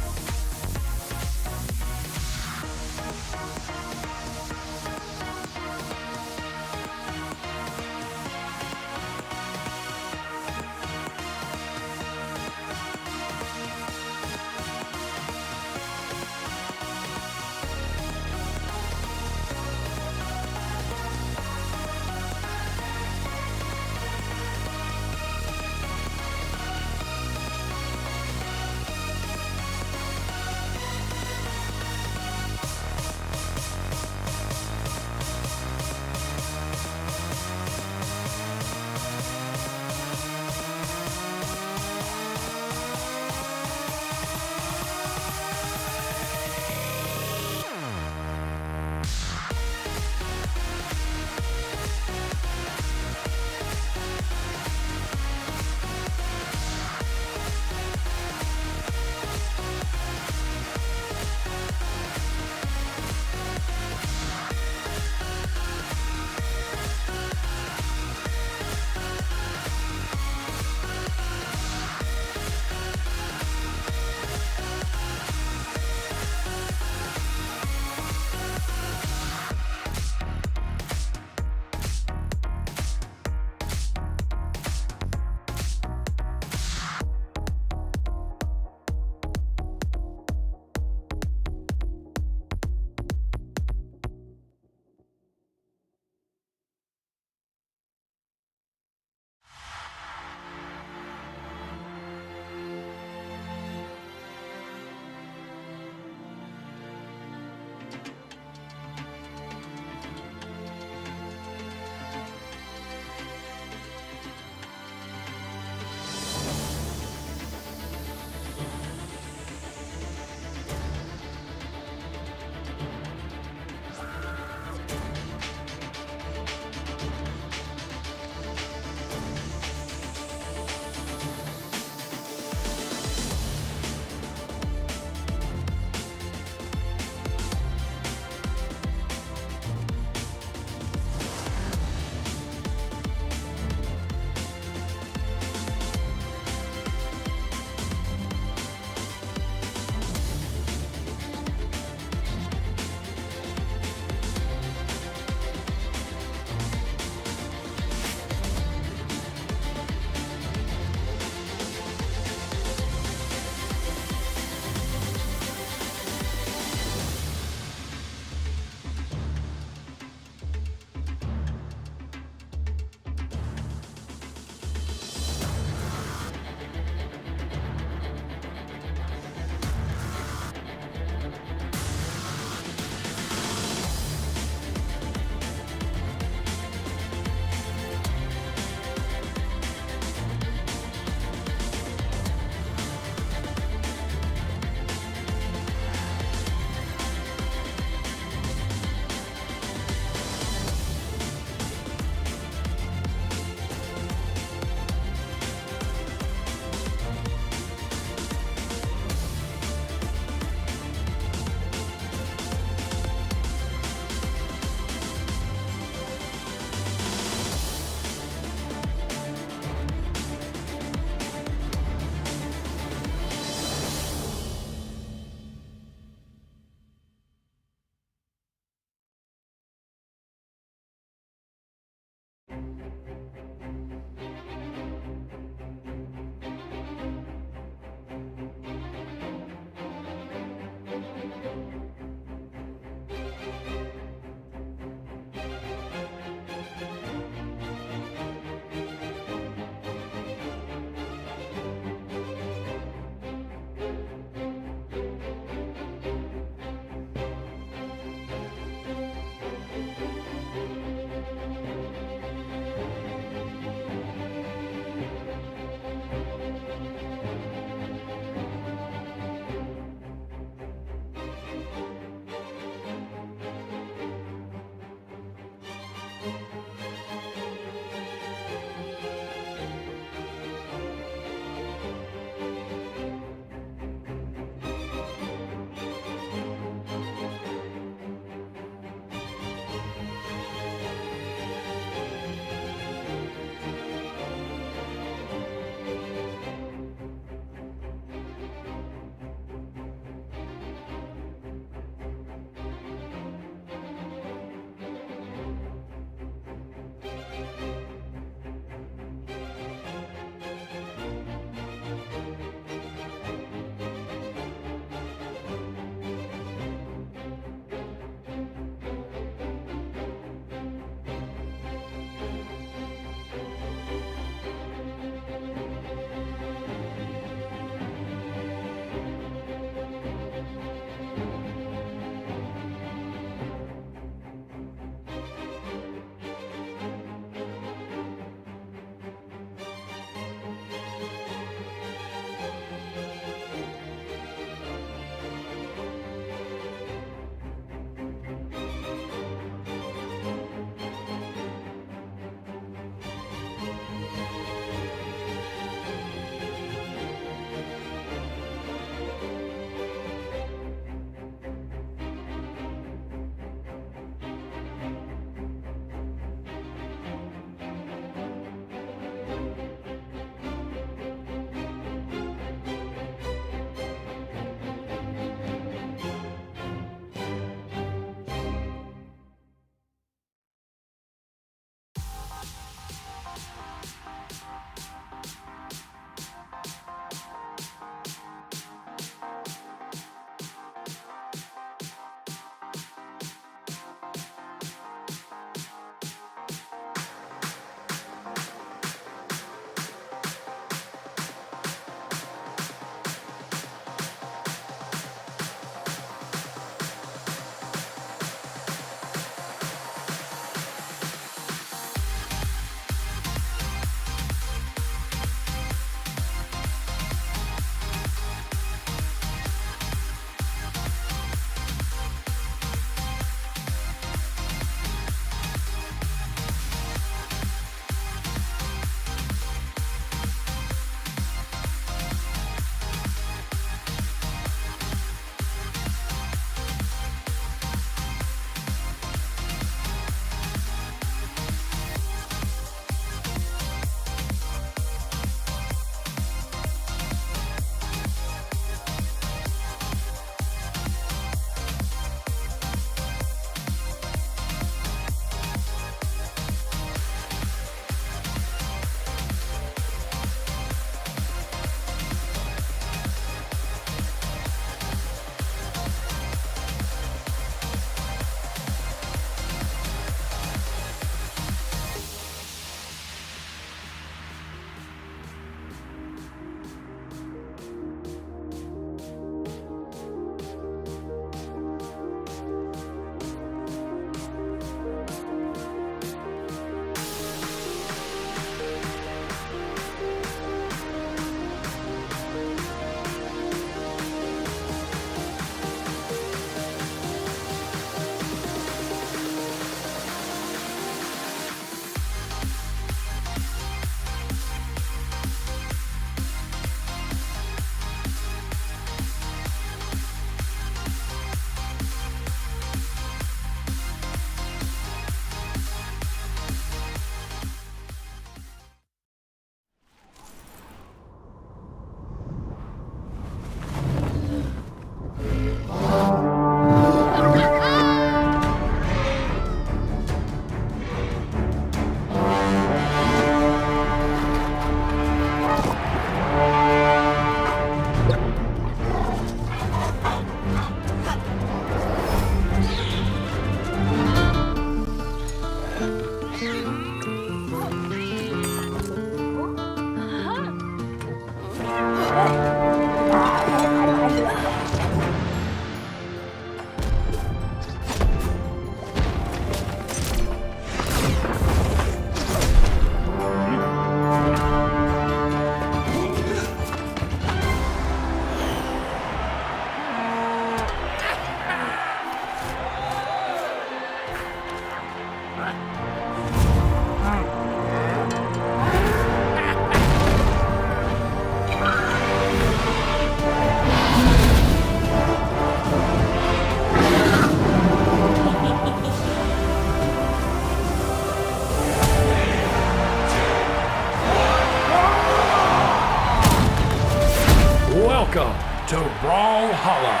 Welcome to Brawlhalla.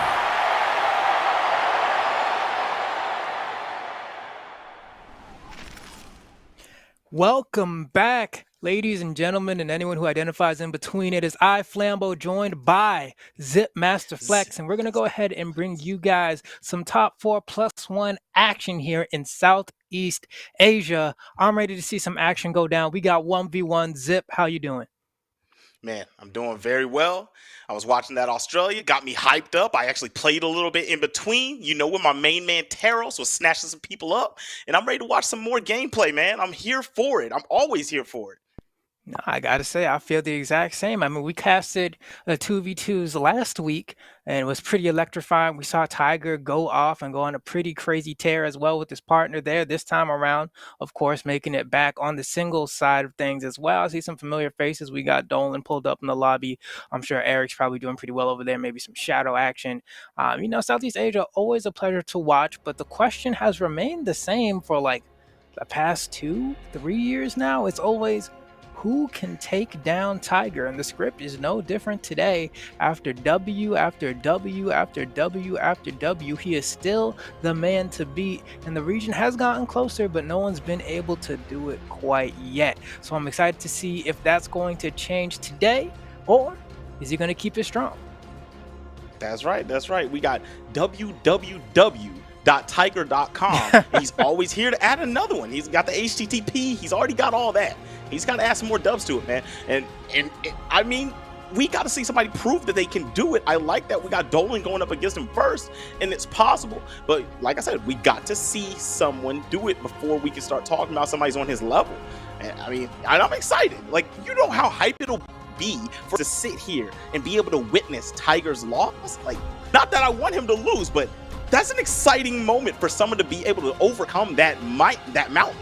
Welcome back, ladies and gentlemen, and anyone who identifies in between. It is I, Flambo, joined by Zip Master Flex, and we're going to go ahead and bring you guys some top 4+1 action here in Southeast Asia. I'm ready to see some action go down. We got 1v1. Zip, how you doing? Man, I'm doing very well. I was watching that Australia, got me hyped up. I actually played a little bit in between, you know, when my main man Taros was snatching some people up. And I'm ready to watch some more gameplay, man. I'm here for it. I'm always here for it. No, I gotta say, I feel the exact same. I mean, we casted 2v2s last week, and it was pretty electrifying. We saw Tiger go off and go on a pretty crazy tear as well with his partner there. This time around, of course, making it back on the singles side of things as well. I see some familiar faces. We got Dolan pulled up in the lobby. I'm sure Eric's probably doing pretty well over there. Maybe some shadow action. You know, Southeast Asia, always a pleasure to watch, but the question has remained the same for like the past 2-3 years now. It's always, who can take down Tiger? And the script is no different today. After W after W after W after W, he is still the man to beat. And the region has gotten closer, but no one's been able to do it quite yet. So I'm excited to see if that's going to change today, or is he going to keep it strong? That's right. That's right. We got www.tiger.com. He's always here to add another one. He's got the HTTP. He's already got all that. He's got to add some more dubs to it, man. And I mean, we got to see somebody prove that they can do it. I like that we got Dolan going up against him first, and it's possible. But like I said, we got to see someone do it before we can start talking about somebody's on his level. And I mean, I'm excited. Like, you know how hype it'll be for to sit here and be able to witness Tiger's loss? Like, not that I want him to lose, but that's an exciting moment for someone to be able to overcome that mountain.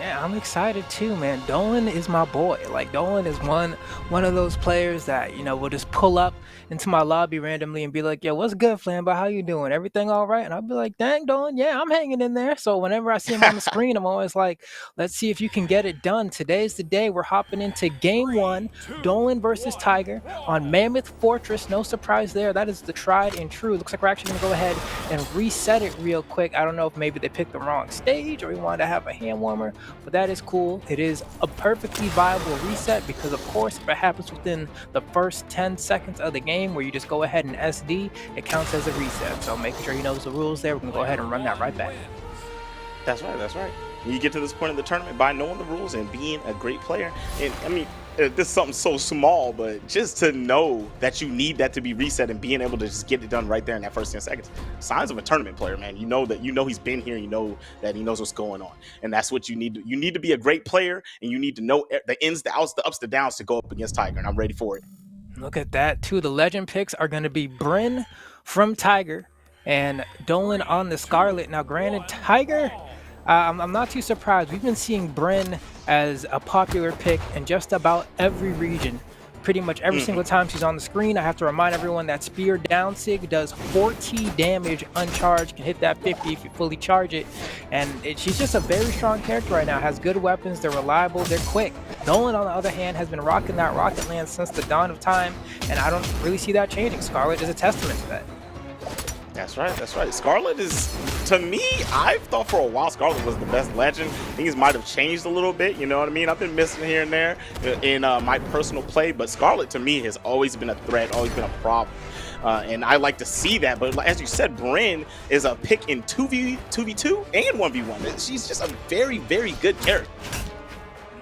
Yeah, I'm excited too, man. Dolan is my boy. Like, Dolan is one of those players that, you know, will just pull up into my lobby randomly and be like, yo, what's good, Flambo? How you doing? Everything all right? And I'll be like, dang, Dolan, yeah, I'm hanging in there. So whenever I see him on the screen, I'm always like, let's see if you can get it done. Today's the day. We're hopping into game 1, Dolan versus Tiger on Mammoth Fortress. No surprise there. That is the tried and true. Looks like we're actually going to go ahead and reset it real quick. I don't know if maybe they picked the wrong stage or we wanted to have a hand warmer, but that is cool. It is a perfectly viable reset because, of course, if it happens within the first 10 seconds of the game where you just go ahead and SD, it counts as a reset. So making sure he knows the rules there, we're going to go ahead and run that right back. That's right. That's right. You get to this point of the tournament by knowing the rules and being a great player. And I mean, this is something so small, but just to know that you need that to be reset and being able to just get it done right there in that first 10 seconds. Signs of a tournament player, man. You know that he's been here, you know that he knows what's going on. And that's what you need. You need to be a great player, and you need to know the ins, the outs, the ups, the downs to go up against Tiger, and I'm ready for it. Look at that. 2 of the legend picks are going to be Bryn from Tiger and Dolan on the Scarlet. Now, granted, Tiger, I'm not too surprised. We've been seeing Bryn as a popular pick in just about every region. Pretty much every single time she's on the screen. I have to remind everyone that Spear down sig does 40 damage uncharged, can hit that 50 if you fully charge it. And she's just a very strong character right now. Has good weapons, they're reliable, they're quick. Dolan, on the other hand, has been rocking that rocket land since the dawn of time, and I don't really see that changing. Scarlet is a testament to that. That's right. That's right. Scarlet is, to me, I've thought for a while Scarlet was the best legend. Things might have changed a little bit. You know what I mean? I've been missing here and there in my personal play, but Scarlet to me has always been a threat, always been a problem. And I like to see that. But as you said, Bryn is a pick in 2v2 and 1v1. She's just a very, very good character.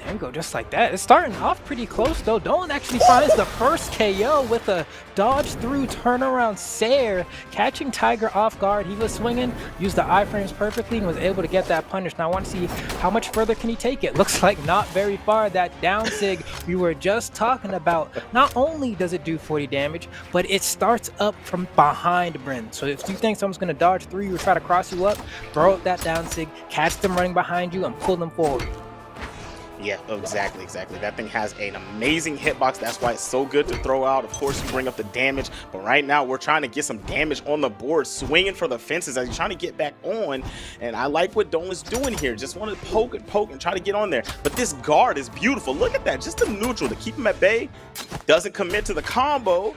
There we go, just like that. It's starting off pretty close, though. Dolan actually finds the first KO with a dodge-through turnaround Sair, catching Tiger off guard. He was swinging, used the iframes perfectly, and was able to get that punish. Now I want to see how much further can he take it. Looks like not very far. That down sig we were just talking about, not only does it do 40 damage, but it starts up from behind Bryn. So if you think someone's going to dodge through you or try to cross you up, throw up that down sig, catch them running behind you, and pull them forward. Yeah, exactly. That thing has an amazing hitbox. That's why it's so good to throw out. Of course, you bring up the damage, but right now we're trying to get some damage on the board, swinging for the fences as you're trying to get back on. And I like what Dolan's doing here. Just want to poke and try to get on there. But this guard is beautiful. Look at that. Just a neutral to keep him at bay. Doesn't commit to the combo.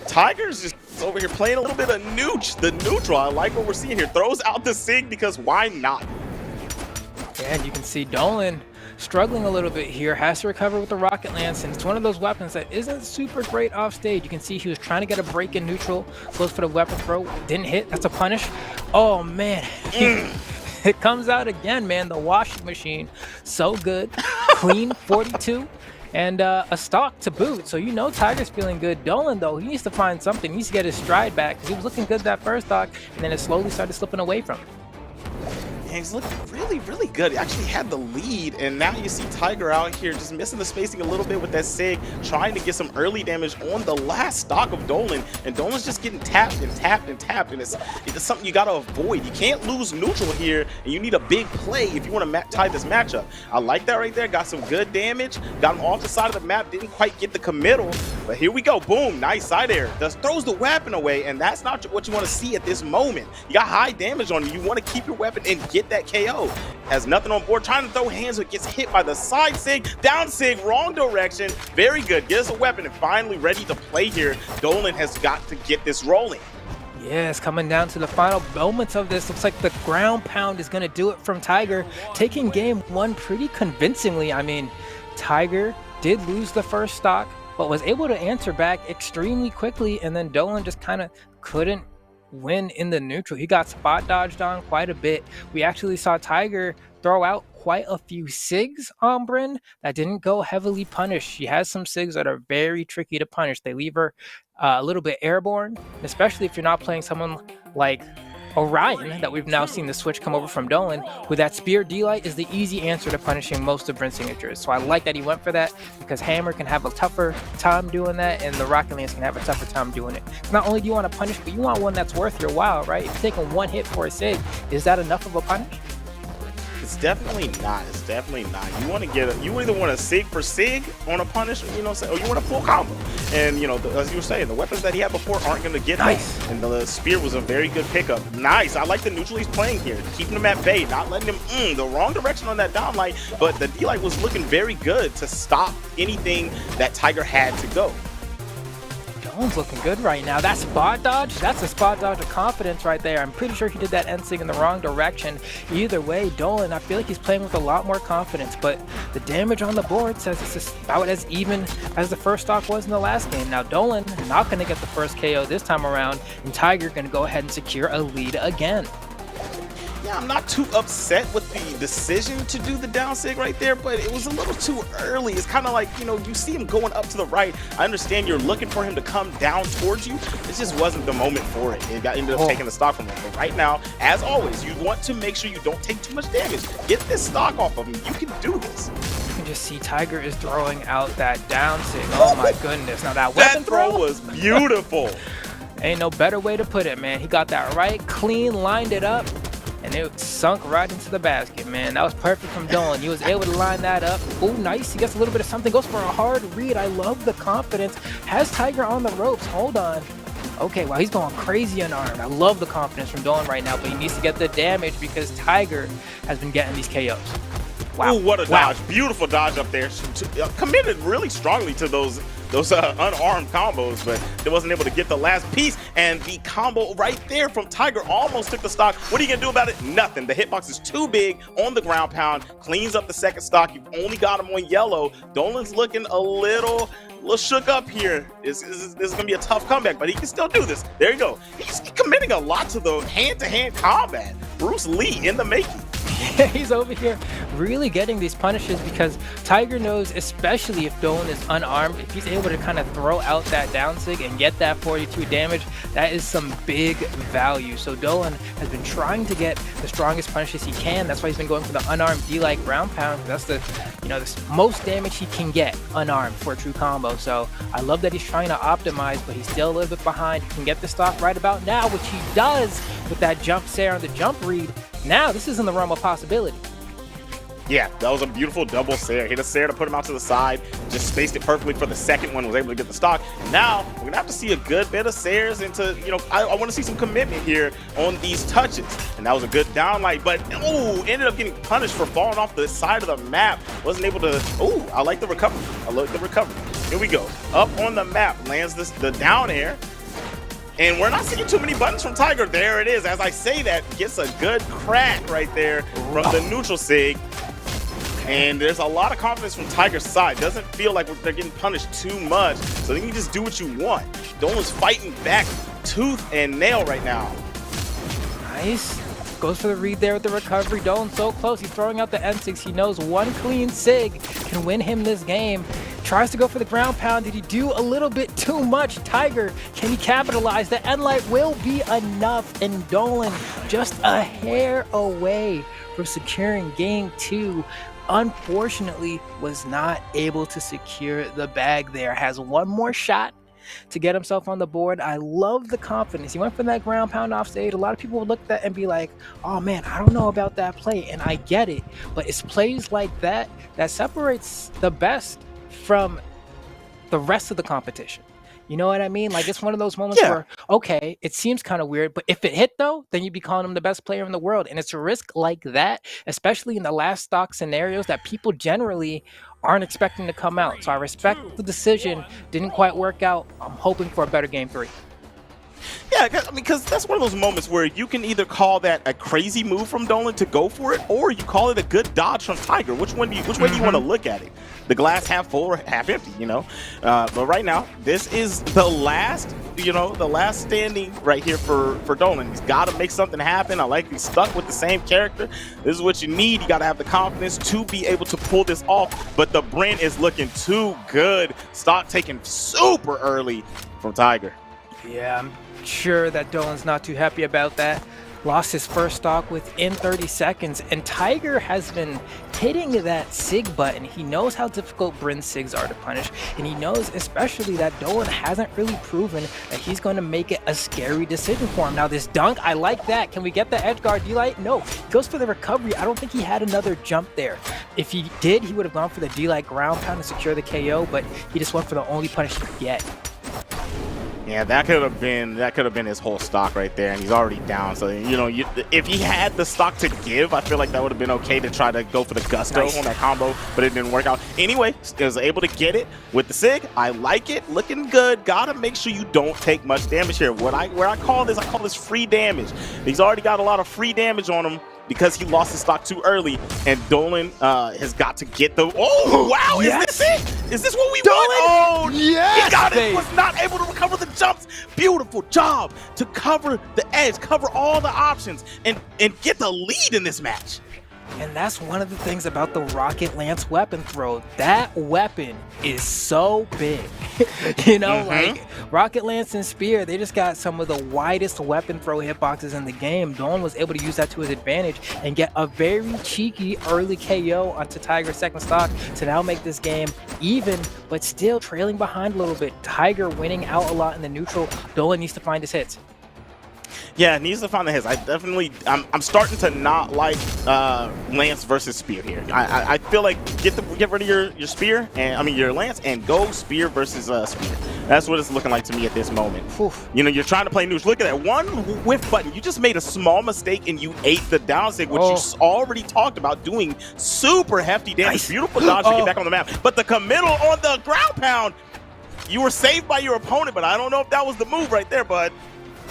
Tiger's just over here playing a little bit of the neutral. I like what we're seeing here. Throws out the Sig because why not? Yeah, and you can see Dolan struggling a little bit here, has to recover with the Rocket Lance, and it's one of those weapons that isn't super great off stage. You can see he was trying to get a break in neutral, goes for the weapon throw, didn't hit. That's a punish. Oh man, it comes out again, man. The washing machine, so good, clean 42. And a stock to boot, so you know Tiger's feeling good. Dolan, though, he needs to find something. He needs to get his stride back because he was looking good that first stock, and then it slowly started slipping away from him. Yeah, he's looking really, really good. He actually had the lead, and now you see Tiger out here just missing the spacing a little bit with that Sig, trying to get some early damage on the last stock of Dolan, and Dolan's just getting tapped and tapped and tapped, and it's something you got to avoid. You can't lose neutral here, and you need a big play if you want to tie this matchup. I like that right there. Got some good damage, got him off the side of the map, didn't quite get the committal, but here we go. Boom, nice side air. Just throws the weapon away, and that's not what you want to see at this moment. You got high damage on you. You want to keep your weapon and get that KO. Has nothing on board, trying to throw hands, but gets hit by the side Sig, down Sig, wrong direction. Very good, gets a weapon and finally ready to play here. Dolan has got to get this rolling. Yeah, it's coming down to the final moments of this. Looks like the ground pound is going to do it from Tiger, taking game one pretty convincingly. I mean, Tiger did lose the first stock, but was able to answer back extremely quickly, and then Dolan just kind of couldn't win in the neutral. He got spot dodged on quite a bit. We actually saw Tiger throw out quite a few Sigs on Brynn that didn't go heavily punished. She has some Sigs that are very tricky to punish. They leave her a little bit airborne, especially if you're not playing someone like Orion, that we've now seen the switch come over from Dolan, with that Spear D-Light is the easy answer to punishing most of Brynn's signatures. So I like that he went for that, because Hammer can have a tougher time doing that, and the Rocket Lance can have a tougher time doing it. Not only do you want to punish, but you want one that's worth your while, right? If you're taking one hit for a Sig, is that enough of a punish? It's definitely not. It's definitely not. You want to get you either want to Sig for Sig on a punish, you know, or you want a full combo. And you know, as you were saying, the weapons that he had before aren't going to get nice. That. And the Spear was a very good pickup. Nice. I like the neutral he's playing here, keeping him at bay, not letting him the wrong direction on that down light. But the D light was looking very good to stop anything that Tiger had to go. Dolan's looking good right now. That spot dodge, that's a spot dodge of confidence right there. I'm pretty sure he did that N-Sig in the wrong direction. Either way, Dolan, I feel like he's playing with a lot more confidence, but the damage on the board says it's about as even as the first stock was in the last game. Now, Dolan not going to get the first KO this time around, and Tiger going to go ahead and secure a lead again. Yeah, I'm not too upset with the decision to do the down Sig right there, but it was a little too early. It's kind of like, you know, you see him going up to the right. I understand you're looking for him to come down towards you. It just wasn't the moment for it. It ended up taking the stock from him. But right now, as always, you want to make sure you don't take too much damage. Get this stock off of him. You can do this. You can just see Tiger is throwing out that down Sig. Oh my goodness. Now that weapon throw was beautiful. Ain't no better way to put it, man. He got that right, clean, lined it up, and it sunk right into the basket, man. That was perfect from Dolan. He was able to line that up. Oh, nice. He gets a little bit of something. Goes for a hard read. I love the confidence. Has Tiger on the ropes. Hold on. Okay, wow, he's going crazy unarmed. I love the confidence from Dolan right now, but he needs to get the damage because Tiger has been getting these KOs. Wow. Ooh, what a dodge. Beautiful dodge up there. Committed really strongly to those unarmed combos, but they wasn't able to get the last piece, and the combo right there from Tiger almost took the stock. What are you gonna do about it? Nothing. The hitbox is too big on the ground pound, cleans up the second stock. You've only got him on yellow. Dolan's looking a little shook up here. This is gonna be a tough comeback, but he can still do this. There you go. He's committing a lot to the hand-to-hand combat. Bruce Lee in the making. He's over here really getting these punishes because Tiger knows, especially if Dolan is unarmed, if he's able to kind of throw out that down Sig and get that 42 damage, that is some big value. So Dolan has been trying to get the strongest punishes he can. That's why he's been going for the unarmed D-like ground pound. That's the most damage he can get unarmed for a true combo. So I love that he's trying to optimize, but he's still a little bit behind. He can get the stock right about now, which he does with that jump Sair on the jump read. Now this is in the realm of possibility. Yeah, that was a beautiful double Sair. Hit a Sair to put him out to the side. Just spaced it perfectly for the second one. Was able to get the stock. Now we're gonna have to see a good bit of Sairs into, I want to see some commitment here on these touches. And that was a good downlight, but ended up getting punished for falling off the side of the map. Wasn't able to. I like the recovery. I like the recovery. Here we go. Up on the map, lands the down air. And we're not seeing too many buttons from Tiger. There it is. As I say that, gets a good crack right there from the neutral sig. And there's a lot of confidence from Tiger's side. Doesn't feel like they're getting punished too much. So they can just do what you want. Dolan's fighting back tooth and nail right now. Nice. Goes for the read there with the recovery. Dolan so close. He's throwing out the N6. He knows one clean sig can win him this game. Tries to go for the ground pound. Did he do a little bit too much? Tiger, can he capitalize? The N-Light will be enough. And Dolan just a hair away from securing game 2. Unfortunately, was not able to secure the bag there. Has one more shot to get himself on the board. I love the confidence. He went for that ground pound off stage. A lot of people would look at that and be like, oh man, I don't know about that play. And I get it. But it's plays like that that separates the best from the rest of the competition. You know what I mean? Like, it's one of those moments where, okay, it seems kind of weird, but if it hit though, then you'd be calling him the best player in the world. And it's a risk like that, especially in the last stock scenarios, that people generally aren't expecting to come out. So I respect the decision. Didn't quite work out. I'm hoping for a better game 3. Yeah, because that's one of those moments where you can either call that a crazy move from Dolan to go for it, or you call it a good dodge from Tiger. Which way do you want to look at it? The glass half full or half empty, you know? But right now, this is the last standing right here for Dolan. He's got to make something happen. I like he's stuck with the same character. This is what you need. You got to have the confidence to be able to pull this off. But the Brent is looking too good. Stock taken super early from Tiger. Yeah, I'm sure that Dolan's not too happy about that. Lost his first stock within 30 seconds, and Tiger has been hitting that sig button. He knows how difficult Bryn's sigs are to punish, and he knows especially that Dolan hasn't really proven that he's going to make it a scary decision for him. Now this dunk, I like that. Can we get the edge guard D-Light? No. He goes for the recovery. I don't think he had another jump there. If he did, he would have gone for the D-Light ground pound to secure the KO, but he just went for the only punish he could get. Yeah, that could have been his whole stock right there, and he's already down. So if he had the stock to give, I feel like that would have been okay to try to go for the gusto on that combo, but it didn't work out. Anyway, he was able to get it with the sig. I like it, looking good. Gotta make sure you don't take much damage here. Where I call this free damage. He's already got a lot of free damage on him because he lost his stock too early, and Dolan has got to get the. Oh wow! Yes. Is this it? Is this what we want? Oh yes! He got it. Was not able to recover the jumps. Beautiful job to cover the edge, cover all the options, and get the lead in this match. And that's one of the things about the Rocket Lance weapon throw. That weapon is so big. Like Rocket Lance and Spear, they just got some of the widest weapon throw hitboxes in the game. Dolan was able to use that to his advantage and get a very cheeky early KO onto Tiger's second stock to now make this game even, but still trailing behind a little bit. Tiger winning out a lot in the neutral. Dolan needs to find his hits. Yeah, needs to find the hits. I'm starting to not like Lance versus Spear here. I feel like get rid of your Spear, and your Lance, and go Spear versus Spear. That's what it's looking like to me at this moment. Oof. You're trying to play neutral. Look at that one whiff button. You just made a small mistake and you ate the down sig, which you already talked about doing super hefty damage. Nice. Beautiful dodge to get back on the map. But the committal on the ground pound, you were saved by your opponent, but I don't know if that was the move right there, bud.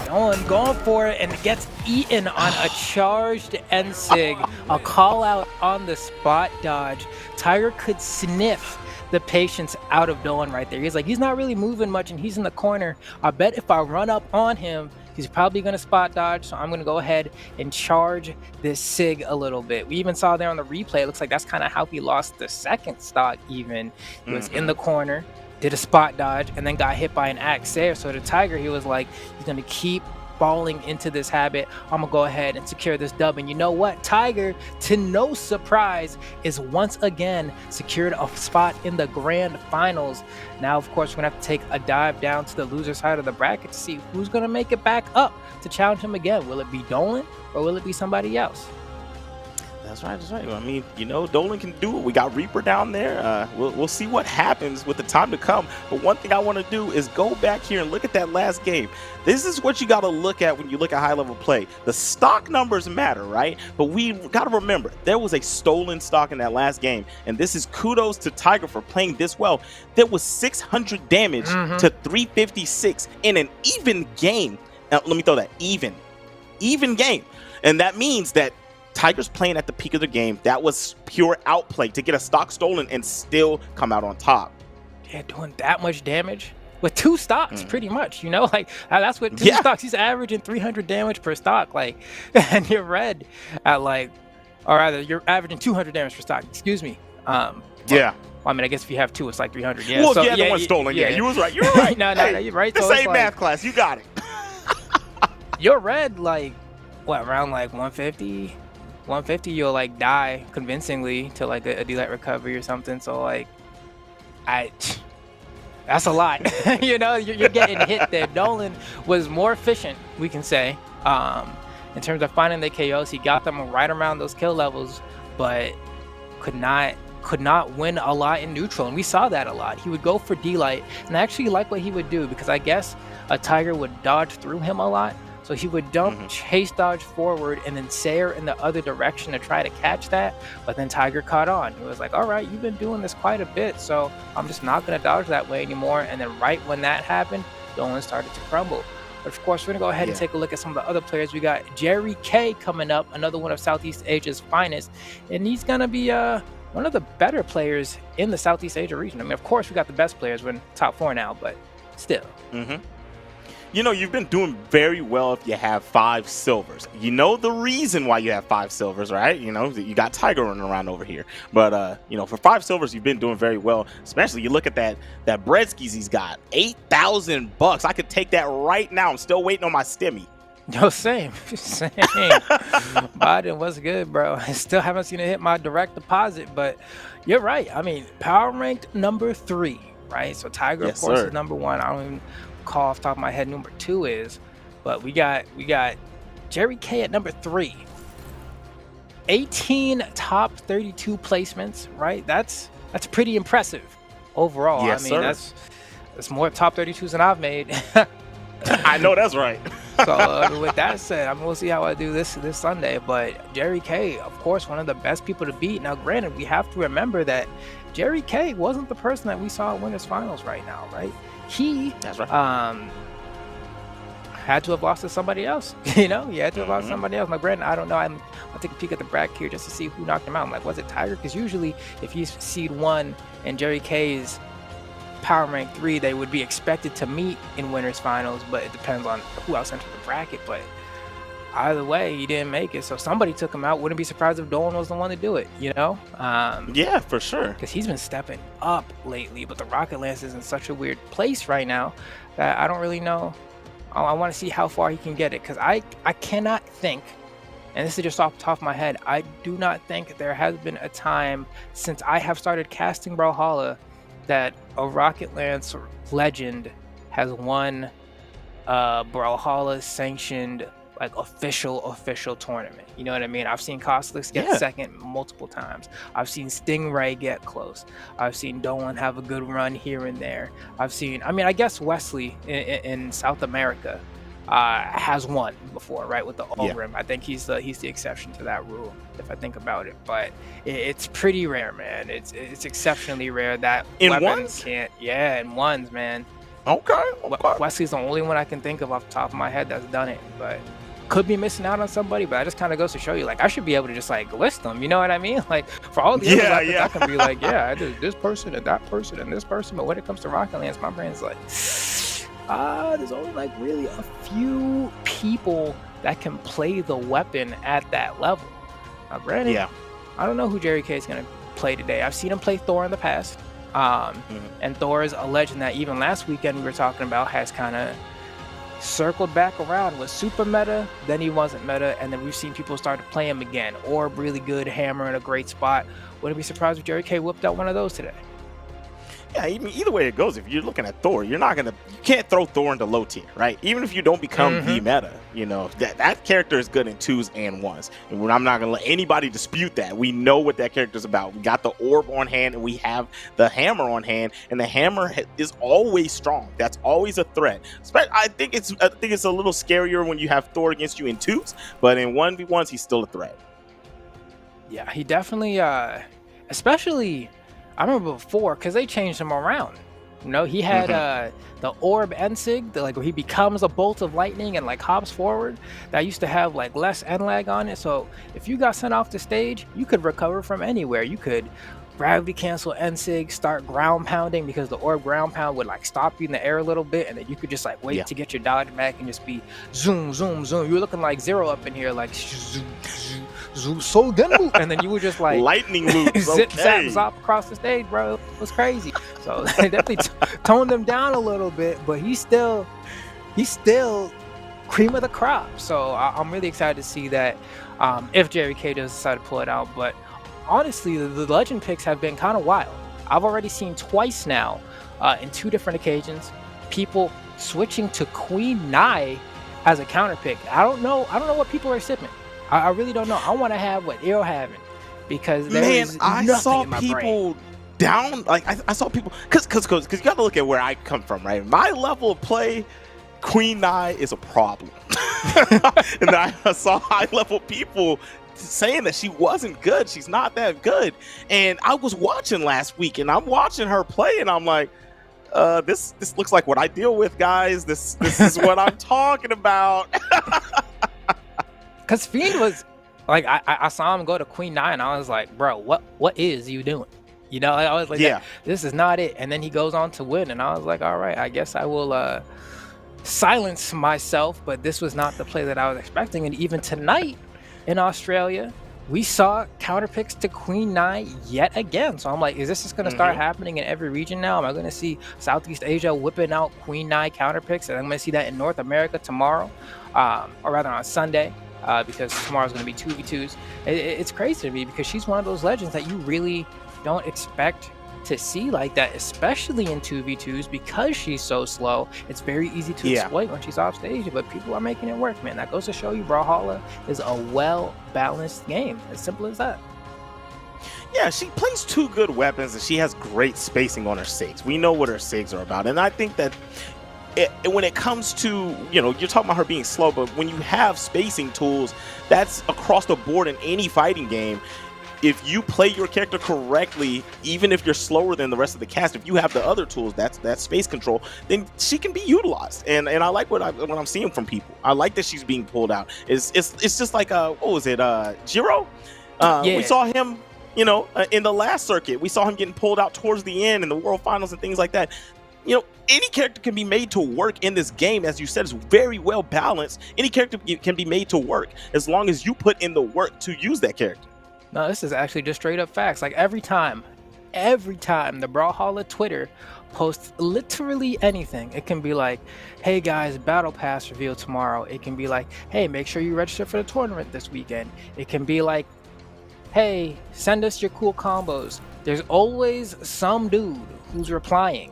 Dolan going for it and gets eaten on a charged N-Sig. A call out on the spot dodge. Tiger could sniff the patience out of Dolan right there. He's like, he's not really moving much and he's in the corner. I bet if I run up on him, he's probably going to spot dodge, so I'm going to go ahead and charge this sig a little bit. We even saw there on the replay, it looks like that's kind of how he lost the second stock even. He was in the corner, did a spot dodge, and then got hit by an axe there. So the Tiger, he was like, he's going to keep falling into this habit. I'm going to go ahead and secure this dub. And you know what? Tiger, to no surprise, is once again secured a spot in the grand finals. Now, of course, we're going to have to take a dive down to the loser side of the bracket to see who's going to make it back up to challenge him again. Will it be Dolan or will it be somebody else? That's right. That's right. I mean, you know, Dolan can do it. We got Reaper down there. We'll see what happens with the time to come. But one thing I want to do is go back here and look at that last game. This is what you got to look at when you look at high-level play. The stock numbers matter, right? But we got to remember, there was a stolen stock in that last game. And this is kudos to Tiger for playing this well. There was 600 damage to 356 in an even game. Now, let me throw that. Even game. And that means that Tiger's playing at the peak of the game. That was pure outplay to get a stock stolen and still come out on top. Yeah, doing that much damage with 2 stocks, pretty much. You know, like that's what 2 stocks. He's averaging 300 damage per stock. Like, and you're red at like, or rather, you're averaging 200 damage per stock. Excuse me. Yeah. Well, I mean, I guess if you have 2, it's like 300. Yeah. Well, so, the one stolen. Yeah, you was right. You're right. no, you're right. This so ain't math class. You got it. You're red like what, around like 150? 150, you'll like die convincingly to like a delay recovery or something. So like, that's a lot. You know, you're getting hit there. Dolan was more efficient, we can say, in terms of finding the KOs. He got them right around those kill levels, but could not win a lot in neutral, and we saw that a lot. He would go for D-Light, and I actually like what he would do because I guess a Tiger would dodge through him a lot. So he would dump, chase dodge forward, and then sair in the other direction to try to catch that. But then Tiger caught on. He was like, all right, you've been doing this quite a bit, so I'm just not going to dodge that way anymore. And then right when that happened, Dolan started to crumble. But of course, we're going to go ahead and take a look at some of the other players. We got Jerry K coming up, another one of Southeast Asia's finest. And he's going to be one of the better players in the Southeast Asia region. I mean, of course, we got the best players. We're in top 4 now, but still. You know, you've been doing very well if you have 5 silvers. You know the reason why you have 5 silvers, right? You know, you got Tiger running around over here. But, you know, for 5 silvers, you've been doing very well. Especially you look at that Breadskis he's got. $8,000. I could take that right now. I'm still waiting on my stimmy. Yo, same. Biden was good, bro. I still haven't seen it hit my direct deposit, but you're right. I mean, power ranked number 3, right? So Tiger, of course, is number 1. I don't even call off the top of my head number 2 is, but we got Jerry K at number 3. 18 top 32 placements, right? That's pretty impressive overall. Yes, I mean, that's more top 32s than I've made. I know that's right. So with that said, I mean, we'll see how I do this Sunday. But Jerry K, of course, one of the best people to beat. Now, granted, we have to remember that Jerry K wasn't the person that we saw in Winners Finals right now, right? He had to have lost to somebody else. You know, he had to have lost to somebody else. Now, granted, I don't know. I'll take a peek at the bracket here just to see who knocked him out. I'm like, was it Tiger? Because usually, if he's seed 1 and Jerry K's power rank 3, they would be expected to meet in Winners Finals, but it depends on who else entered the bracket. But either way, he didn't make it, so somebody took him out. Wouldn't be surprised if Dolan was the one to do it, you know? Yeah, for sure. Because he's been stepping up lately, but the Rocket Lance is in such a weird place right now that I don't really know. I want to see how far he can get it, because I cannot think, and this is just off the top of my head, I do not think there has been a time since I have started casting Brawlhalla that a Rocket Lance legend has won Brawlhalla sanctioned like official tournament. You know what I mean? I've seen Costlix get second multiple times. I've seen Stingray get close. I've seen Dolan have a good run here and there. I've seen, I mean, I guess Wesley in South America has won before, right, with the Ogrim. I think he's the exception to that rule, if I think about it. But it's pretty rare, man. It's exceptionally rare that in weapon ones can't. Yeah, in ones, man. Okay. Wesley's the only one I can think of off the top of my head that's done it, but could be missing out on somebody. But that just kind of goes to show you, like, I should be able to just like list them. You know what I mean? Like for all the other weapons, I can be like, yeah, I did this person and that person and this person. But when it comes to Rocket Lance, my brain's like, there's only like really a few people that can play the weapon at that level. Now, granted, I don't know who Jerry K is gonna play today. I've seen him play Thor in the past. And Thor is a legend that even last weekend we were talking about has kind of circled back around, was super meta, then he wasn't meta, and then we've seen people start to play him again. Orb, really good, Hammer in a great spot. Wouldn't be surprised if Jerry K whipped out one of those today. Yeah, even either way it goes, if you're looking at Thor, you can't throw Thor into low tier, right? Even if you don't become the meta, you know, that character is good in 2s and 1s. And I'm not gonna let anybody dispute that. We know what that character's about. We got the orb on hand and we have the hammer on hand, and the hammer is always strong. That's always a threat. I think it's a little scarier when you have Thor against you in 2s, but in 1v1s, he's still a threat. Yeah, he definitely, especially, I remember before, because they changed him around. You know, he had the orb Ensig, like where he becomes a bolt of lightning and like hops forward. That used to have like less end lag on it. So if you got sent off the stage, you could recover from anywhere. You could gravity cancel Ensig, start ground pounding, because the orb ground pound would like stop you in the air a little bit, and then you could just like wait to get your dodge back and just be zoom, zoom, zoom. You're looking like Zero up in here, like zoom, zoom, zoom, so gentle, and then you would just like lightning loops, zip, zap, zop across the stage, bro. It was crazy. So they definitely toned him down a little bit, but he's still cream of the crop. So I'm really excited to see that if Jerry K does decide to pull it out. But honestly, the legend picks have been kind of wild. I've already seen twice now, in 2 different occasions, people switching to Queen Nai as a counter pick. I don't know what people are sipping. I really don't know. I want to have what they're having, because I saw people down. Like I saw people because you got to look at where I come from, right? My level of play, Queen Nai is a problem, and I saw high level people saying that she wasn't good. She's not that good. And I was watching last week, and I'm watching her play, and I'm like, this looks like what I deal with, guys. This is what I'm talking about. Because Fiend was like, I saw him go to Queen Nai, and I was like, bro, what is you doing? You know, I was like, this is not it. And then he goes on to win, and I was like, all right, I guess I will silence myself. But this was not the play that I was expecting. And even tonight in Australia, we saw counter picks to Queen Nai yet again. So I'm like, is this just going to start happening in every region now? Am I going to see Southeast Asia whipping out Queen Nai counter picks? And I'm going to see that in North America tomorrow, or rather on Sunday, because tomorrow's going to be 2v2s. It's crazy to me, because she's one of those legends that you really don't expect to see like that, especially in 2v2s, because she's so slow. It's very easy to exploit when she's off stage, but people are making it work, man. That goes to show you Brawlhalla is a well-balanced game. As simple as that. Yeah, she plays 2 good weapons, and she has great spacing on her SIGs. We know what her SIGs are about, and I think that when it comes to, you know, you're talking about her being slow, but when you have spacing tools, that's across the board in any fighting game. If you play your character correctly, even if you're slower than the rest of the cast, if you have the other tools, that's space control, then she can be utilized. And I like what I'm seeing from people. I like that she's being pulled out. It's just like what was it, Jiro? We saw him, you know, in the last circuit. We saw him getting pulled out towards the end in the World Finals and things like that. You know, any character can be made to work in this game. As you said, it's very well balanced. Any character can be made to work as long as you put in the work to use that character. No, this is actually just straight up facts. Like every time the Brawlhalla Twitter posts literally anything, it can be like, hey guys, battle pass reveal tomorrow. It can be like, hey, make sure you register for the tournament this weekend. It can be like, hey, send us your cool combos. There's always some dude who's replying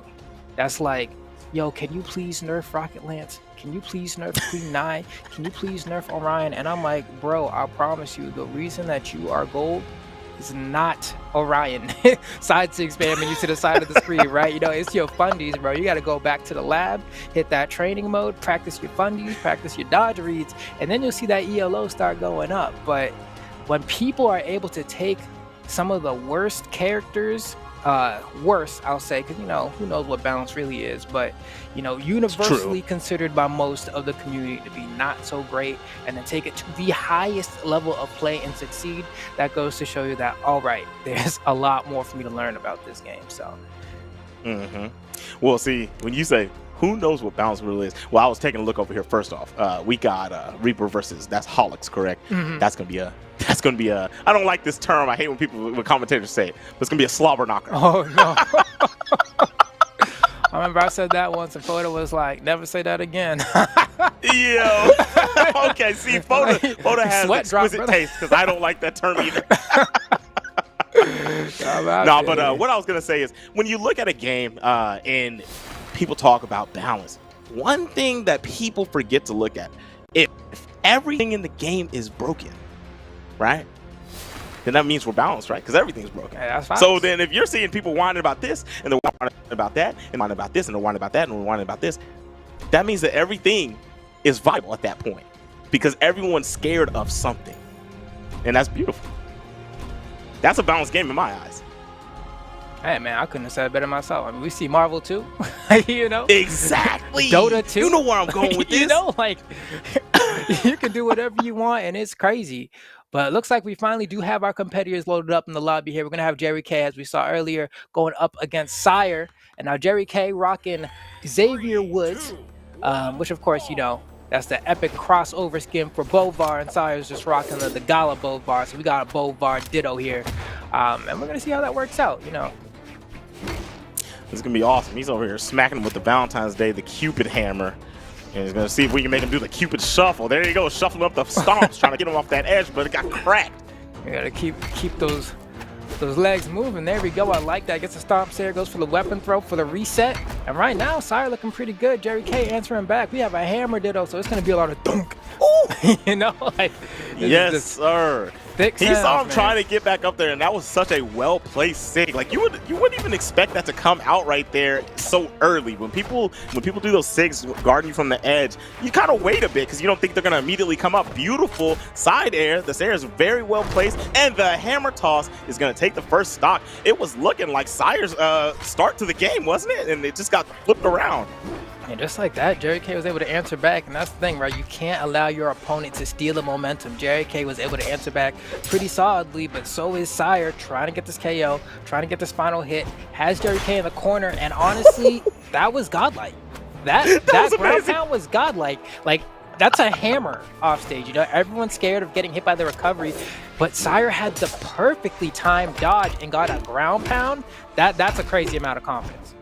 that's like, yo, can you please nerf Rocket Lance? Can you please nerf Queen Nai? Can you please nerf Orion? And I'm like, bro, I promise you, the reason that you are gold is not Orion side 6 spamming you to the side of the screen, right? You know, it's your fundies, bro. You got to go back to the lab, hit that training mode, practice your fundies, practice your dodge reads, and then you'll see that ELO start going up. But when people are able to take some of the worst characters, worse, I'll say, because, you know, who knows what balance really is, but, you know, universally considered by most of the community to be not so great, and then take it to the highest level of play and succeed, that goes to show you that, all right, there's a lot more for me to learn about this game. So well, see, when you say who knows what balance really is, well, I was taking a look over here. First off, we got Reaper versus, that's Holics, correct? That's gonna be a I don't like this term. I hate when commentators say it, but it's gonna be a slobber knocker. Oh no. I remember I said that once, and Photo was like, never say that again. Yo. Okay, see, Photo has exquisite taste, because I don't like that term either. No, but what I was gonna say is when you look at a game and people talk about balance, one thing that people forget to look at, if everything in the game is broken, right? Then that means we're balanced, right? Because everything's broken. Yeah, that's fine. So then if you're seeing people whining about this and they're whining about that and whining about this and they're whining about that and they're whining about this, that means that everything is viable at that point because everyone's scared of something. And that's beautiful. That's a balanced game in my eyes. Hey man, I couldn't have said it better myself. I mean, we see Marvel too, you know. Exactly. Dota too. You know where I'm going with this. You know, like you can do whatever you want, and it's crazy. But it looks like we finally do have our competitors loaded up in the lobby here. We're gonna have Jerry K, as we saw earlier, going up against Sire, and now Jerry K rocking Xavier Woods, which of course you know. That's the epic crossover skin for Bovar, and Sire's just rocking the Gala Bovar. So we got a Bovar Ditto here, and we're gonna see how that works out. You know. It's gonna be awesome. He's over here smacking him with the Valentine's Day, the Cupid hammer. And he's gonna see if we can make him do the Cupid shuffle. There you go, shuffling up the stomps, trying to get him off that edge, but it got cracked. We gotta keep those legs moving. There we go. I like that. Gets the stomps there. Goes for the weapon throw for the reset. And right now, Sire looking pretty good. Jerry K answering back. We have a hammer ditto, so it's gonna be a lot of dunk. You know, like yes, sir. Thick he saw him man. trying to get back up there, and that was such a well-placed sig. Like you wouldn't even expect that to come out right there so early. When people do those sigs guarding you from the edge, you kind of wait a bit because you don't think they're gonna immediately come up. Beautiful side air. This air is very well placed, and the hammer toss is gonna take the first stock. It was looking like Sire's start to the game, wasn't it? And it just got flipped around. And just like that, Jerry K was able to answer back, and that's the thing, right? You can't allow your opponent to steal the momentum. Jerry K was able to answer back pretty solidly, but so is Sire, trying to get this KO, trying to get this final hit, has Jerry K in the corner, and honestly, that was godlike. That ground pound was godlike. Like, that's a hammer off stage, you know? Everyone's scared of getting hit by the recovery, but Sire had the perfectly timed dodge and got a ground pound. That's a crazy amount of confidence.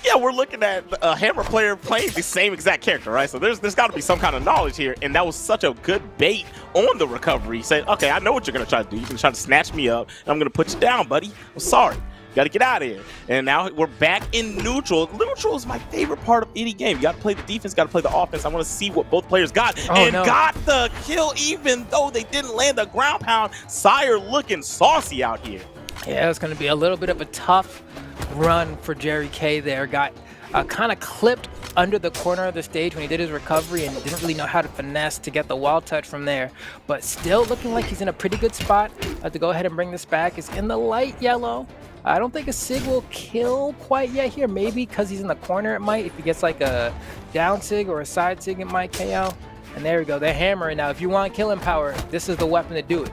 Yeah, we're looking at a hammer player playing the same exact character, right? So there's got to be some kind of knowledge here, and that was such a good bait on the recovery. Saying, okay, I know what you're gonna try to do. You're gonna try to snatch me up, and I'm gonna put you down, buddy. I'm sorry. Got to get out of here. And now we're back in neutral. Neutral is my favorite part of any game. You got to play the defense, got to play the offense. I want to see what both players got. Got the kill, even though they didn't land the ground pound. Sire looking saucy out here. Yeah, it's going to be a little bit of a tough run for Jerry K there. Got kind of clipped under the corner of the stage when he did his recovery and didn't really know how to finesse to get the wild touch from there. But still looking like he's in a pretty good spot to go ahead and bring this back. It's in the light yellow. I don't think a sig will kill quite yet here. Maybe because he's in the corner it might. If he gets like a down sig or a side sig, it might KO. And there we go. They're hammering now. If you want killing power, this is the weapon to do it.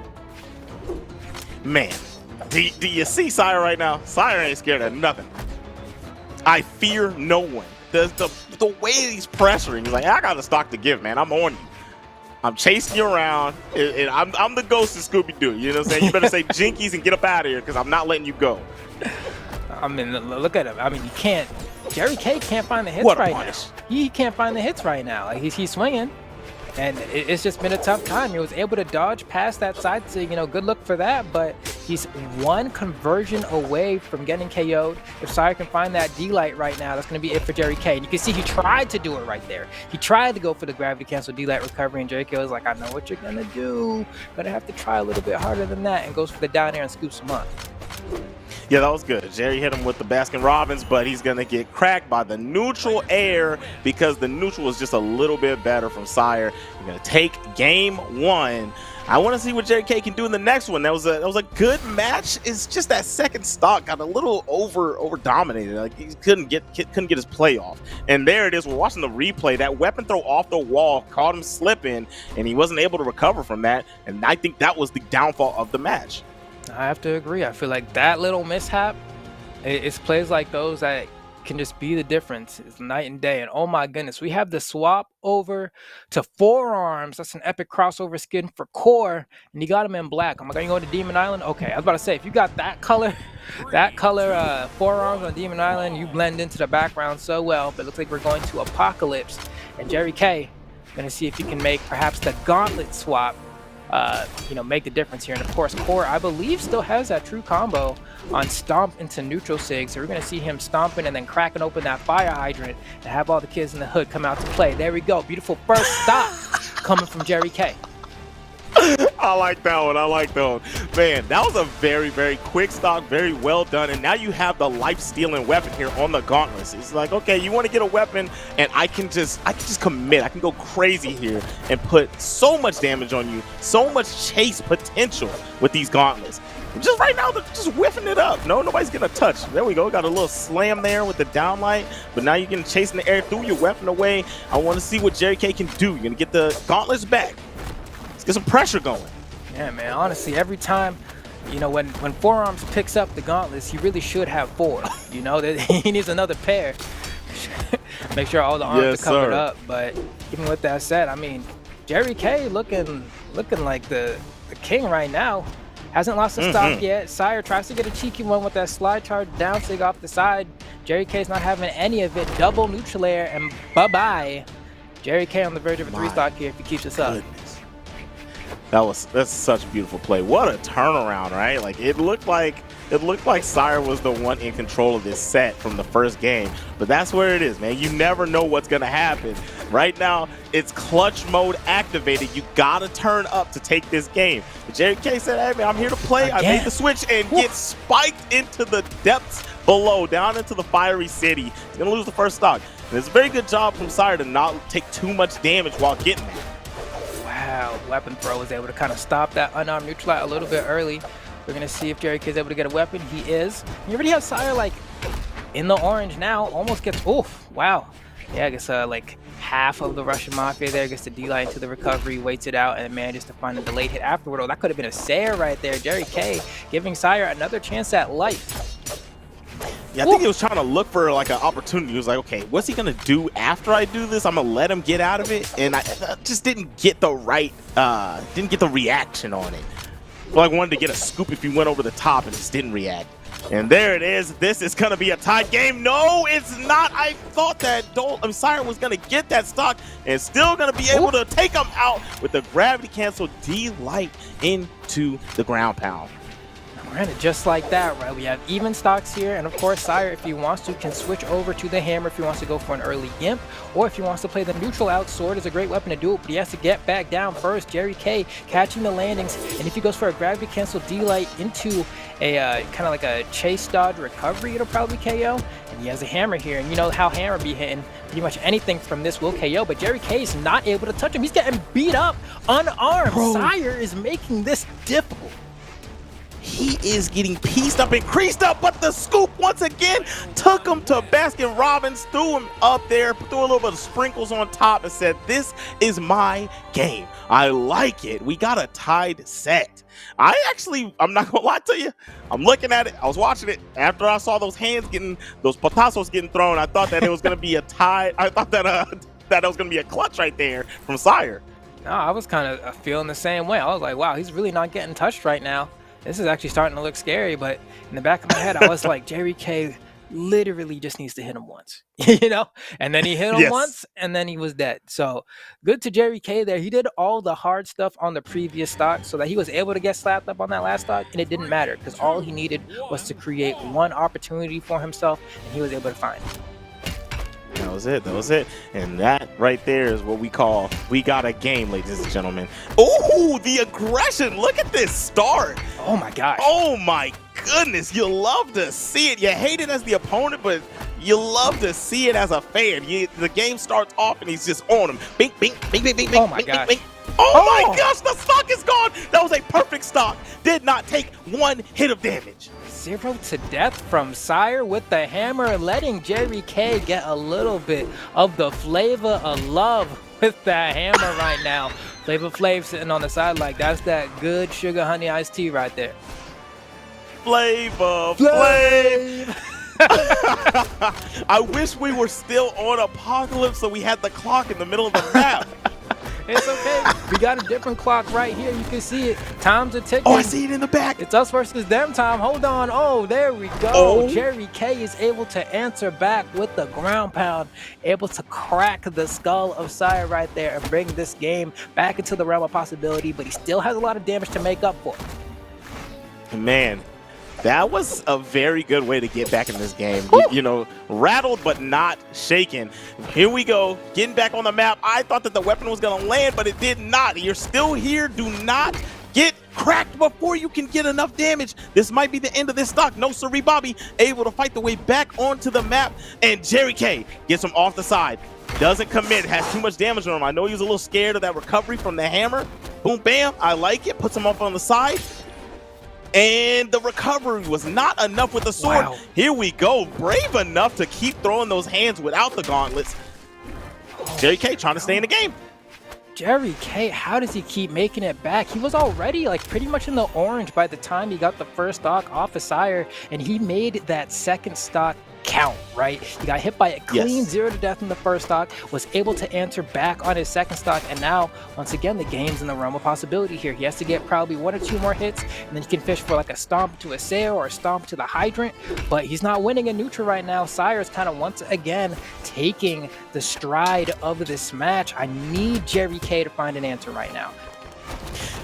Man. Do you see Sire right now? Sire ain't scared of nothing. I fear no one. The way he's pressuring, he's like, I got a stock to give, man. I'm on you. I'm chasing you around. I'm the ghost of Scooby-Doo. You know what I'm saying? You better say jinkies and get up out of here because I'm not letting you go. I mean, look at him. I mean, you can't. Jerry K can't find the hits right now. He can't find the hits right now. Like he's swinging. And it's just been a tough time. He was able to dodge past that side sig, you know, good look for that, but he's one conversion away from getting KO'd. If Sire can find that D-Light right now, that's going to be it for Jerry K. And you can see he tried to do it right there. He tried to go for the gravity cancel D-Light recovery, and Jerry K was like, I know what you're going to do. Gonna have to try a little bit harder than that, and goes for the down air and scoops him up. Yeah, that was good. Jerry hit him with the Baskin Robbins, but he's going to get cracked by the neutral air because the neutral is just a little bit better from Sire. You're going to take game one. I want to see what Jerry K can do in the next one. That was a good match. It's just that second stock got a little over dominated. Like he couldn't get his play off. And there it is. We're watching the replay. That weapon throw off the wall caught him slipping, and he wasn't able to recover from that. And I think that was the downfall of the match. I have to agree. I feel like that little mishap, it's plays like those that can just be the difference. It's night and day. And oh my goodness, we have the swap over to forearms. That's an epic crossover skin for core, and you got him in black. I'm going to go to Demon Island. Okay, I was about to say, if you got that color forearms on Demon Island, you blend into the background so well. But it looks like we're going to Apocalypse, and Jerry K going to see if he can make perhaps the gauntlet swap make the difference here. And of course, Core, I believe, still has that true combo on Stomp into neutral sig. So we're going to see him stomping and then cracking open that fire hydrant and have all the kids in the hood come out to play. There we go. Beautiful first stop coming from Jerry K. I like that one. I like that one. Man, that was a very, very quick stock, very well done. And now you have the life-stealing weapon here on the gauntlets. It's like, okay, you want to get a weapon, and I can just commit. I can go crazy here and put so much damage on you, so much chase potential with these gauntlets. Just right now, they're just whiffing it up. No, nobody's getting a touch. There we go. Got a little slam there with the downlight, but now you're getting chased in the air, threw your weapon away. I want to see what Jerry K can do. You're going to get the gauntlets back. Let's get some pressure going. Yeah, man, honestly, every time, when Forearms picks up the gauntlets, he really should have 4. He needs another pair. Make sure all the arms are covered up. But even with that said, I mean, Jerry K looking like the king right now. Hasn't lost a stock yet. Sire tries to get a cheeky one with that slide charge down sig off the side. Jerry K's not having any of it. Double neutral air and bye-bye. Jerry K on the verge of a 3-stock here if he keeps this up. That's such a beautiful play. What a turnaround, right? Like it looked like Sire was the one in control of this set from the first game, but that's where it is, man. You never know what's gonna happen. Right now, it's clutch mode activated. You gotta turn up to take this game. But Jerry K said, "Hey man, I'm here to play." Again. I made the switch and get spiked into the depths below, down into the fiery city. He's gonna lose the first stock. And it's a very good job from Sire to not take too much damage while getting there. Wow, weapon throw was able to kind of stop that unarmed neutral a little bit early. We're going to see if Jerry K is able to get a weapon. He is. You already have Sire, like, in the orange now. Almost gets, oof, wow. Yeah, I guess, like, half of the Russian Mafia there gets the D-Light into the recovery, waits it out, and manages to find a delayed hit afterward. Oh, that could have been a Sayer right there. Jerry K giving Sire another chance at life. Yeah, I think he was trying to look for like an opportunity. He was like, okay, what's he gonna do after I do this? I'm gonna let him get out of it, and I just didn't get the right, didn't get the reaction on it. Well, I wanted to get a scoop if he went over the top and just didn't react. And there it is. This is gonna be a tight game. No, it's not. I thought that Sire was gonna get that stock and still gonna be able to take him out with the gravity cancel D-Light into the ground pound. Granted, just like that, right? We have even stocks here, and of course, Sire, if he wants to, can switch over to the hammer if he wants to go for an early gimp, or if he wants to play the neutral out. Sword is a great weapon to do it, but he has to get back down first. Jerry K catching the landings, and if he goes for a gravity cancel D-Light into a kind of like a chase dodge recovery, it'll probably KO. And he has a hammer here, and you know how hammer be hitting. Pretty much anything from this will KO, but Jerry K is not able to touch him. He's getting beat up, unarmed. Sire is making this difficult. He is getting pieced up and creased up, but the scoop once again took him to Baskin Robbins, threw him up there, threw a little bit of sprinkles on top and said, "This is my game. I like it." We got a tied set. I'm not gonna lie to you, I'm looking at it, I was watching it, after I saw those patazos getting thrown, I thought that it was gonna be a tie. I thought that that it was gonna be a clutch right there from Sire. No, I was kind of feeling the same way. I was like, wow, he's really not getting touched right now. This is actually starting to look scary, but in the back of my head, I was like, Jerry K literally just needs to hit him once, And then he hit him once, and then he was dead. So good to Jerry K there. He did all the hard stuff on the previous stock so that he was able to get slapped up on that last stock, and it didn't matter because all he needed was to create one opportunity for himself, and he was able to find it. That was it. And that right there is what we call, we got a game, ladies and gentlemen. Oh, the aggression. Look at this start. Oh my gosh. Oh my goodness. You love to see it. You hate it as the opponent, but you love to see it as a fan. The game starts off and he's just on him. Bing, bing, bing, bing, bing, bing. Oh my gosh. Bing, bing. Oh my gosh, the stock is gone. That was a perfect stock. Did not take one hit of damage. 0 to death from Sire with the hammer, letting Jerry K get a little bit of the flavor of love with that hammer right now. Flavor Flav sitting on the side like that's that good sugar honey iced tea right there. Flavor Flav. I wish we were still on Apocalypse so we had the clock in the middle of the map. It's okay. We got a different clock right here. You can see it. Times are ticking. Oh, I see it in the back. It's us versus them time. Hold on. Oh, there we go. Oh. Jerry K is able to answer back with the ground pound, able to crack the skull of Sire right there and bring this game back into the realm of possibility, but he still has a lot of damage to make up for. Man, that was a very good way to get back in this game. You know, rattled but not shaken. Here we go, getting back on the map. I thought that the weapon was going to land, but it did not. You're still here. Do not get cracked before you can get enough damage. This might be the end of this stock. No siree, Bobby able to fight the way back onto the map, and Jerry K gets him off the side. Doesn't commit, has too much damage on him. I know he was a little scared of that recovery from the hammer. Boom, bam, I like it. Puts him up on the side. And the recovery was not enough with the sword. Wow. Here we go. Brave enough to keep throwing those hands without the gauntlets. Jerry K trying to stay in the game. Jerry K, how does he keep making it back? He was already like pretty much in the orange by the time he got the first stock off of Sire, and he made that second stock count, right? He got hit by a clean 0 to death in the first stock, was able to answer back on his second stock, and now once again the game's in the realm of possibility here. He has to get probably 1 or 2 more hits, and then he can fish for like a stomp to a sail or a stomp to the hydrant, but he's not winning in neutral right now. Sire's kind of once again taking the stride of this match. I need Jerry K to find an answer right now.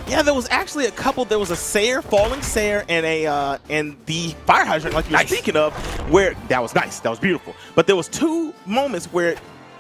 Yeah, there was actually a couple. There was a Sayer, falling Sayer, and a and the fire hydrant, like you were speaking of, where that was nice, that was beautiful. But there was 2 moments where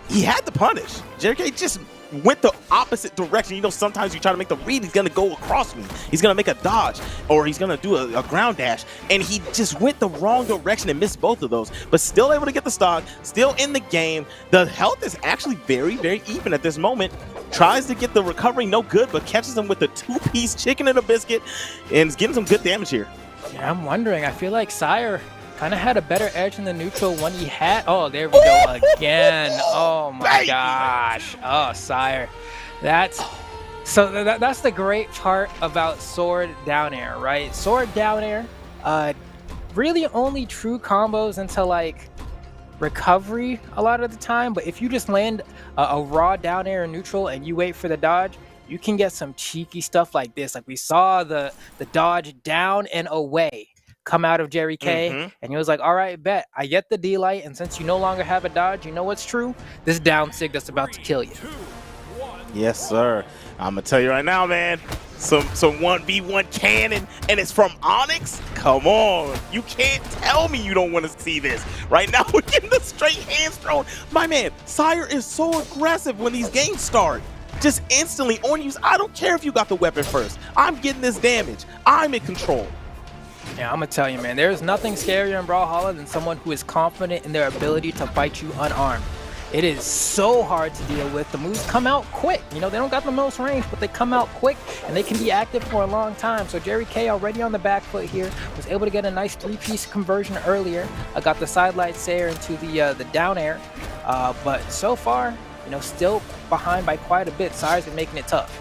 he had to punish. Jerry K just went the opposite direction. You know, sometimes you try to make the read, he's gonna go across me, he's gonna make a dodge, or he's gonna do a ground dash, and he just went the wrong direction and missed both of those. But still able to get the stock, still in the game. The health is actually very, very even at this moment. Tries to get the recovery, no good, but catches him with a 2-piece chicken and a biscuit, and is getting some good damage here. Yeah, I'm wondering. I feel like Sire kind of had a better edge in the neutral when he had. Oh, there we go again. Oh my gosh. Oh, Sire. That's that's the great part about sword down air, right? Sword down air, really only true combos into like recovery a lot of the time, but if you just land a raw down air in neutral and you wait for the dodge, you can get some cheeky stuff like this. Like we saw the dodge down and away come out of Jerry K, and he was like, all right, bet, I get the D-Light, and since you no longer have a dodge, you know what's true? This down sig that's about to kill you. Yes, sir. I'm gonna tell you right now, man. Some 1v1 cannon, and it's from Onyx? Come on. You can't tell me you don't want to see this. Right now, we're getting the straight hands thrown. My man, Sire is so aggressive when these games start. Just instantly on you. I don't care if you got the weapon first. I'm getting this damage. I'm in control. Yeah, I'm gonna tell you, man, there's nothing scarier in Brawlhalla than someone who is confident in their ability to fight you unarmed. It is so hard to deal with. The moves come out quick. You know, they don't got the most range, but they come out quick, and they can be active for a long time. So Jerry K already on the back foot here, was able to get a nice 3-piece conversion earlier. I got the side light Sayer into the down air, but so far, you know, still behind by quite a bit. Sire's been making it tough.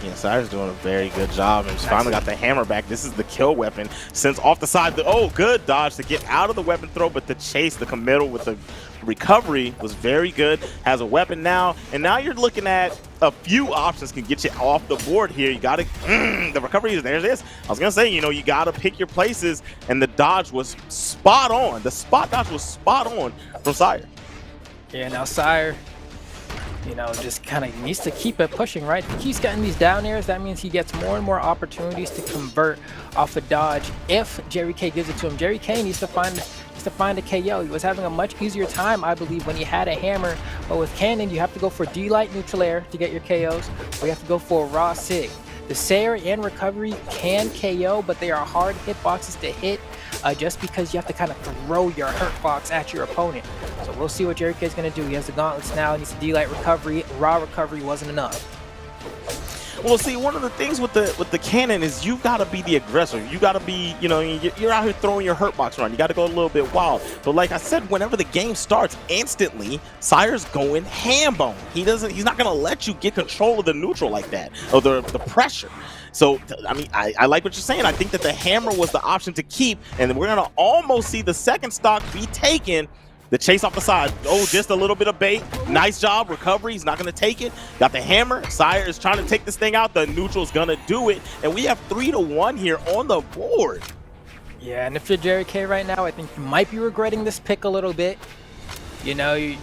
Yeah, Sire's doing a very good job, and he's finally got the hammer back. This is the kill weapon. Sends off the side. Oh, good dodge to get out of the weapon throw, but the chase, the committal with the recovery was very good. Has a weapon now, and now you're looking at a few options can get you off the board here. You got to, the recovery is there. It is. I was going to say, you know, you got to pick your places, and the dodge was spot on. The spot dodge was spot on from Sire. Yeah, now Sire, you know, just kind of needs to keep it pushing, right? If he keeps getting these down airs, that means he gets more and more opportunities to convert off the dodge if Jerry K gives it to him. Jerry K needs to find a KO. He was having a much easier time, I believe, when he had a hammer, but with cannon, you have to go for D-Light neutral air to get your KOs, or you have to go for a raw sig. The Sayer and recovery can KO, but they are hard hitboxes to hit just because you have to kind of throw your hurt box at your opponent. So we'll see what Jerry K is going to do. He has the gauntlets now. He needs to D-Light recovery. Raw recovery wasn't enough. Well, see, one of the things with the cannon is you got to be the aggressor. You got to be, you know, you're out here throwing your hurt box around. You got to go a little bit wild. But like I said, whenever the game starts, instantly, Sire's going ham bone. He's not going to let you get control of the neutral like that, or the pressure. So, I mean, I like what you're saying. I think that the hammer was the option to keep, and we're going to almost see the second stock be taken The chase off the side. Oh, just a little bit of bait. Nice job. Recovery. He's not going to take it. Got the hammer. Sire is trying to take this thing out. The neutral's going to do it. And we have 3-1 here on the board. Yeah, and if you're Jerry K right now, I think you might be regretting this pick a little bit. You know, you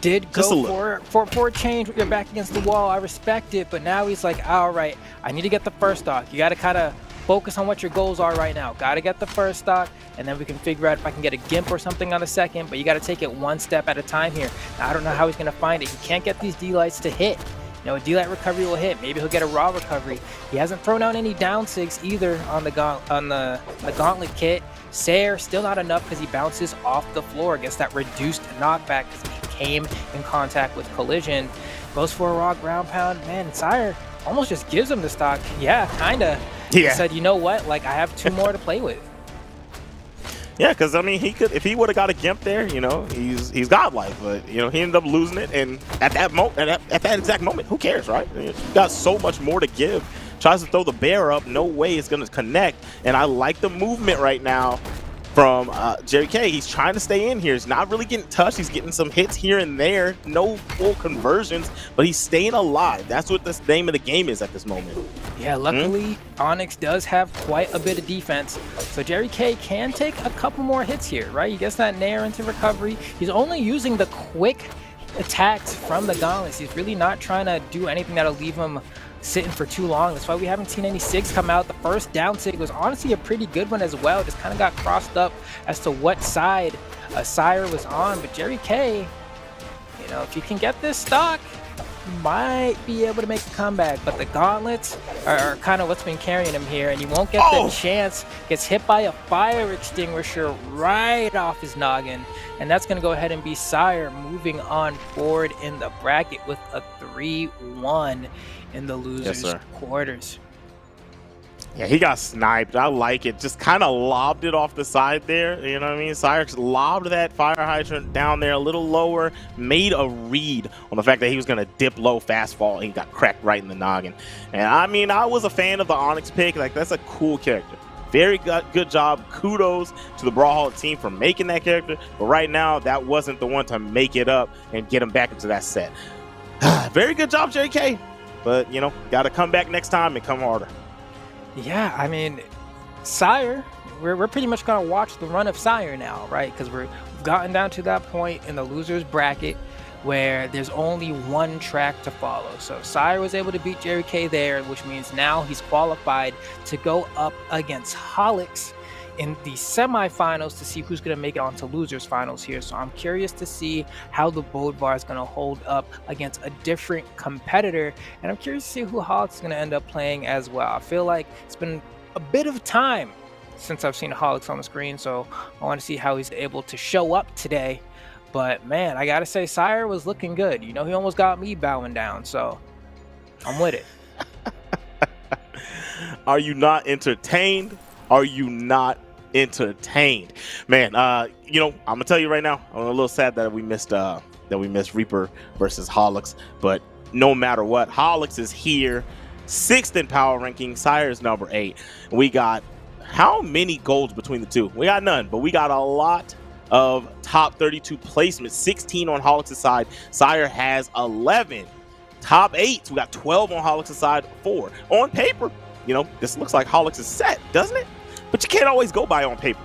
did go for a change with your back against the wall. I respect it, but now he's like, all right, I need to get the first stock. You got to kind of focus on what your goals are right now. Got to get the first stock, and then we can figure out if I can get a gimp or something on the second, but you got to take it one step at a time here. Now, I don't know how he's going to find it. He can't get these D-lights to hit. You know, a D-light recovery will hit. Maybe he'll get a raw recovery. He hasn't thrown out any down sigs either on the gauntlet kit. Sayer still not enough because he bounces off the floor, gets that reduced knockback because he came in contact with collision. Goes for a raw ground pound. Man, Sire almost just gives him the stock. Yeah, kinda. Yeah. He said, you know what? Like, I have 2 more to play with. Yeah, because I mean, he could, if he would have got a gimp there, you know, he's godlike, but you know, he ended up losing it. And at that moment, at that exact moment, who cares, right? I mean, you got so much more to give. Tries to throw the bear up, no way it's gonna connect. And I like the movement right now from Jerry K. He's trying to stay in here. He's not really getting touched. He's getting some hits here and there. No full conversions, but he's staying alive. That's what the name of the game is at this moment. Yeah, luckily, Onyx does have quite a bit of defense. So Jerry K can take a couple more hits here, right? He gets that Nair into recovery. He's only using the quick attacks from the gauntlets. He's really not trying to do anything that'll leave him sitting for too long. That's why we haven't seen any SIGs come out. The first down SIG was honestly a pretty good one as well. Just kind of got crossed up as to what side Sire was on. But Jerry K, you know, if you can get this stock, you might be able to make a comeback. But the gauntlets are kind of what's been carrying him here, and you won't get the chance. Gets hit by a fire extinguisher right off his noggin, and that's going to go ahead and be Sire moving on forward in the bracket with a 3-1 in the losers quarters. Yeah, he got sniped. I like it. Just kind of lobbed it off the side there. You know what I mean? Cyrus lobbed that fire hydrant down there a little lower, made a read on the fact that he was going to dip low, fast fall, and he got cracked right in the noggin. And I mean, I was a fan of the Onyx pick. Like, that's a cool character. Very good job. Kudos to the Brawlhalla team for making that character. But right now, that wasn't the one to make it up and get him back into that set. Very good job, JK. But, you know, got to come back next time and come harder. Yeah, I mean, Sire, we're pretty much going to watch the run of Sire now, right? Because we've gotten down to that point in the losers bracket where there's only one track to follow. So Sire was able to beat Jerry K there, which means now he's qualified to go up against Holix in the semifinals to see who's going to make it onto losers finals here. So I'm curious to see how the Bodvar is going to hold up against a different competitor, and I'm curious to see who Holix is going to end up playing as well. I feel like it's been a bit of time since I've seen Holix on the screen, so I want to see how he's able to show up today. But man, I gotta say, Sire was looking good. You know, he almost got me bowing down, so I'm with it. Are you not entertained? Are you not entertained? Man, you know, I'm gonna tell you right now, I'm a little sad that we missed Reaper versus Holix, but no matter what, Holix is here, 6th in power ranking. Sire is number 8. We got how many golds between the two? We got none, but we got a lot of top 32 placements. 16 on Holix's side. Sire has 11. Top 8. We got 12 on Holix's side, 4 on paper. You know, this looks like Holix is set, doesn't it? But you can't always go by on paper.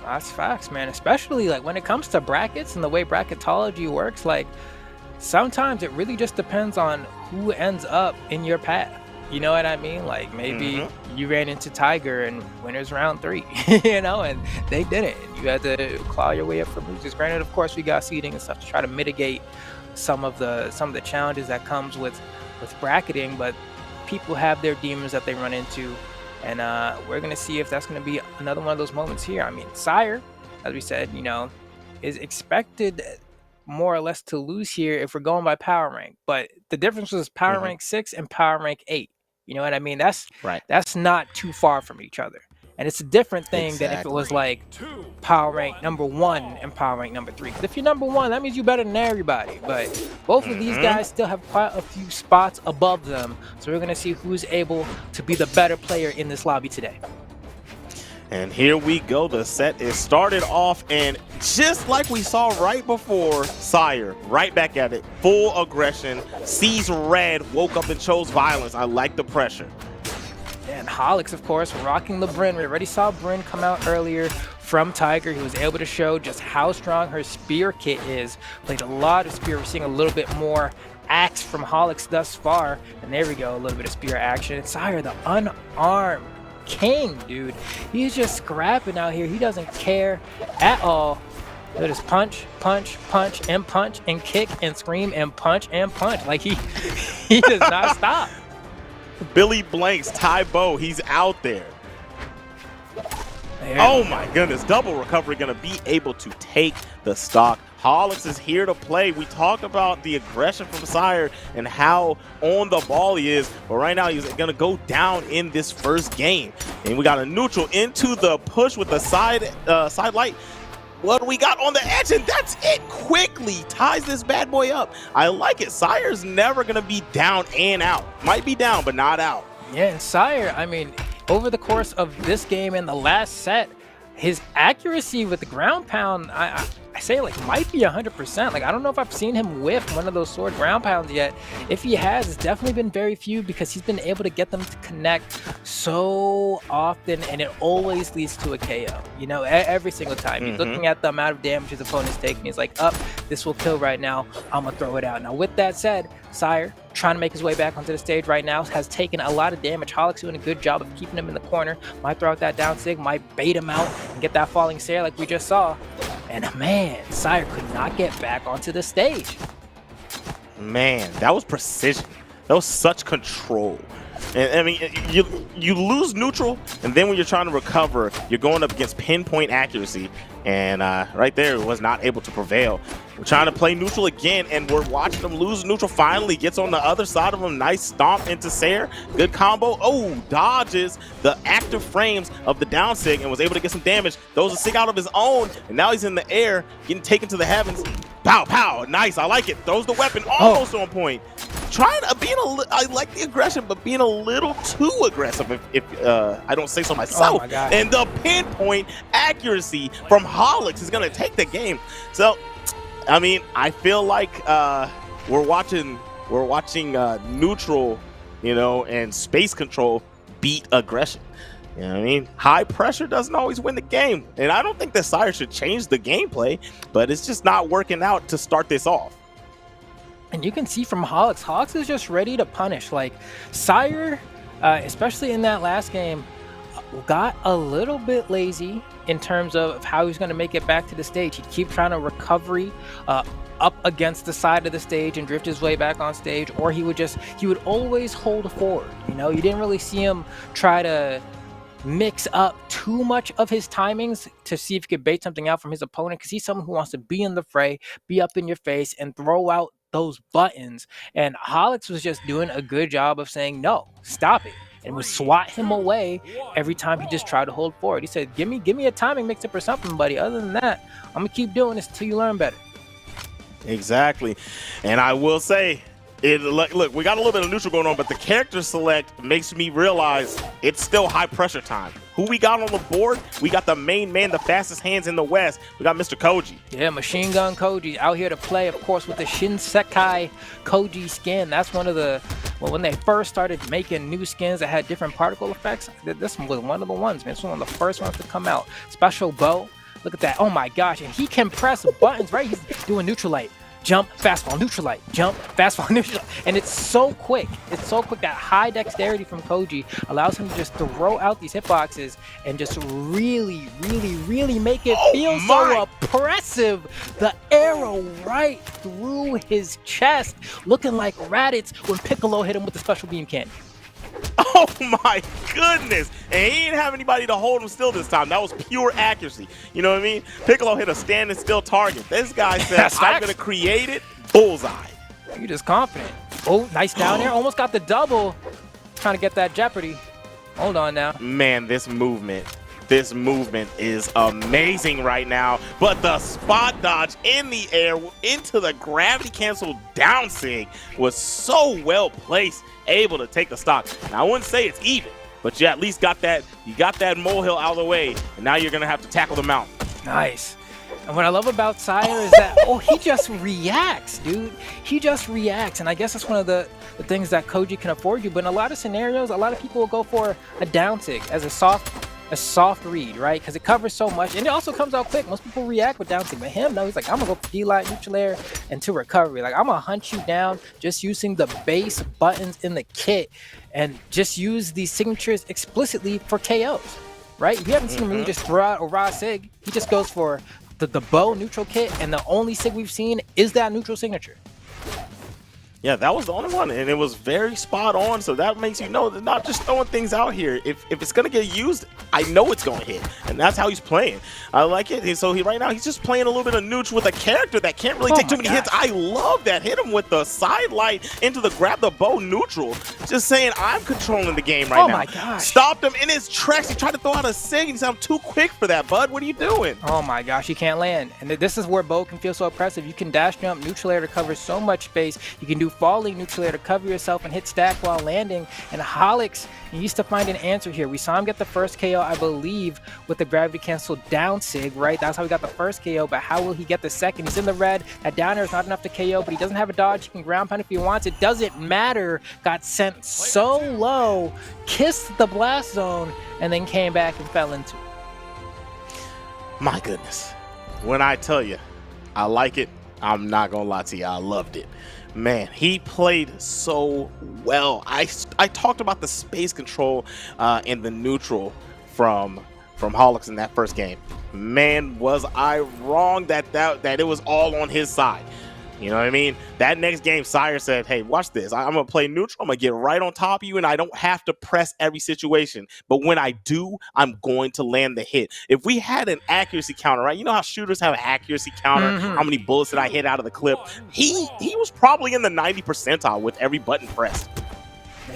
That's facts, man. Especially like when it comes to brackets and the way bracketology works, like sometimes it really just depends on who ends up in your path. You know what I mean? Like maybe you ran into Tiger in winners round 3, you know, and they didn't. You had to claw your way up from losers. Granted, of course, we got seeding and stuff to try to mitigate some of the challenges that comes with bracketing, but people have their demons that they run into. And we're going to see if that's going to be another one of those moments here. I mean, Sire, as we said, you know, is expected more or less to lose here if we're going by power rank. But the difference was power rank 6 and power rank 8. You know what I mean? That's right. That's not too far from each other. And it's a different thing than if it was like power rank number 1 and power rank number 3. Because if you're number 1, that means you're better than everybody. But both of these guys still have quite a few spots above them. So we're going to see who's able to be the better player in this lobby today. And here we go. The set is started off, and just like we saw right before, Sire right back at it. Full aggression, sees red, woke up and chose violence. I like the pressure. And Holix, of course, rocking the Bryn. We already saw Bryn come out earlier from Tiger. He was able to show just how strong her spear kit is. Played a lot of spear. We're seeing a little bit more axe from Holix thus far. And there we go, a little bit of spear action. And Sire, the unarmed king, dude. He's just scrapping out here. He doesn't care at all. He'll just punch, punch, punch, and kick, and scream, and punch, and punch. Like, he does not stop. Billy Blanks, Ty Bo, he's out there. Oh my goodness, double recovery, gonna be able to take the stock. Holix is here to play. We talked about the aggression from Sire and how on the ball he is, but right now he's gonna go down in this first game. And we got a neutral into the push with the side light. What do we got on the edge? And that's it. Quickly ties this bad boy up. I like it. Sire's never gonna be down and out. Might be down, but not out. Yeah, and Sire, I mean, over the course of this game and the last set, his accuracy with the ground pound, I say, like, might be 100%. Like, I don't know if I've seen him whiff one of those sword ground pounds yet. If he has, it's definitely been very few because he's been able to get them to connect so often, and it always leads to a KO. You know, every single time. He's looking at the amount of damage his opponent's taking. He's like, this will kill right now. I'm going to throw it out. Now, with that said, Sire, trying to make his way back onto the stage right now, has taken a lot of damage. Holix doing a good job of keeping him in the corner. Might throw out that down sig, might bait him out and get that falling stare like we just saw. And man, Sire could not get back onto the stage. Man, that was precision. That was such control. And I mean, you lose neutral, and then when you're trying to recover, you're going up against pinpoint accuracy. And right there, was not able to prevail. We're trying to play neutral again, and we're watching him lose neutral. Finally gets on the other side of him. Nice stomp into Sayer. Good combo. Oh, dodges the active frames of the down sig and was able to get some damage. Throws a sig out of his own, and now he's in the air, getting taken to the heavens. Pow, pow. Nice. I like it. Throws the weapon almost on point. Trying to I like the aggression, but being a little too aggressive if I don't say so myself. Oh my God. And the pinpoint accuracy from Holix is going to take the game. So, I mean, I feel like we're watching neutral, you know, and space control beat aggression. You know what I mean? High pressure doesn't always win the game. And I don't think that Sire should change the gameplay, but it's just not working out to start this off. And you can see from Holix, Holix is just ready to punish. Like, Sire, especially in that last game, got a little bit lazy in terms of how he's going to make it back to the stage. He'd keep trying to recovery up against the side of the stage and drift his way back on stage, or he would always hold forward. You know, you didn't really see him try to mix up too much of his timings to see if he could bait something out from his opponent, because he's someone who wants to be in the fray, be up in your face, and throw out those buttons. And Holix was just doing a good job of saying, no, stop it, and would swat him away every time he just tried to hold forward. He said, give me a timing mix up or something, buddy. Other than that, I'm gonna keep doing this until you learn better. Exactly. And I will say, look, we got a little bit of neutral going on, but the character select makes me realize it's still high pressure time. Who we got on the board? We got the main man, the fastest hands in the West. We got Mr. Koji. Yeah, Machine Gun Koji out here to play, of course, with the Shinsekai Koji skin. That's one of the, well, when they first started making new skins that had different particle effects, this was one of the ones, man. This was one of the first ones to come out. Special bow. Look at that. Oh my gosh. And he can press buttons, right? He's doing neutral light. Jump, fast fall, neutral light. Jump, fast fall, neutral light. And it's so quick. It's so quick. That high dexterity from Koji allows him to just throw out these hitboxes and just really, really, really make it feel so oppressive. The arrow right through his chest, looking like Raditz when Piccolo hit him with the special beam cannon. Oh my goodness. And he didn't have anybody to hold him still this time. That was pure accuracy. You know what I mean? Piccolo hit a standing still target. This guy said, I'm going to create it. Bullseye. You're just confident. Oh, nice down there. Almost got the double. Trying to get that Jeopardy. Hold on now. Man, this movement is amazing right now. But the spot dodge in the air into the gravity cancel down sig was so well placed, able to take the stock. Now, I wouldn't say it's even, but you at least got that. You got that molehill out of the way, and now you're gonna have to tackle the mountain. Nice. And what I love about Sire is that, he just reacts, dude. He just reacts. And I guess that's one of the things that Koji can afford you. But in a lot of scenarios, a lot of people will go for a down sig as a soft read, right? Because it covers so much. And it also comes out quick. Most people react with down sig. But him, no, he's like, I'm going to go for D-Light, neutral air, and to recovery. Like, I'm going to hunt you down just using the base buttons in the kit and just use these signatures explicitly for KOs, right? You haven't seen him really just throw out a raw sig. He just goes for the bow neutral kit, and the only sig we've seen is that neutral signature. Yeah, that was the only one, and it was very spot on. So that makes you know they're not just throwing things out here. If it's gonna get used, I know it's gonna hit, and that's how he's playing. I like it. And so right now he's just playing a little bit of neutral with a character that can't really take too many hits. I love that. Hit him with the side light into the grab the bow neutral. Just saying, I'm controlling the game right now. Oh my gosh! Stopped him in his tracks. He tried to throw out a sig, and he said, "I'm too quick for that, bud. What are you doing?" Oh my gosh, you can't land. And this is where bow can feel so oppressive. You can dash jump, neutral air to cover so much space. You can do falling neutral air to cover yourself and hit stack while landing. And Holix needs to find an answer here. We saw him get the first KO, I believe, with the gravity cancel down sig, right? That's how he got the first KO, but how will he get the second? He's in the red. That down air is not enough to KO, but he doesn't have a dodge. He can ground pound if he wants. It doesn't matter. Got sent so low, kissed the blast zone, and then came back and fell into it. My goodness. When I tell you, I like it, I'm not gonna lie to you, I loved it. Man, he played so well. I talked about the space control and the neutral from Holix in that first game. Man, was I wrong that it was all on his side. You know what I mean? That next game, Sire said, hey, watch this. I'm going to play neutral. I'm going to get right on top of you, and I don't have to press every situation. But when I do, I'm going to land the hit. If we had an accuracy counter, right? You know how shooters have an accuracy counter, how many bullets did I hit out of the clip? He was probably in the 90 percentile with every button pressed.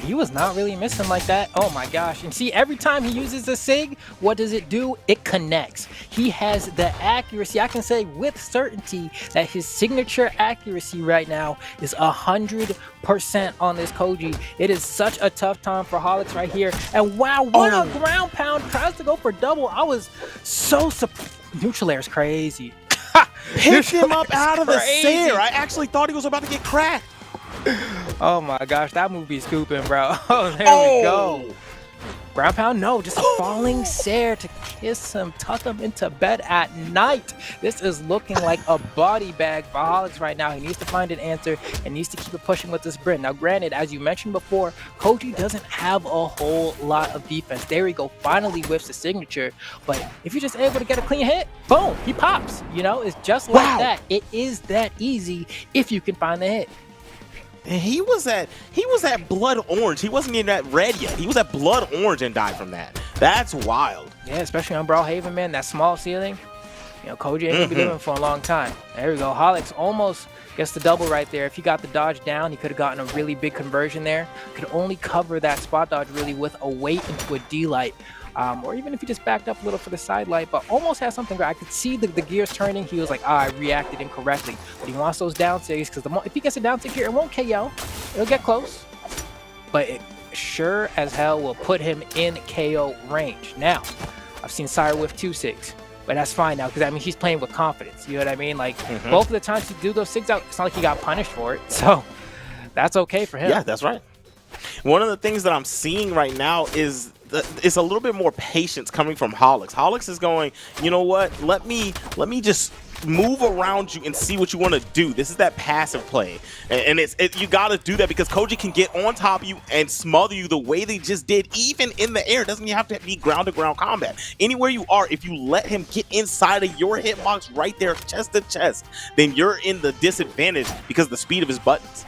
He was not really missing like that. Oh my gosh. And see, every time he uses the SIG, what does it do? It connects. He has the accuracy. I can say with certainty that his signature accuracy right now is 100% on this Koji. It is such a tough time for Holix right here. And wow, what a ground pound. Tries to go for double. I was so surprised. Neutral air is crazy. Picked him up out of the air. I actually thought he was about to get cracked. Oh my gosh, that move be scooping, bro. Oh, there we go. Ground pound? No, just a falling Sair to kiss him, tuck him into bed at night. This is looking like a body bag for Holix right now. He needs to find an answer and needs to keep it pushing with this Brit. Now, granted, as you mentioned before, Koji doesn't have a whole lot of defense. There we go, finally whiffs the signature. But if you're just able to get a clean hit, boom, he pops. You know, it's just like that. It is that easy if you can find the hit. And he was at blood orange. He wasn't even at red yet. He was at blood orange and died from that. That's wild. Yeah, especially on Brawlhalla, man. That small ceiling. You know, Koji ain't gonna be living for a long time. There we go. Holix almost gets the double right there. If he got the dodge down, he could have gotten a really big conversion there. Could only cover that spot dodge really with a weight into a D-light. Or even if he just backed up a little for the side light, but almost had something where I could see the gears turning. He was like, I reacted incorrectly. But he wants those down sigs because if he gets a down sig here, it won't KO. It'll get close. But it sure as hell will put him in KO range. Now, I've seen Sire with 2 sigs. But that's fine now because, I mean, he's playing with confidence. You know what I mean? Like, both of the times he do those sigs out, it's not like he got punished for it. So, that's okay for him. Yeah, that's right. One of the things that I'm seeing right now is it's a little bit more patience coming from Holix. Holix is going, you know what? Let me just move around you and see what you want to do. This is that passive play, and you got to do that because Koji can get on top of you and smother you the way they just did, even in the air. Doesn't have to be ground-to-ground combat. Anywhere you are, if you let him get inside of your hitbox right there, chest to chest, then you're in the disadvantage because of the speed of his buttons.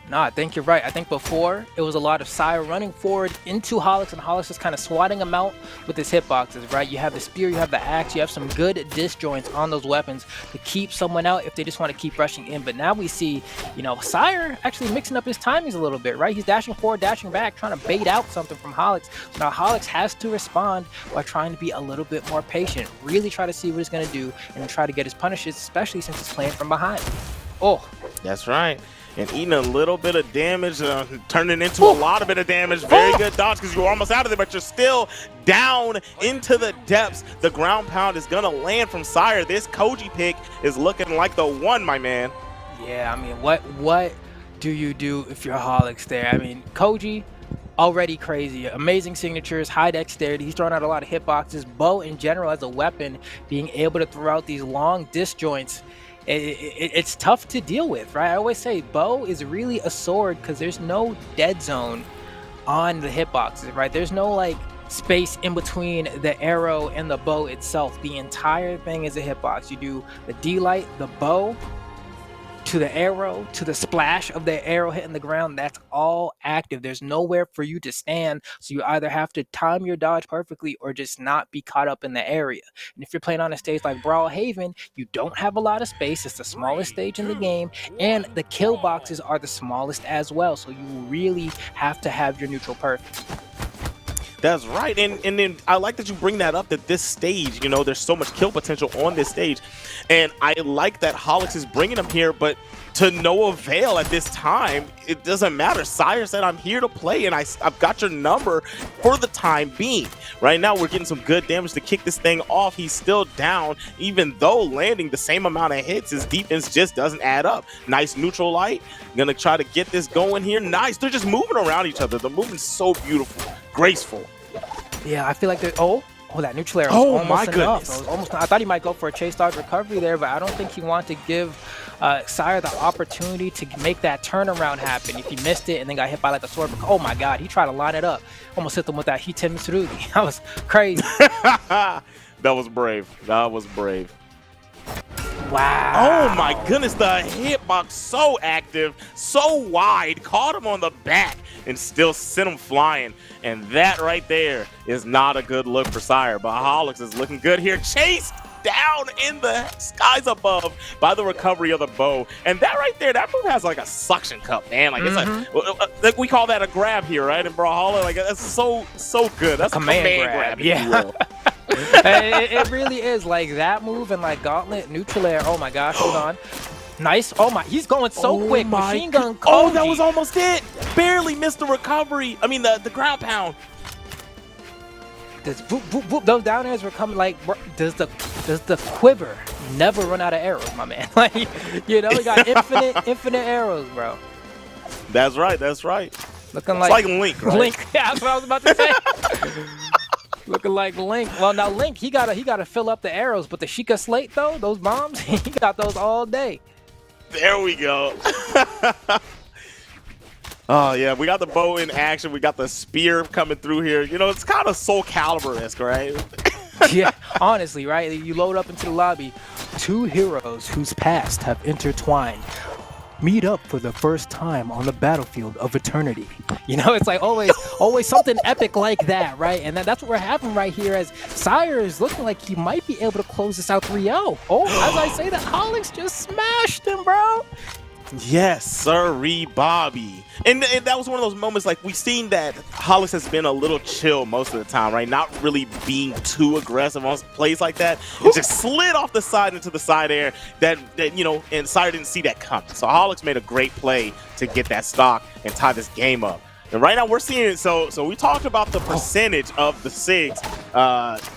No, I think you're right. I think before, it was a lot of Sire running forward into Holix, and Holix just kind of swatting him out with his hitboxes, right? You have the spear, you have the axe, you have some good disjoints on those weapons to keep someone out if they just want to keep rushing in. But now we see, you know, Sire actually mixing up his timings a little bit, right? He's dashing forward, dashing back, trying to bait out something from Holix. So now Holix has to respond by trying to be a little bit more patient, really try to see what he's going to do, and try to get his punishes, especially since he's playing from behind. Oh, That's right. And eating a little bit of damage, turning into a lot of bit of damage. Very good dodge because you're almost out of there, but you're still down into the depths. The ground pound is going to land from Sire. This Koji pick is looking like the one, my man. Yeah, I mean, what do you do if you're Holix there? I mean, Koji, already crazy. Amazing signatures, high dexterity. He's throwing out a lot of hitboxes. Bow in general as a weapon, being able to throw out these long disjoints. It's tough to deal with, right? I always say bow is really a sword because there's no dead zone on the hitboxes, right? There's no like space in between the arrow and the bow itself. The entire thing is a hitbox. You do the D-light, the bow, to the arrow, to the splash of the arrow hitting the ground. That's all active. There's nowhere for you to stand, so you either have to time your dodge perfectly or just not be caught up in the area. And if you're playing on a stage like Brawlhalla, you don't have a lot of space. It's the smallest stage in the game, and the kill boxes are the smallest as well, so you really have to have your neutral perfect. That's right, and then I like that you bring that up, that this stage, you know, there's so much kill potential on this stage, and I like that Holix is bringing him here, but to no avail at this time. It doesn't matter. Sire said, I'm here to play, and I've got your number for the time being. Right now, we're getting some good damage to kick this thing off. He's still down, even though landing the same amount of hits, his defense just doesn't add up. Nice neutral light. Gonna try to get this going here. Nice. They're just moving around each other. The movement's so beautiful, graceful. Yeah, I feel like they're... Oh, that neutral arrow was almost my enough. goodness. It was almost, I thought he might go for a chase dodge recovery there, but I don't think he wanted to give Sire the opportunity to make that turnaround happen. If he missed it and then got hit by like the sword, oh my god, he tried to line it up. Almost hit them with that Hiten Mitsurugi. That was crazy. That was brave. That was brave. Wow. Oh my goodness, the hitbox so active, so wide, caught him on the back and still sent him flying. And that right there is not a good look for Sire. But Holix is looking good here. Chased down in the skies above by the recovery of the bow. And that right there, that move has like a suction cup, man. Like it's like we call that a grab here, right? In Brawlhalla, like that's so good. That's a command grab, yeah. if you will. It really is like that move and like gauntlet neutral air. Oh my gosh, hold on. Nice. Oh my, he's going so quick. Machine gun Koji. Oh, that was almost it. Barely missed the recovery. I mean, the ground pound. Does boop, boop, boop, those down airs were coming like, does the quiver never run out of arrows, my man? Like, you know, we got infinite arrows, bro. That's right. That's right. Looking it's like Link, right? Link. Yeah, that's what I was about to say. Looking like Link. Well, now Link, he gotta fill up the arrows, but the Sheikah Slate though, those bombs, he got those all day. There we go. Oh yeah, we got the bow in action. We got the spear coming through here. You know, it's kind of Soul Calibur-esque, right? Yeah, honestly, right? You load up into the lobby. Two heroes whose past have intertwined meet up for the first time on the battlefield of eternity. You know, it's like always something epic like that, right? And that's what we're having right here as Sire is looking like he might be able to close this out 3-0. Oh, as I say that, Holix just smashed him, bro. Yes, sirree, Bobby. And that was one of those moments, like, we've seen that Holix has been a little chill most of the time, right? Not really being too aggressive on plays like that. It just slid off the side into the side air that you know, and Sire didn't see that coming. So Holix made a great play to get that stock and tie this game up. And right now we're seeing, so we talked about the percentage of the SIGs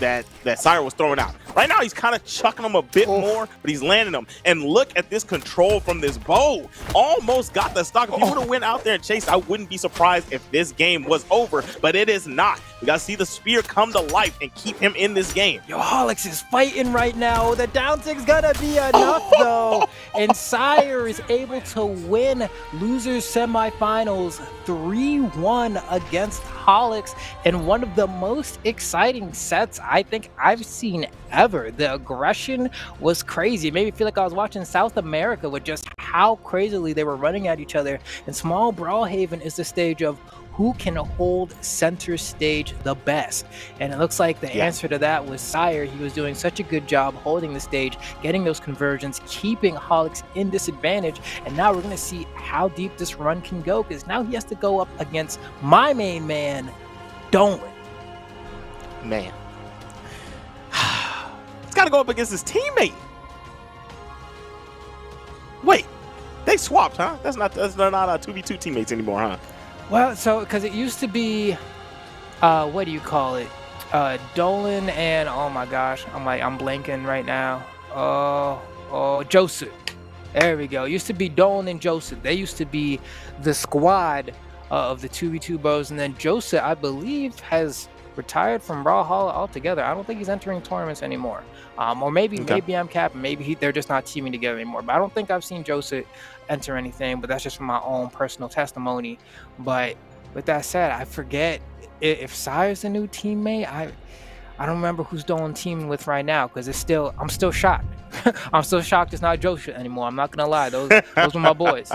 that Sire was throwing out. Right now he's kind of chucking them a bit more, but he's landing them. And look at this control from this bow. Almost got the stock. If he would have went out there and chased, I wouldn't be surprised if this game was over, but it is not. We got to see the spear come to life and keep him in this game. Yo, Holix is fighting right now. The down tick's gonna be enough though. And Sire is able to win losers semifinals 3-1 against Holix in one of the most exciting sets I think I've seen ever. The aggression was crazy. It made me feel like I was watching South America with just how crazily they were running at each other. And Small Brawlhaven is the stage of who can hold center stage the best. And it looks like the answer to that was Sire. He was doing such a good job holding the stage, getting those conversions, keeping Holix in disadvantage. And now we're going to see how deep this run can go, because now he has to go up against my main man, Dolan. Man. He's got to go up against his teammate. Wait. They swapped, huh? They're not 2v2 teammates anymore, huh? Well, so because it used to be, what do you call it? Dolan and oh my gosh, I'm blanking right now. Joseph. There we go. It used to be Dolan and Joseph. They used to be the squad of the 2v2 bros, and then Joseph, I believe, has retired from Brawlhalla altogether. I don't think he's entering tournaments anymore. Or maybe I'm capping. Maybe they're just not teaming together anymore. But I don't think I've seen Joseph enter anything. But that's just from my own personal testimony. But with that said, I forget if Sire's a new teammate. I don't remember who's Dolan teaming with right now because I'm still shocked. I'm still shocked it's not Joseph anymore. I'm not gonna lie. Those were my boys.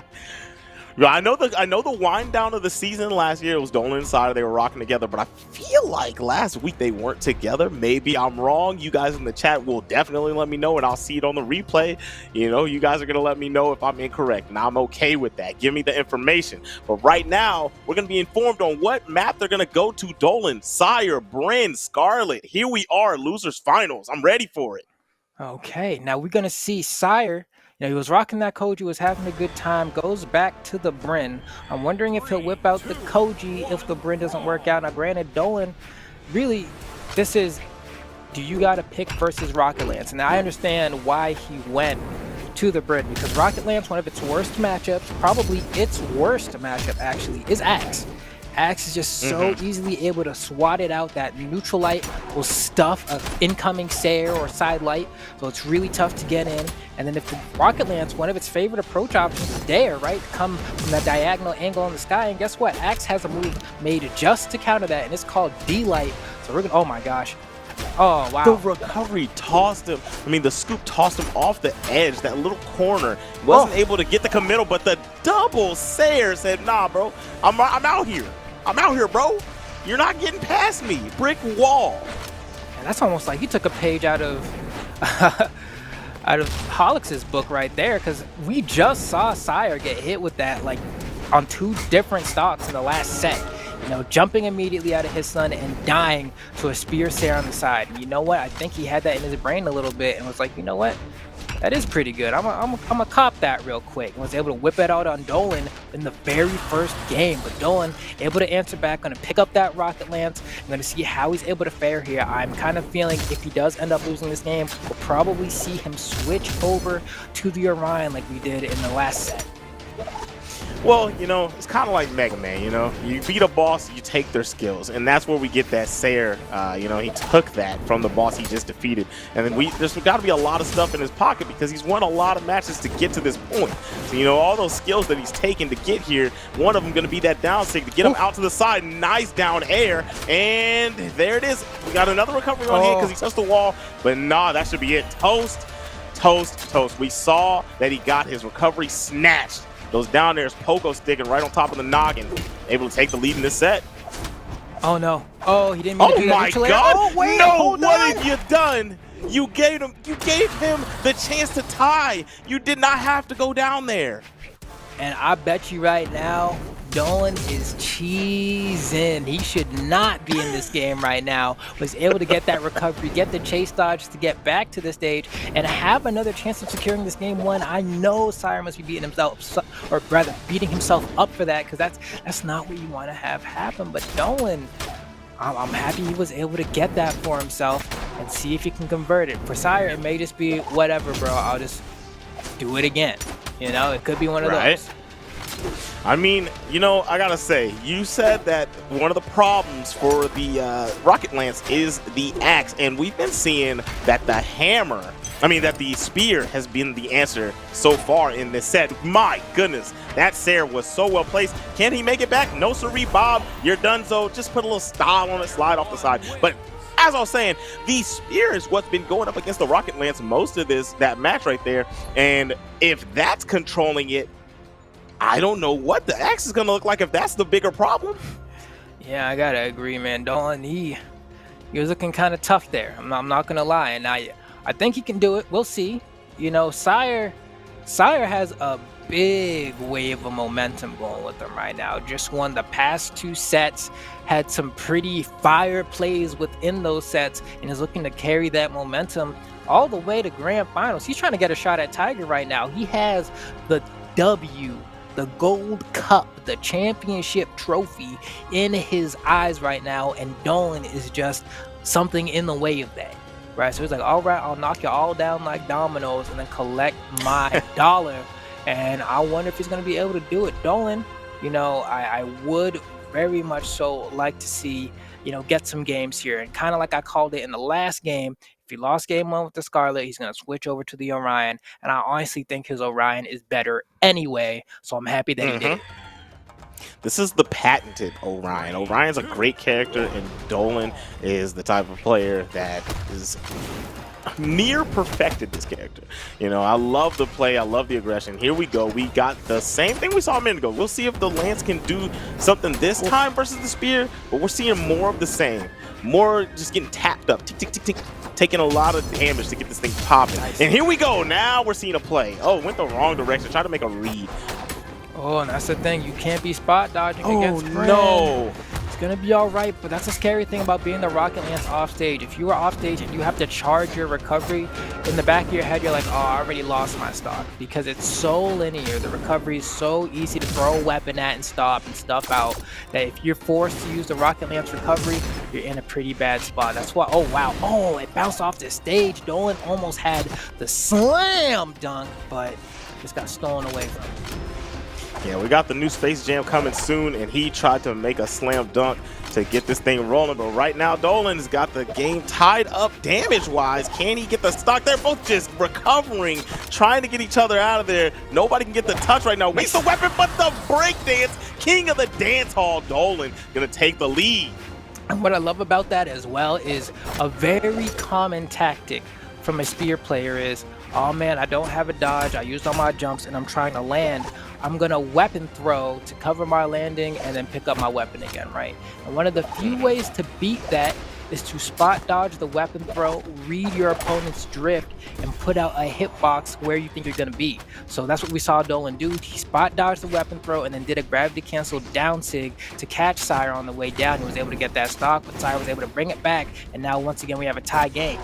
Yeah, I know the wind down of the season last year. It was Dolan and Sire. They were rocking together, but I feel like last week they weren't together. Maybe I'm wrong. You guys in the chat will definitely let me know, and I'll see it on the replay. You know, you guys are gonna let me know if I'm incorrect, and I'm okay with that. Give me the information. But right now, we're gonna be informed on what map they're gonna go to. Dolan, Sire, Bryn, Scarlet. Here we are, losers finals. I'm ready for it. Okay, now we're gonna see Sire. You know, he was rocking that Koji, was having a good time, goes back to the Bryn. I'm wondering if he'll whip out the Koji if the Bryn doesn't work out. Now, granted, Dolan, really, this is, do you got to pick versus Rocket Lance? And I understand why he went to the Bryn, because Rocket Lance, one of its worst matchups, probably its worst matchup actually, is Axe. Axe is just so easily able to swat it out. That neutral light will stuff an incoming Sayer or side light, so it's really tough to get in. And then if the Rocket Lance, one of its favorite approach options is there, right? Come from that diagonal angle in the sky, and guess what? Axe has a move made just to counter that, and it's called D-Light. So we're gonna, oh my gosh. Oh, wow. The recovery tossed him. I mean, the scoop tossed him off the edge, that little corner. Wasn't able to get the committal, but the double Sayer said, nah, bro, I'm out here. I'm out here, bro. You're not getting past me. Brick wall. And that's almost like he took a page out of Holix's book right there, because we just saw Sire get hit with that like on 2 different stocks in the last set. You know, jumping immediately out of his sun and dying to a spear Sayer on the side. And you know what? I think he had that in his brain a little bit and was like, you know what? That is pretty good. I'm a cop that real quick. And was able to whip it out on Dolan in the very first game. But Dolan able to answer back, going to pick up that Rocket Lance. I'm going to see how he's able to fare here. I'm kind of feeling if he does end up losing this game, we'll probably see him switch over to the Orion like we did in the last set. Well, you know, it's kind of like Mega Man, you know? You beat a boss, you take their skills, and that's where we get that Sayer. You know, he took that from the boss he just defeated. And then there's got to be a lot of stuff in his pocket because he's won a lot of matches to get to this point. So, you know, all those skills that he's taken to get here, one of them going to be that down sig to get him out to the side. Nice down air, and there it is. We got another recovery on here because he touched the wall, but nah, that should be it. Toast, toast, toast. We saw that he got his recovery snatched. Those down there's Pogo sticking right on top of the noggin. Able to take the lead in this set. Oh no. Oh, he didn't mean to do that. Oh my God. Oh, wait, no, what have you done? You gave him the chance to tie. You did not have to go down there. And I bet you right now, Dolan is cheesing. He should not be in this game right now. Was able to get that recovery, get the chase dodge to get back to the stage, and have another chance of securing this game 1. I know Sire must be beating himself, or rather beating himself up for that, because that's not what you want to have happen. But Dolan, I'm happy he was able to get that for himself and see if he can convert it. For Sire, it may just be whatever, bro. I'll just do it again. You know, it could be one of those. I mean, you know, I gotta say, you said that one of the problems for the Rocket Lance is the axe, and we've been seeing that that the spear has been the answer so far in this set. My goodness, that Sayer was so well placed. Can he make it back? No siree, Bob, you're done. So just put a little style on it, slide off the side. But as I was saying, the spear is what's been going up against the Rocket Lance most of that match right there. And if that's controlling it, I don't know what the axe is going to look like if that's the bigger problem. Yeah, I got to agree, man. Dolan, he was looking kind of tough there. I'm not going to lie. And I think he can do it. We'll see. You know, Sire has a big wave of momentum going with him right now. Just won the past 2 sets, had some pretty fire plays within those sets, and is looking to carry that momentum all the way to grand finals. He's trying to get a shot at Tiger right now. He has the W, the gold cup, the championship trophy in his eyes right now, and Dolan is just something in the way of that. Right, so he's like, all right, I'll knock you all down like dominoes and then collect my dollar. And I wonder if he's going to be able to do it. Dolan, you know, I would very much so like to see, you know, get some games here. And kind of like I called it in the last game, if he lost game 1 with the Scarlet, he's going to switch over to the Orion. And I honestly think his Orion is better anyway. So I'm happy that he did. This is the patented Orion. Orion's a great character, and Dolan is the type of player that is near perfected this character. You know, I love the play. I love the aggression. Here we go. We got the same thing we saw a minute ago. We'll see if the Lance can do something this time versus the Spear, but we're seeing more of the same. More just getting tapped up. Tick, tick, tick, tick. Taking a lot of damage to get this thing popping. And here we go. Now we're seeing a play. Oh, went the wrong direction. Trying to make a read. Oh, and that's the thing. You can't be spot dodging against Friend. No. It's going to be all right, but that's a scary thing about being the Rocket Lance off stage. If you are off stage and you have to charge your recovery, in the back of your head, you're like, oh, I already lost my stock, because it's so linear. The recovery is so easy to throw a weapon at and stop and stuff out that if you're forced to use the Rocket Lance recovery, you're in a pretty bad spot. That's why, oh, wow. Oh, it bounced off the stage. Dolan almost had the slam dunk, but just got stolen away from him. Yeah, we got the new Space Jam coming soon, and he tried to make a slam dunk to get this thing rolling. But right now, Dolan's got the game tied up damage-wise. Can he get the stock? They're both just recovering, trying to get each other out of there. Nobody can get the touch right now. Waste the weapon, but the breakdance, king of the dance hall, Dolan, gonna take the lead. And what I love about that as well is a very common tactic from a Spear player is, oh man, I don't have a dodge, I used all my jumps and I'm trying to land. I'm gonna weapon throw to cover my landing and then pick up my weapon again, right? And one of the few ways to beat that is to spot dodge the weapon throw, read your opponent's drift, and put out a hitbox where you think you're gonna be. So that's what we saw Dolan do. He spot dodged the weapon throw and then did a gravity cancel down sig to catch Sire on the way down. He was able to get that stock, but Sire was able to bring it back, and now once again we have a tie game.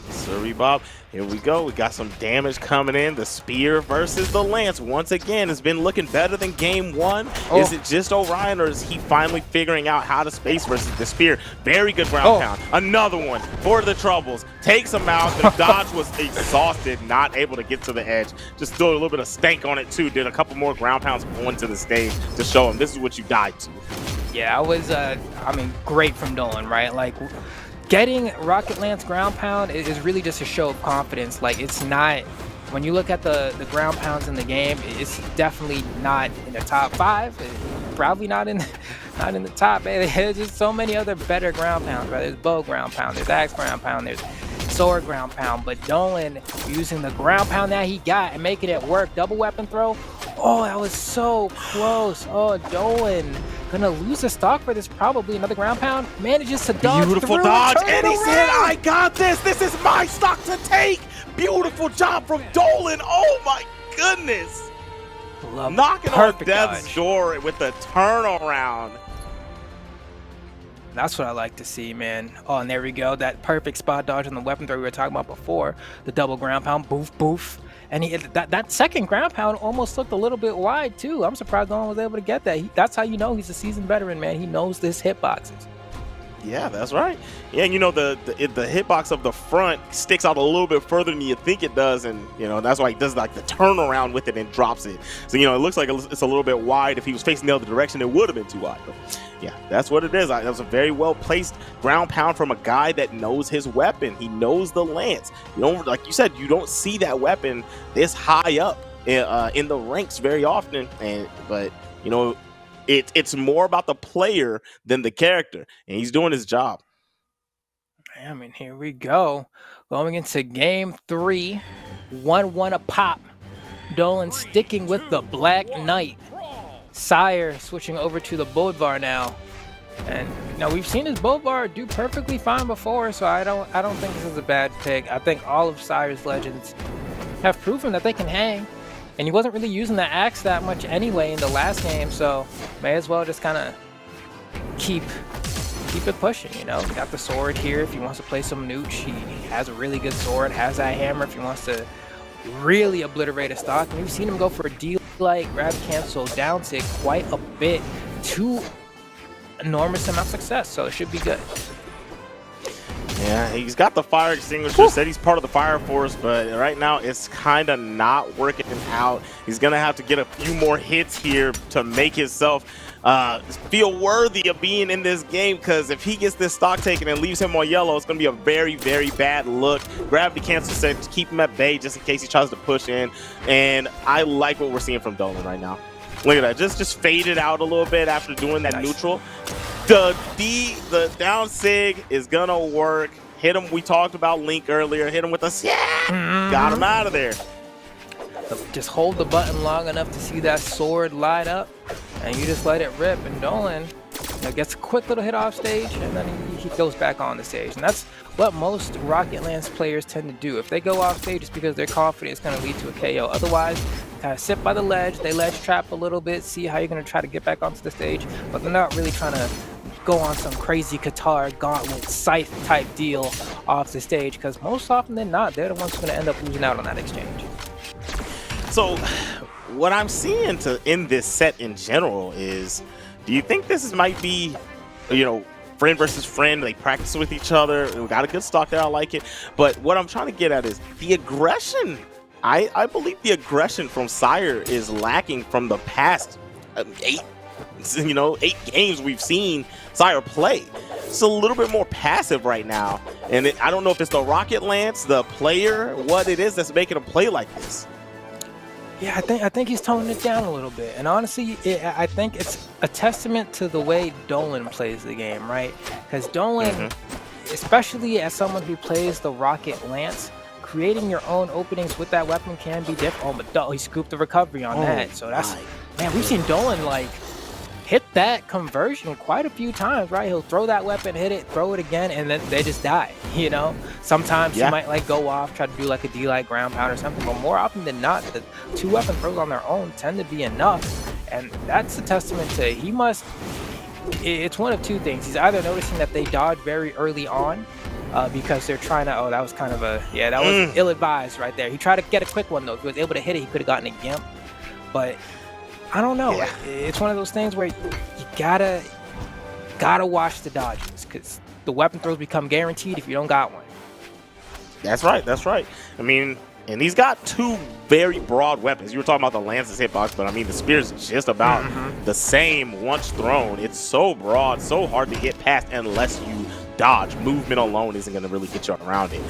Sorry, Bob. Here we go. We got some damage coming in. The Spear versus the Lance once again has been looking better than game 1. Oh. Is it just Orion, or is he finally figuring out how to space versus the Spear? Very good ground pound. Another one for the Troubles. Takes him out. The dodge was exhausted, not able to get to the edge. Just threw a little bit of stank on it too. Did a couple more ground pounds onto the stage to show him this is what you died to. Yeah, I was, I mean, great from Dolan, right? Like, getting Rocket Lance ground pound is really just a show of confidence. Like, it's not, when you look at the ground pounds in the game, it's definitely not in the top 5. It's probably not in the top 8. There's just so many other better ground pounds, right? There's bow ground pound, there's axe ground pound, there's sword ground pound. But Dolan using the ground pound that he got and making it work, double weapon throw. Oh, that was so close. Oh, Dolan gonna lose the stock for this, probably another ground pound. Manages to dodge. Beautiful dodge, and he said, I got this. This is my stock to take. Beautiful job from Dolan. Oh my goodness. Knocking on death's door with the turnaround. That's what I like to see, man. Oh, and there we go. That perfect spot dodge on the weapon throw we were talking about before. The double ground pound, boof, boof. And that second ground pound almost looked a little bit wide, too. I'm surprised no one was able to get that. That's how you know he's a seasoned veteran, man. He knows this hitboxes. Yeah, that's right. Yeah, and you know, the hitbox of the front sticks out a little bit further than you think it does, and you know that's why he does like the turnaround with it and drops it. So you know, it looks like it's a little bit wide. If he was facing the other direction, it would have been too wide. But yeah, that's what it is. That was a very well placed ground pound from a guy that knows his weapon. He knows the Lance. You don't, like you said, you don't see that weapon this high up in the ranks very often. But you know, it's more about the player than the character, and he's doing his job. I mean, here we go. Going into game 3, 1-1 a pop. Dolan sticking with the Black Knight. Sire switching over to the Bodvar now. And now we've seen his Bodvar do perfectly fine before, so I don't think this is a bad pick. I think all of Sire's legends have proven that they can hang. And he wasn't really using the axe that much anyway in the last game, so may as well just kind of keep it pushing, you know. Got the sword here if he wants to play some nooch. He has a really good sword, has that hammer if he wants to really obliterate a stock. And we've seen him go for a D-like, grab, cancel, down sig quite a bit to enormous amount of success, so it should be good. Yeah, he's got the fire extinguisher, said he's part of the fire force, but right now it's kind of not working out. He's going to have to get a few more hits here to make himself feel worthy of being in this game, because if he gets this stock taken and leaves him on yellow, it's going to be a very, very bad look. Gravity cancel said to keep him at bay just in case he tries to push in, and I like what we're seeing from Dolan right now. Look at that, just faded out a little bit after doing that neutral. The down sig is gonna work. Hit him. We talked about Link earlier. Hit him with a got him out of there. Just hold the button long enough to see that sword light up, and you just let it rip. And Dolan gets a quick little hit off stage, and then he goes back on the stage. And that's what most Rocket Lance players tend to do. If they go off stage, it's because they're confident it's going to lead to a KO. Otherwise, kind of sit by the ledge. They ledge trap a little bit, see how you're going to try to get back onto the stage, but they're not really trying to go on some crazy Qatar gauntlet scythe type deal off the stage, because most often than not, they're the ones who are going to end up losing out on that exchange. So what I'm seeing in this set in general is, do you think this might be, you know, friend versus friend? They practice with each other. We got a good stock there. I like it. But what I'm trying to get at is the aggression. I believe the aggression from Sire is lacking from the past 8 games we've seen Sire play. It's a little bit more passive right now. And I don't know if it's the Rocket Lance, the player, what it is that's making him play like this. Yeah, I think he's toning it down a little bit. And honestly, I think it's a testament to the way Dolan plays the game, right? Because Dolan, especially as someone who plays the Rocket Lance, creating your own openings with that weapon can be difficult. Oh, but he scooped the recovery on that. So that's, man, we've seen Dolan like hit that conversion quite a few times, right? He'll throw that weapon, hit it, throw it again, and then they just die, you know? Sometimes he might like go off, try to do like a D-like ground pound or something, but more often than not, the 2 weapon throws on their own tend to be enough. And that's a testament to, it's one of 2 things. He's either noticing that they dodge very early on, because they're trying to, that was kind of a, that was ill-advised right there. He tried to get a quick one though. If he was able to hit it, he could have gotten a gimp. But I don't know. It's one of those things where you gotta watch the dodges, because the weapon throws become guaranteed if you don't got one. That's right. That's right. I mean, and he's got 2 very broad weapons. You were talking about the Lance's hitbox, but I mean, the Spear's just about the same once thrown. It's so broad, so hard to get past unless you dodge. Movement alone isn't going to really get you around it.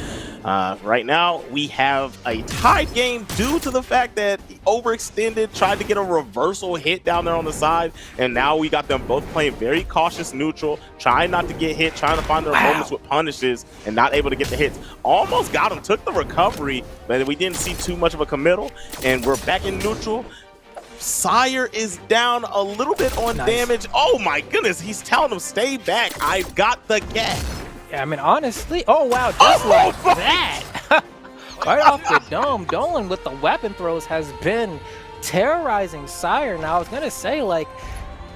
Right now, we have a tied game due to the fact that he overextended, tried to get a reversal hit down there on the side, and now we got them both playing very cautious neutral, trying not to get hit, trying to find their moments with punishes, and not able to get the hits. Almost got him, took the recovery, but we didn't see too much of a committal, and we're back in neutral. Sire is down a little bit on damage. Oh my goodness, he's telling him, stay back. I've got the gap. Yeah, I mean, honestly, just like that. Right off the dome, Dolan with the weapon throws has been terrorizing Sire. Now, I was going to say, like,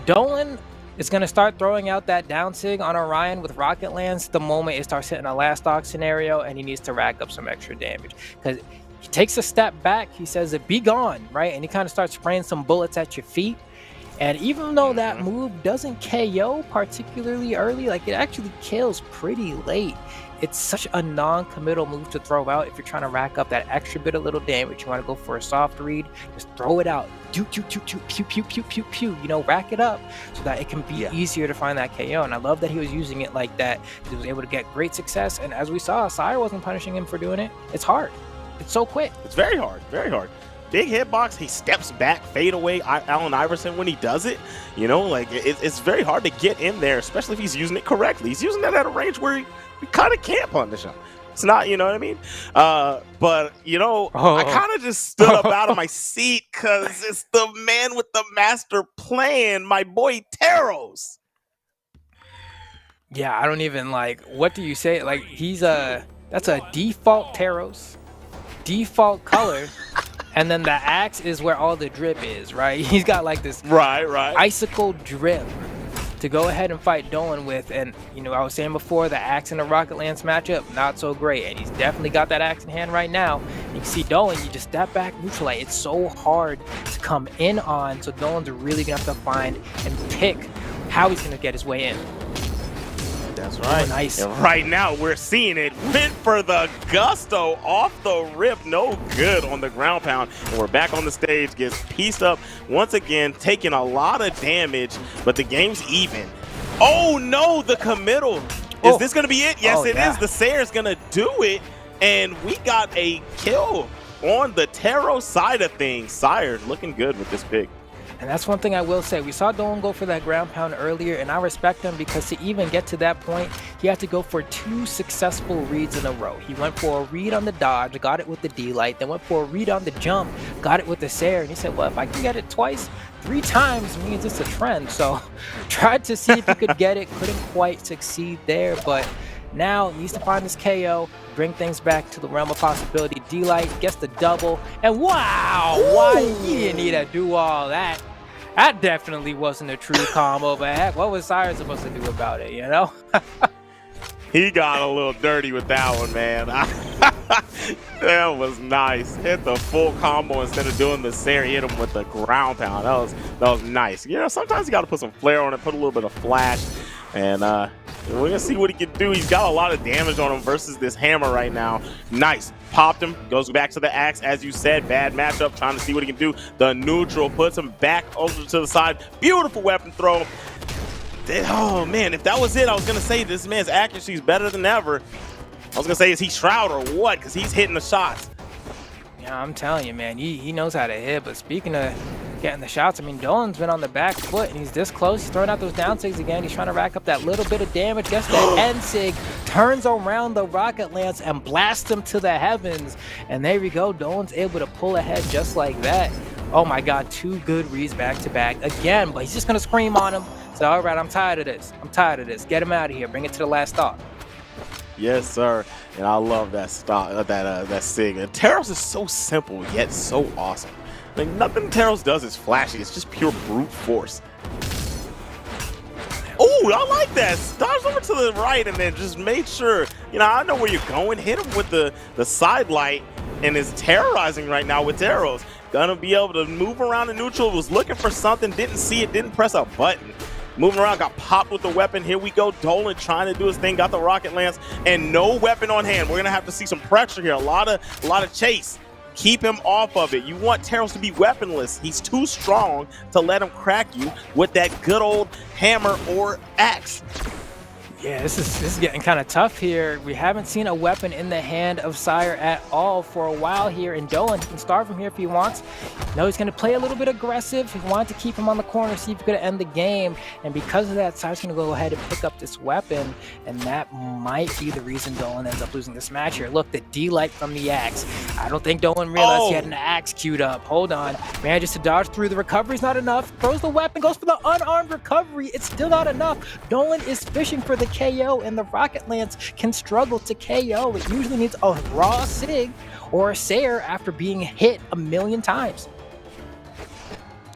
Dolan is going to start throwing out that down sig on Orion with Rocket Lance the moment it starts hitting a last stock scenario, and he needs to rack up some extra damage. Because he takes a step back, he says, be gone, right? And he kind of starts spraying some bullets at your feet. And even though that move doesn't KO particularly early, like it actually kills pretty late. It's such a non-committal move to throw out if you're trying to rack up that extra bit of little damage. You want to go for a soft read, just throw it out. Pew, pew, pew, pew, pew, pew, pew, pew, pew. You know, rack it up so that it can be easier to find that KO. And I love that he was using it like that. He was able to get great success. And as we saw, Sire wasn't punishing him for doing it. It's hard. It's so quick. It's very hard, very hard. Big hitbox, he steps back, fade away, Allen Iverson when he does it. You know, like, it's very hard to get in there, especially if he's using it correctly. He's using that at a range where he kind of can't punish him. It's not, you know what I mean? But, you know, I kind of just stood up out of my seat because it's the man with the master plan, my boy Teros. Yeah, I don't even, like, what do you say? Like, that's a default Teros, default color. And then the axe is where all the drip is, right? He's got like this Right. icicle drip to go ahead and fight Dolan with. And, you know, I was saying before, the axe and the Rocket Lance matchup, not so great. And he's definitely got that axe in hand right now. You can see Dolan, you just step back, neutralize. It's so hard to come in on. So Dolan's really going to have to find and pick how he's going to get his way in. That's right. Oh, nice. And right now, we're seeing it. Went for the gusto off the rip. No good on the ground pound. And we're back on the stage. Gets pieced up once again, taking a lot of damage, but the game's even. Oh, no, the committal. Is this going to be it? Yes, it is. The Sayer's going to do it. And we got a kill on the Taro side of things. Sire looking good with this pick. And that's one thing I will say. We saw Dolan go for that ground pound earlier, and I respect him because to even get to that point, he had to go for 2 successful reads in a row. He went for a read on the dodge, got it with the D-Light, then went for a read on the jump, got it with the Sayer, and he said, well, if I can get it twice, 3 times means it's a trend. So tried to see if he could get it, couldn't quite succeed there, but now he needs to find his KO, bring things back to the realm of possibility. D-Light gets the double, and wow, why he didn't need to do all that. That definitely wasn't a true combo, but heck, what was Sire supposed to do about it, you know? He got a little dirty with that one, man. That was nice. Hit the full combo instead of doing the Sayer. Hit him with the ground pound. That was nice. You know, sometimes you got to put some flair on it, put a little bit of flash, and we're going to see what he can do. He's got a lot of damage on him versus this hammer right now. Nice. Popped him. Goes back to the axe, as you said. Bad matchup. Trying to see what he can do. The neutral puts him back over to the side. Beautiful weapon throw. Oh, man. If that was it, I was going to say this man's accuracy is better than ever. I was going to say, is he Shroud or what? Because he's hitting the shots. Yeah, I'm telling you, man. He knows how to hit. But speaking of getting the shots, I mean, Dolan's been on the back foot, and he's this close. He's throwing out those down sigs again. He's trying to rack up that little bit of damage. Gets that end sig, turns around the Rocket Lance, and blasts him to the heavens. And there we go. Dolan's able to pull ahead just like that. Oh, my God. 2 good reads back-to-back again, but he's just going to scream on him. So, all right, I'm tired of this. I'm tired of this. Get him out of here. Bring it to the last stop. Yes, sir. And I love that stop, that sig. And Taros is so simple yet so awesome. Like, nothing Taros does is flashy. It's just pure brute force. Oh, I like that. Dodge over to the right and then just make sure, you know, I know where you're going. Hit him with the side light and is terrorizing right now with Taros. Gonna be able to move around in neutral. Was looking for something, didn't see it, didn't press a button. Moving around, got popped with the weapon. Here we go. Dolan trying to do his thing. Got the Rocket Lance and no weapon on hand. We're gonna have to see some pressure here. A lot of chase. Keep him off of it. You want Taros to be weaponless. He's too strong to let him crack you with that good old hammer or axe. Yeah, this is getting kind of tough here. We haven't seen a weapon in the hand of Sire at all for a while here. And Dolan, he can starve him here if he wants. No, he's going to play a little bit aggressive. He wanted to keep him on the corner, see if he could end the game. And because of that, Sire's going to go ahead and pick up this weapon. And that might be the reason Dolan ends up losing this match here. Look, the D-Light from the axe. I don't think Dolan realized he had an axe queued up. Hold on. Manages to dodge through. The recovery's not enough. Throws the weapon, goes for the unarmed recovery. It's still not enough. Dolan is fishing for the KO, and the Rocket Lance can struggle to KO. It usually needs a raw Sig or a Sayer after being hit a million times.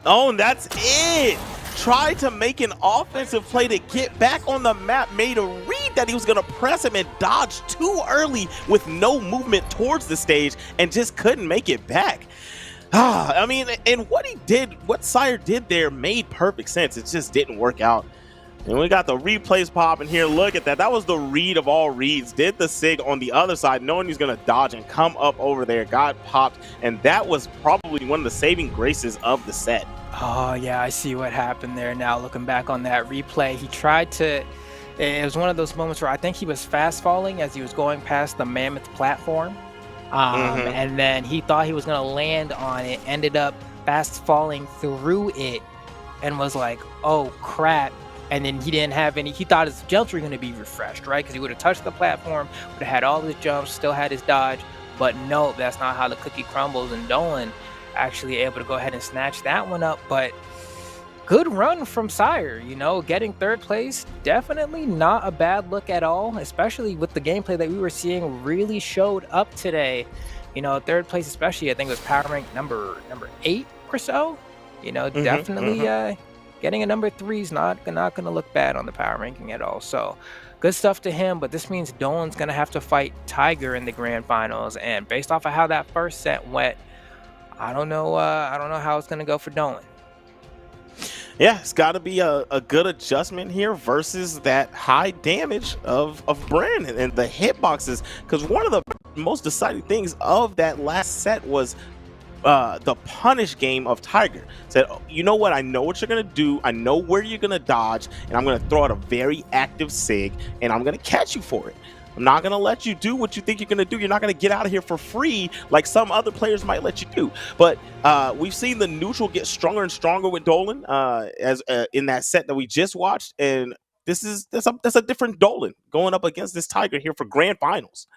Oh, and that's it. Tried to make an offensive play to get back on the map, made a read that he was going to press him and dodge too early with no movement towards the stage and just couldn't make it back. I mean, and what Sire did there made perfect sense. It just didn't work out. And we got the replays popping here. Look at that. That was the read of all reads. Did the Sig on the other side, knowing he's going to dodge and come up over there. Got popped. And that was probably one of the saving graces of the set. Oh, yeah, I see what happened there now. Looking back on that replay, he tried to... It was one of those moments where I think he was fast falling as he was going past the Mammoth platform. And then he thought he was going to land on it, ended up fast falling through it, and was like, oh, crap. And then he didn't have any, he thought his jumps were going to be refreshed, right? Because he would have touched the platform, would have had all his jumps, still had his dodge. But no, that's not how the cookie crumbles. And Dolan actually able to go ahead and snatch that one up. But good run from Sire, you know, getting third place, definitely not a bad look at all, especially with the gameplay that we were seeing really showed up today. third place especially, I think it was power rank number 8 or so. Definitely getting a number 3 is not going to look bad on the power ranking at all. So good stuff to him, but this means Dolan's going to have to fight Tiger in the grand finals. And based off of how that first set went, I don't know how it's going to go for Dolan. Yeah, it's got to be a good adjustment here versus that high damage of Brandon and the hitboxes. Because one of the most deciding things of that last set was the punish game of Tiger. Said, you know what? I know what you're gonna do. I know where you're gonna dodge, and I'm gonna throw out a very active sig, and I'm gonna catch you for it. I'm not gonna let you do what you think you're gonna do. You're not gonna get out of here for free like some other players might let you do. But we've seen the neutral get stronger and stronger with Dolan as in that set that we just watched, and that's a different Dolan going up against this Tiger here for grand finals.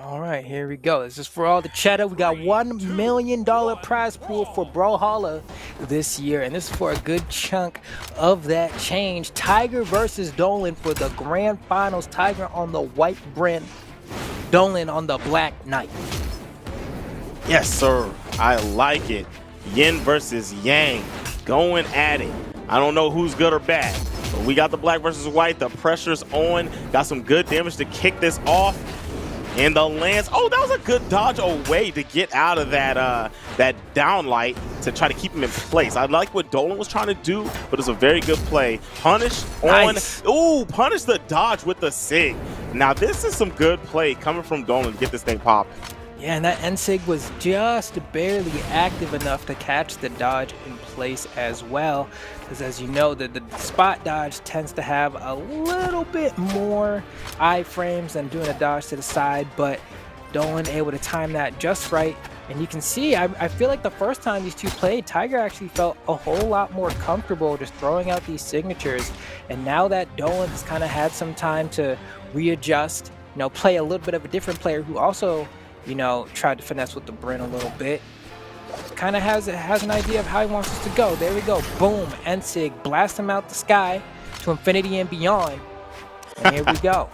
All right, here we go. This is for all the cheddar. We got $1 million prize pool for Brawlhalla this year, and this is for a good chunk of that change. Tiger versus Dolan for the grand finals. Tiger on the white Brent, Dolan on the black knight. Yes, sir. I like it. Yin versus Yang going at it. I don't know who's good or bad, but we got the black versus white. The pressure's on. Got some good damage to kick this off. And the lance, that was a good dodge away to get out of that downlight to try to keep him in place. I like what Dolan was trying to do, but it's a very good play. Punish on, punish the dodge with the sig. Now this is some good play coming from Dolan to get this thing popping. Yeah, and that N-Sig was just barely active enough to catch the dodge in place as well. Because as you know, the spot dodge tends to have a little bit more iframes than doing a dodge to the side, but Dolan able to time that just right. And you can see, I feel like the first time these two played, Tiger actually felt a whole lot more comfortable just throwing out these signatures. And now that Dolan has kind of had some time to readjust, play a little bit of a different player who also tried to finesse with the Bryn a little bit. Kind of has an idea of how he wants us to go. There we go. Boom. N-Sig. Blast him out the sky to infinity and beyond. And here we go.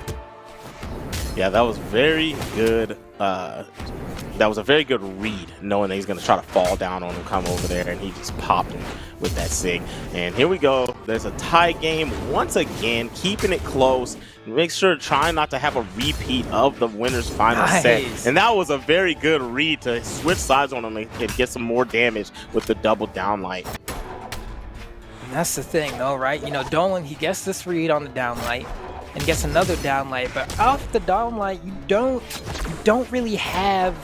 Yeah, that was very good. That was a very good read, knowing that he's going to try to fall down on him, come over there, and he just popped him with that sig. And here we go. There's a tie game once again, keeping it close. Make sure trying not to have a repeat of the winner's final set. And that was a very good read to switch sides on him and get some more damage with the double downlight. And that's the thing, though, right? Dolan, he gets this read on the downlight and gets another downlight, but off the downlight, you don't really have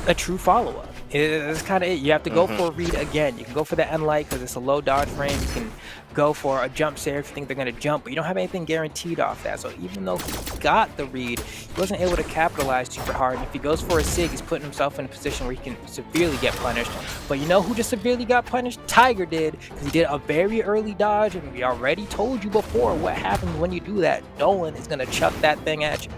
a true follow-up. It's kind of it. You have to go for a read again. You can go for the N-Light because it's a low dodge frame. You can go for a jump stare if you think they're going to jump, but you don't have anything guaranteed off that. So even though he got the read, he wasn't able to capitalize super hard. And if he goes for a sig, he's putting himself in a position where he can severely get punished. But you know who just severely got punished? Tiger did, because he did a very early dodge, and we already told you before what happens when you do that. Dolan is going to chuck that thing at you.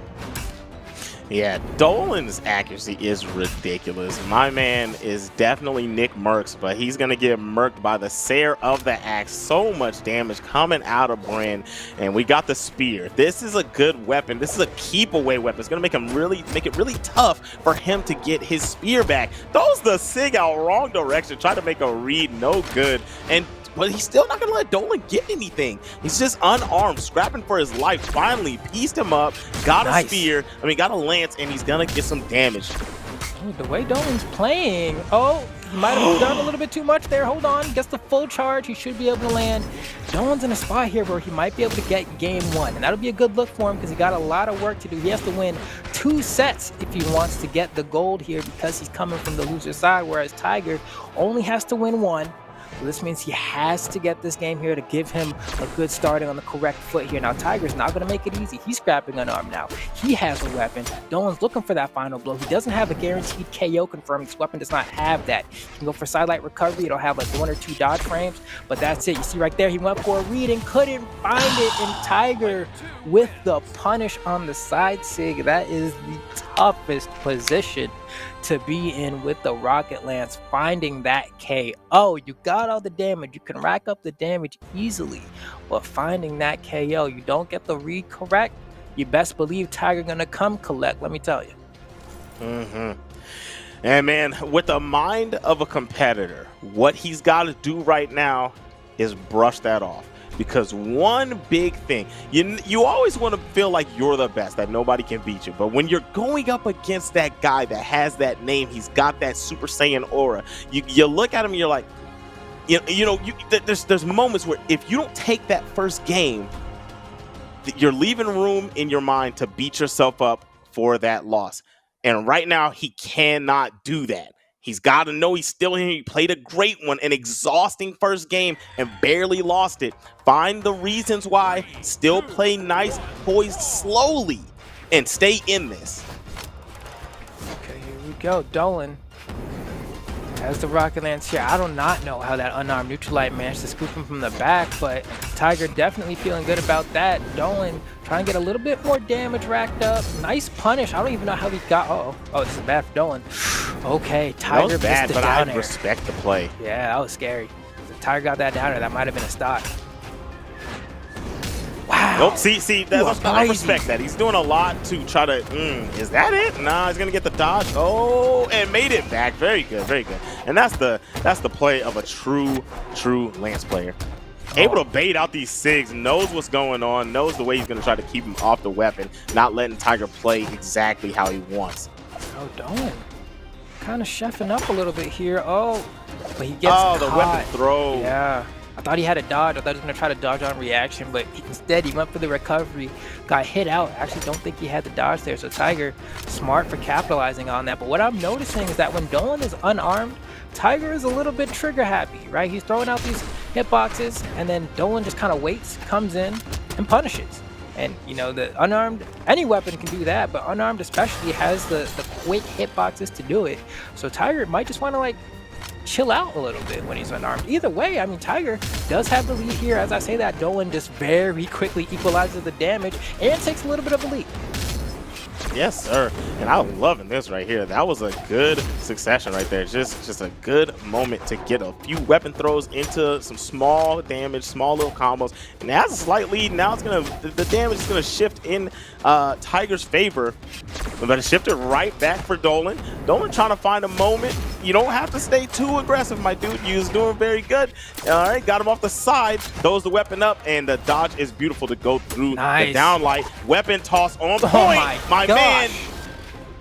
Yeah, Dolan's accuracy is ridiculous. My man is definitely Nick Merckx, but he's going to get murked by the Sayer of the Axe. So much damage coming out of Bryn, and we got the spear. This is a good weapon. This is a keep away weapon. It's going to make it really tough for him to get his spear back. Throws the sig out wrong direction, try to make a read, no good. But he's still not going to let Dolan get anything. He's just unarmed, scrapping for his life. Finally pieced him up, got a spear, got a lance, and he's going to get some damage. Ooh, the way Dolan's playing. He might have done a little bit too much there. Hold on. Gets the full charge. He should be able to land. Dolan's in a spot here where he might be able to get game 1. And that'll be a good look for him because he got a lot of work to do. He has to win 2 sets if he wants to get the gold here because he's coming from the loser side, whereas Tiger only has to win 1. So this means he has to get this game here to give him a good starting on the correct foot here. Now, Tiger's not going to make it easy. He's scrapping unarmed now. He has a weapon. Dolan's looking for that final blow. He doesn't have a guaranteed KO confirmed. This weapon does not have that. You can go for sidelight recovery. It'll have like 1 or 2 dodge frames, but that's it. You see right there, he went for a read and couldn't find it. And Tiger with the punish on the side sig. That is the toughest position to be in with the Rocket Lance, finding that KO. You got all the damage. You can rack up the damage easily, but finding that KO, you don't get the read correct, you best believe Tiger gonna come collect, let me tell you. And man, with the mind of a competitor, what he's got to do right now is brush that off. Because one big thing, you always want to feel like you're the best, that nobody can beat you. But when you're going up against that guy that has that name, he's got that Super Saiyan aura, you look at him and you're like, there's moments where if you don't take that first game, you're leaving room in your mind to beat yourself up for that loss. And right now, he cannot do that. He's got to know he's still here. He played a great one, an exhausting first game, and barely lost it. Find the reasons why. Still play nice, poised slowly, and stay in this. Okay, here we go. Dolan has the rocket lance here. I do not know how that unarmed Neutralite managed to scoop him from the back, but Tiger definitely feeling good about that. Dolan trying to get a little bit more damage racked up. Nice punish. I don't even know how he got. Oh, this is bad for Dolan. Okay, Tiger that was bad, missed the but down I air. respect the play. Yeah, that was scary. If Tiger got that down air, that might have been a stock. Wow. Nope, see, I respect that. He's doing a lot to try to, is that it? Nah, he's gonna get the dodge. Oh, and made it back. Very good, very good. And that's the play of a true Lance player. Able to bait out these SIGs, knows what's going on, knows the way he's gonna try to keep him off the weapon, not letting Tiger play exactly how he wants. Oh, Dolan kind of chefing up a little bit here. Oh, but he gets the caught. weapon throw. Yeah. I thought he had a dodge. I thought he was going to try to dodge on reaction, but instead he went for the recovery, got hit out. Actually don't think he had the dodge there, so Tiger smart for capitalizing on that. But what I'm noticing is that when Dolan is unarmed, Tiger is a little bit trigger happy, right? He's throwing out these hitboxes, and then Dolan just kind of waits, comes in, and punishes. And, the unarmed, any weapon can do that, but unarmed especially has the quick hitboxes to do it. So Tiger might just want to, chill out a little bit when he's unarmed. Either way, I mean, Tiger does have the lead here. As I say that, Dolan just very quickly equalizes the damage and takes a little bit of a lead. Yes, sir. And I'm loving this right here. That was a good succession right there. Just a good moment to get a few weapon throws into some small damage, small little combos. And it has a slight lead. Now it's the damage is gonna shift in Tiger's favor. But it shifted right back for Dolan. Dolan trying to find a moment. You don't have to stay too aggressive, my dude. You was doing very good. All right, got him off the side. Throws the weapon up, and the dodge is beautiful to go through the downlight. Weapon toss on point. My man.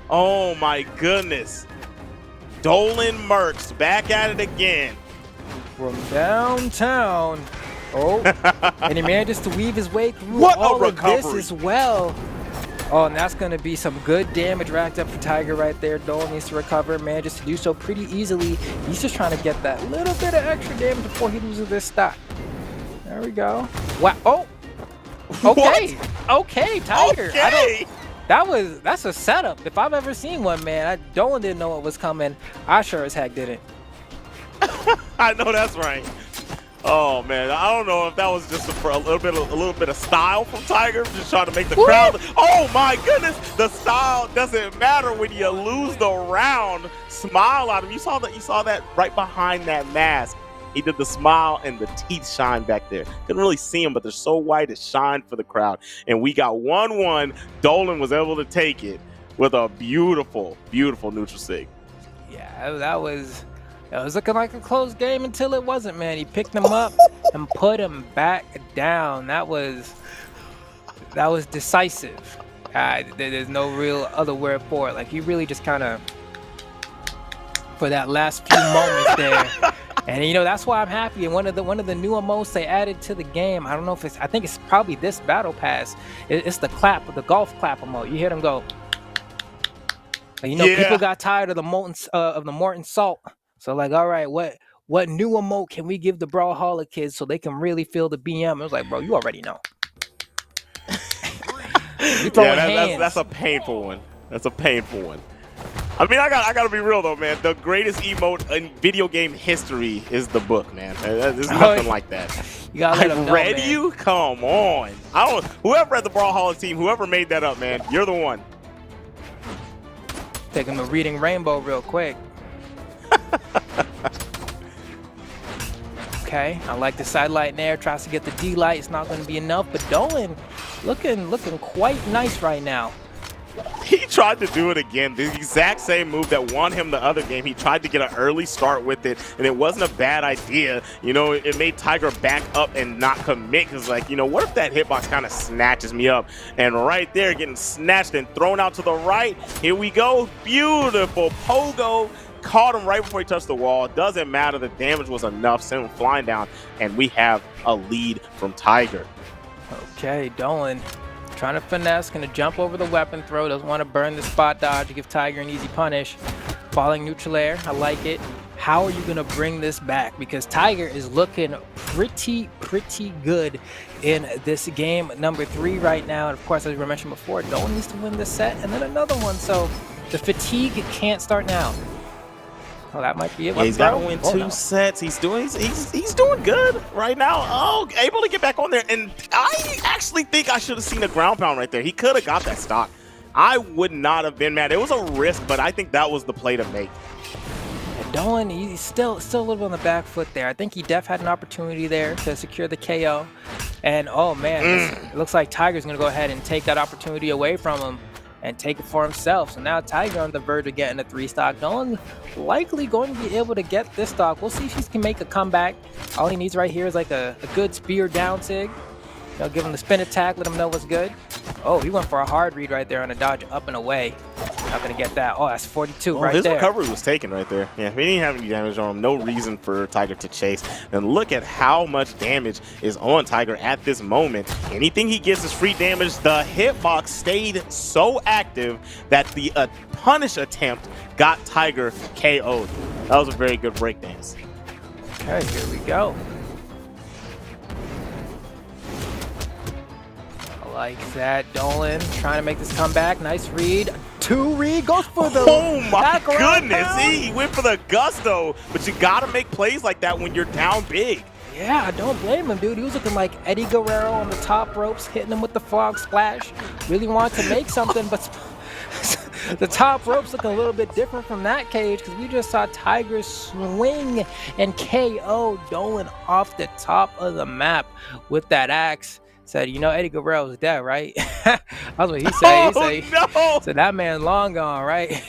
Oh my goodness. Dolan Mercs back at it again. From downtown. Oh, and he manages to weave his way through all of this as well. Oh, and that's going to be some good damage racked up for Tiger right there. Dolan needs to recover, manages to do so pretty easily. He's just trying to get that little bit of extra damage before he loses this stock. There we go. Wow. Oh. Okay. What? Okay, Tiger. Okay. That's a setup. If I've ever seen one, man. Dolan didn't know what was coming. I sure as heck didn't. I know that's right. Oh man, I don't know if that was just for a little bit of style from Tiger, just trying to make the crowd. Oh my goodness, the style doesn't matter when you lose the round. Smile at him. You saw that right behind that mask. He did the smile and the teeth shine back there. Couldn't really see him, but they're so white it shined for the crowd. And we got 1-1. Dolan was able to take it with a beautiful neutral sig. Yeah, that was looking like a close game until it wasn't, man. He picked him up and put him back down. That was decisive. There's no real other word for it. Like, he really just kind of, for that last few moments there. And that's why I'm happy. And one of the new emotes they added to the game, I don't know if I think it's probably this battle pass. It's the clap, the golf clap emote. You hear them go. People got tired of the molten salt. So like, all right, what new emote can we give the Brawlhalla kids so they can really feel the BM? It was like, bro, you already know. That's a painful one. That's a painful one. I mean, I gotta be real though, man. The greatest emote in video game history is the book, man. There's nothing like that. You gotta let them know, read man. you? Come on. Whoever at the Brawlhalla team, whoever made that up, man, you're the one. Taking the reading rainbow real quick. Okay, I like the side light there. Tries to get the D light. It's not going to be enough, but Dolan looking quite nice right now. He tried to do it again. The exact same move that won him the other game. He tried to get an early start with it, and it wasn't a bad idea. You know, it made Tiger back up and not commit. Because, like, you know, what if that hitbox kind of snatches me up? And right there, getting snatched and thrown out to the right. Here we go. Beautiful pogo. Caught him right before he touched the wall. Doesn't matter. The damage was enough. Sent him flying down, and we have a lead from Tiger. Okay, Dolan trying to finesse, gonna jump over the weapon throw, doesn't want to burn the spot dodge to give Tiger an easy punish. Falling neutral air, I like it. How are you gonna bring this back? Because Tiger is looking pretty good in this game number 3 right now. And of course, as we mentioned before, Dolan needs to win this set and then another one. So the fatigue can't start now. Oh, that might be it. Yeah, he's got to win 2 sets. He's doing good right now. Oh, able to get back on there. And I actually think I should have seen a ground pound right there. He could have got that stock. I would not have been mad. It was a risk, but I think that was the play to make. And Dolan, he's still a little bit on the back foot there. I think he had an opportunity there to secure the KO. And oh man, it looks like Tiger's gonna go ahead and take that opportunity away from him and take it for himself. So now Tiger on the verge of getting a 3 stock. Dolan likely going to be able to get this stock. We'll see if he can make a comeback. All he needs right here is like a good spear down sig. You know, give him the spin attack, let him know what's good. Oh, he went for a hard read right there on a dodge up and away. Not gonna get that. Oh, that's 42 right his there. His recovery was taken right there. Yeah, we didn't have any damage on him. No reason for Tiger to chase. And look at how much damage is on Tiger at this moment. Anything he gets is free damage. The hitbox stayed so active that the punish attempt got Tiger KO'd. That was a very good breakdance. Okay, here we go. Like that, Dolan trying to make this comeback. Nice read. 2 read, goes for the oh my goodness, pound. he went for the gusto, but you gotta make plays like that when you're down big. Yeah, I don't blame him, dude. He was looking like Eddie Guerrero on the top ropes, hitting him with the frog splash. Really wanted to make something, but the top rope's looking a little bit different from that cage because we just saw Tiger swing and KO Dolan off the top of the map with that axe. Said, you know, Eddie Guerrero's dead, right? That's what he said. No. Said that man long gone, right?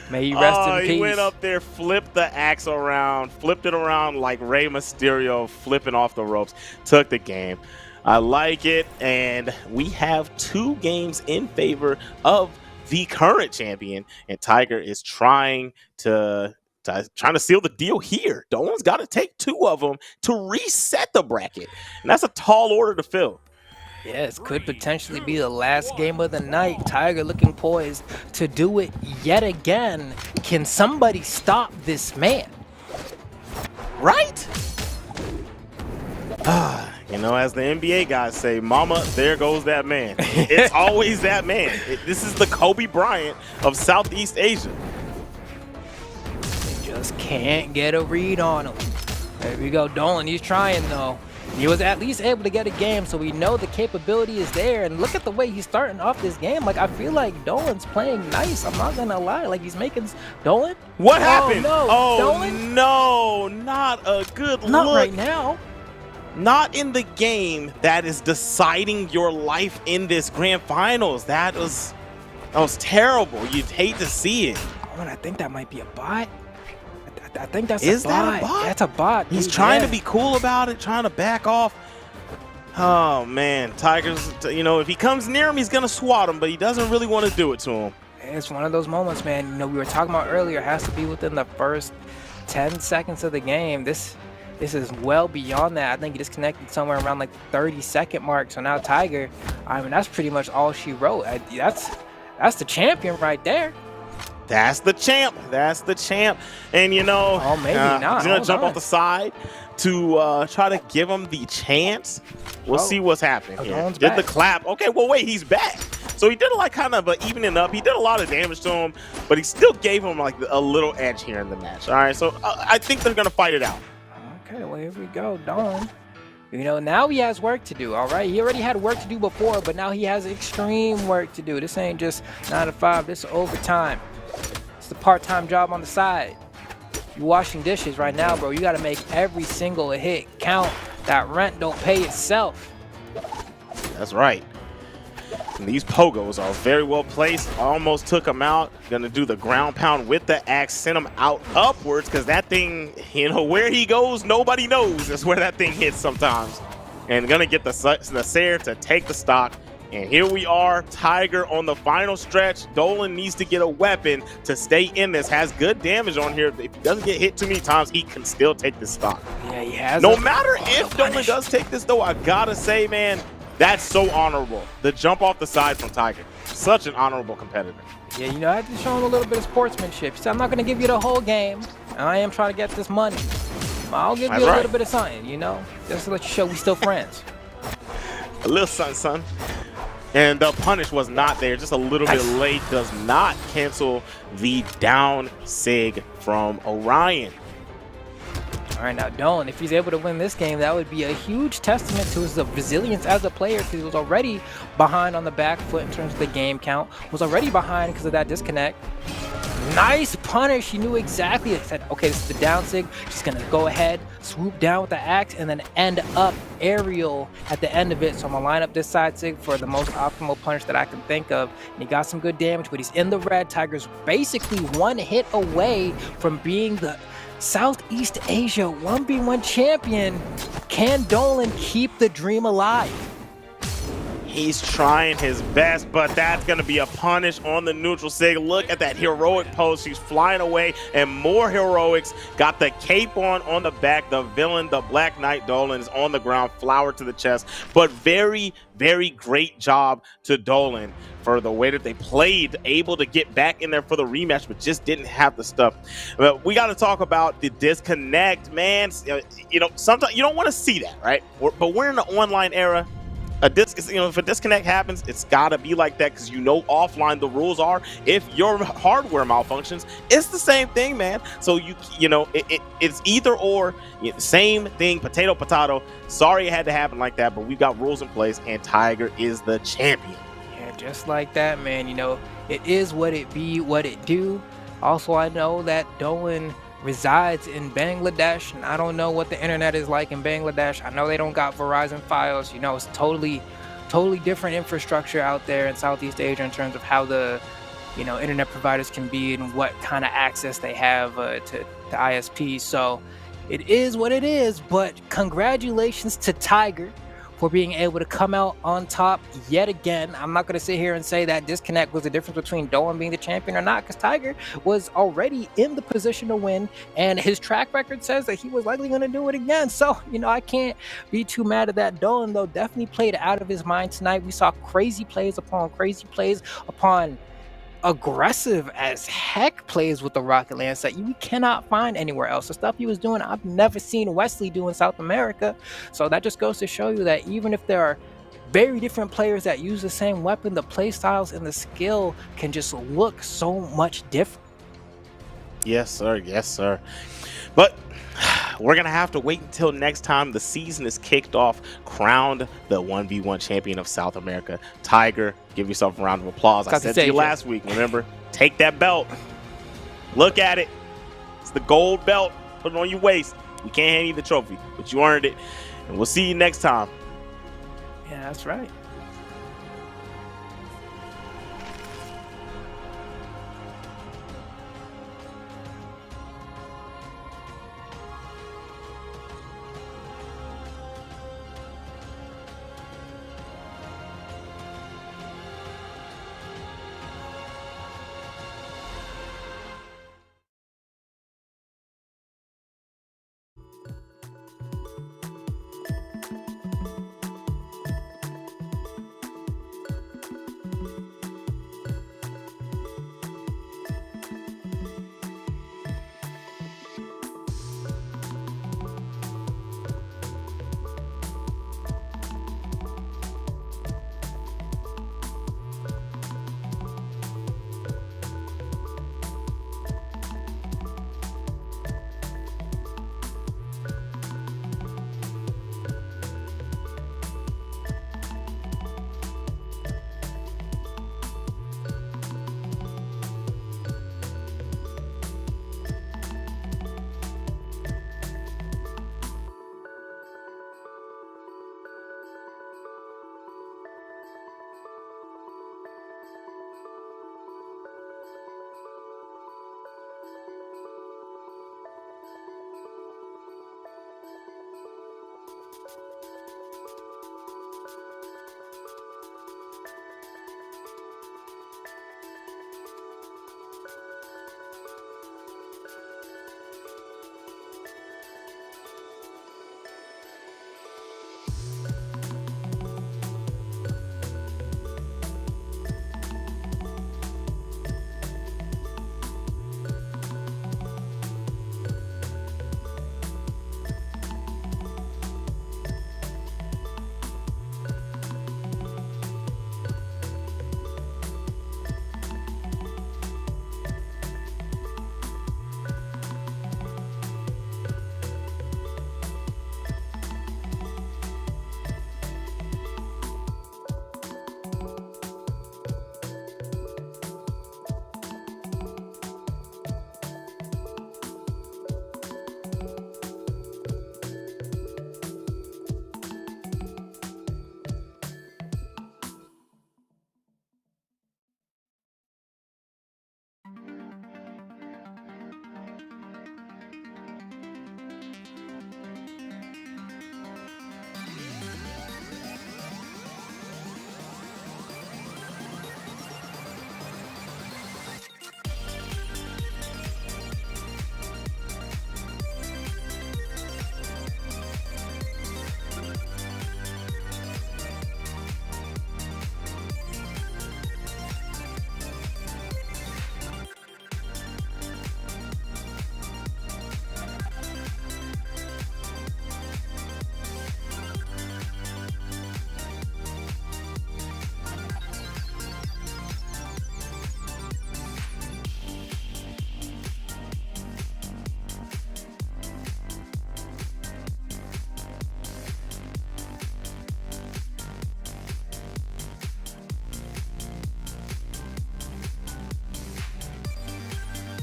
May he rest in peace. He went up there, flipped the axe around, flipped it around like Rey Mysterio, flipping off the ropes, took the game. I like it, and we have 2 games in favor of the current champion, and Tiger is trying to seal the deal here. Dolan's got to take 2 of them to reset the bracket, and that's a tall order to fill. Yes, could potentially be the last game of the night. Tiger looking poised to do it yet again. Can somebody stop this man? Right? You know, as the NBA guys say, mama, there goes that man. It's always that man. This is the Kobe Bryant of Southeast Asia. Just can't get a read on him. There we go, Dolan. He's trying though. He was at least able to get a game, so we know the capability is there. And look at the way he's starting off this game. Like, I feel like Dolan's playing nice. I'm not gonna lie. Like, he's making Dolan. What happened? No, oh Dolan? no, not a good Not look. right now. Not in the game that is deciding your life in this grand finals. That was terrible. You'd hate to see it. Oh, and I think that might be a bot. I think that's Is a bot. that a bot? That's a bot. He's dude, trying yeah. to be cool about it, trying to back off. Oh man, Tiger's, you know, if he comes near him, he's gonna swat him, but he doesn't really want to do it to him. It's one of those moments, man. You know, we were talking about earlier, it has to be within the first 10 seconds of the game. This is well beyond that. I think he disconnected somewhere around like the 30-second mark. So now Tiger, I mean, that's pretty much all she wrote. That's the champion right there. That's the champ. That's the champ. And you know, oh, maybe not. He's gonna jump off the side to try to give him the chance. We'll see what's happening here. Did back. The clap. Okay, well, wait, he's back. So he did like kind of evening up. He did a lot of damage to him, but he still gave him like a little edge here in the match. All right, so I think they're gonna fight it out. Okay, well, here we go, Don. You know, now he has work to do, all right? He already had work to do before, but now he has extreme work to do. This ain't just 9 to 5, this is overtime. It's the part-time job on the side. You washing dishes right now, bro. You got to make every single hit count. That rent don't pay itself. That's right. And these pogos are very well placed. Almost took him out. Gonna do the ground pound with the axe, send him out upwards, because that thing, you know, where he goes, nobody knows. That's where that thing hits sometimes. And gonna get the Nasair to take the stock. And here we are, Tiger on the final stretch. Dolan needs to get a weapon to stay in this. Has good damage on here. If he doesn't get hit too many times, he can still take this stock. Yeah, he has. No matter if Dolan does take this, though, I gotta say, man, that's so honorable. The jump off the side from Tiger. Such an honorable competitor. Yeah, you know, I had to show him a little bit of sportsmanship. He said, I'm not going to give you the whole game. I am trying to get this money. I'll give you a little bit of something, you know, just to let you show we still friends. A little something, son. And the punish was not there, just a little bit late. Does not cancel the down sig from Orion. All right, now Dolan, if he's able to win this game, that would be a huge testament to his resilience as a player, because he was already behind on the back foot in terms of the game count, was already behind because of that disconnect. Nice punish. He knew exactly. He said, okay, this is the down sig. Just going to go ahead, swoop down with the axe, and then end up aerial at the end of it. So I'm going to line up this side sig for the most optimal punish that I can think of. And he got some good damage, but he's in the red. Tiger's basically one hit away from being the Southeast Asia 1v1 champion. Can Dolan keep the dream alive? He's trying his best, but that's going to be a punish on the neutral sig. Look at that heroic pose. She's flying away, and more heroics. Got the cape on the back. The villain, the Black Knight Dolan, is on the ground, flower to the chest. But very, very great job to Dolan for the way that they played, able to get back in there for the rematch, but just didn't have the stuff. But we got to talk about the disconnect, man. You know, sometimes you don't want to see that, right? But we're in the online era. If a disconnect happens, it's gotta be like that, because you know offline the rules are, if your hardware malfunctions, it's the same thing, man. So you know it's either or, same thing, potato. Sorry it had to happen like that, but we got rules in place, and Tiger is the champion. Yeah, just like that, man. You know, it is what it be, what it do. Also, I know that Dolan resides in Bangladesh, and I don't know what the internet is like in Bangladesh. I know they don't got Verizon files. You know, it's totally different infrastructure out there in Southeast Asia in terms of how the, you know, internet providers can be and what kind of access they have to ISPs. So it is what it is, but congratulations to Tiger for being able to come out on top yet again. I'm not going to sit here and say that disconnect was the difference between Dolan being the champion or not, because Tiger was already in the position to win, and his track record says that he was likely going to do it again. So, you know, I can't be too mad at that. Dolan, though, definitely played out of his mind tonight. We saw crazy plays upon aggressive as heck plays with the rocket lance that we cannot find anywhere else. The stuff he was doing, I've never seen Wesley do in South America. So that just goes to show you that even if there are very different players that use the same weapon, the play styles and the skill can just look so much different. Yes, sir. Yes, sir. But we're going to have to wait until next time the season is kicked off, crowned the 1v1 champion of South America. Tiger, give yourself a round of applause. I said to you last week, remember, take that belt. Look at it. It's the gold belt. Put it on your waist. We can't hand you the trophy, but you earned it. And we'll see you next time. Yeah, that's right.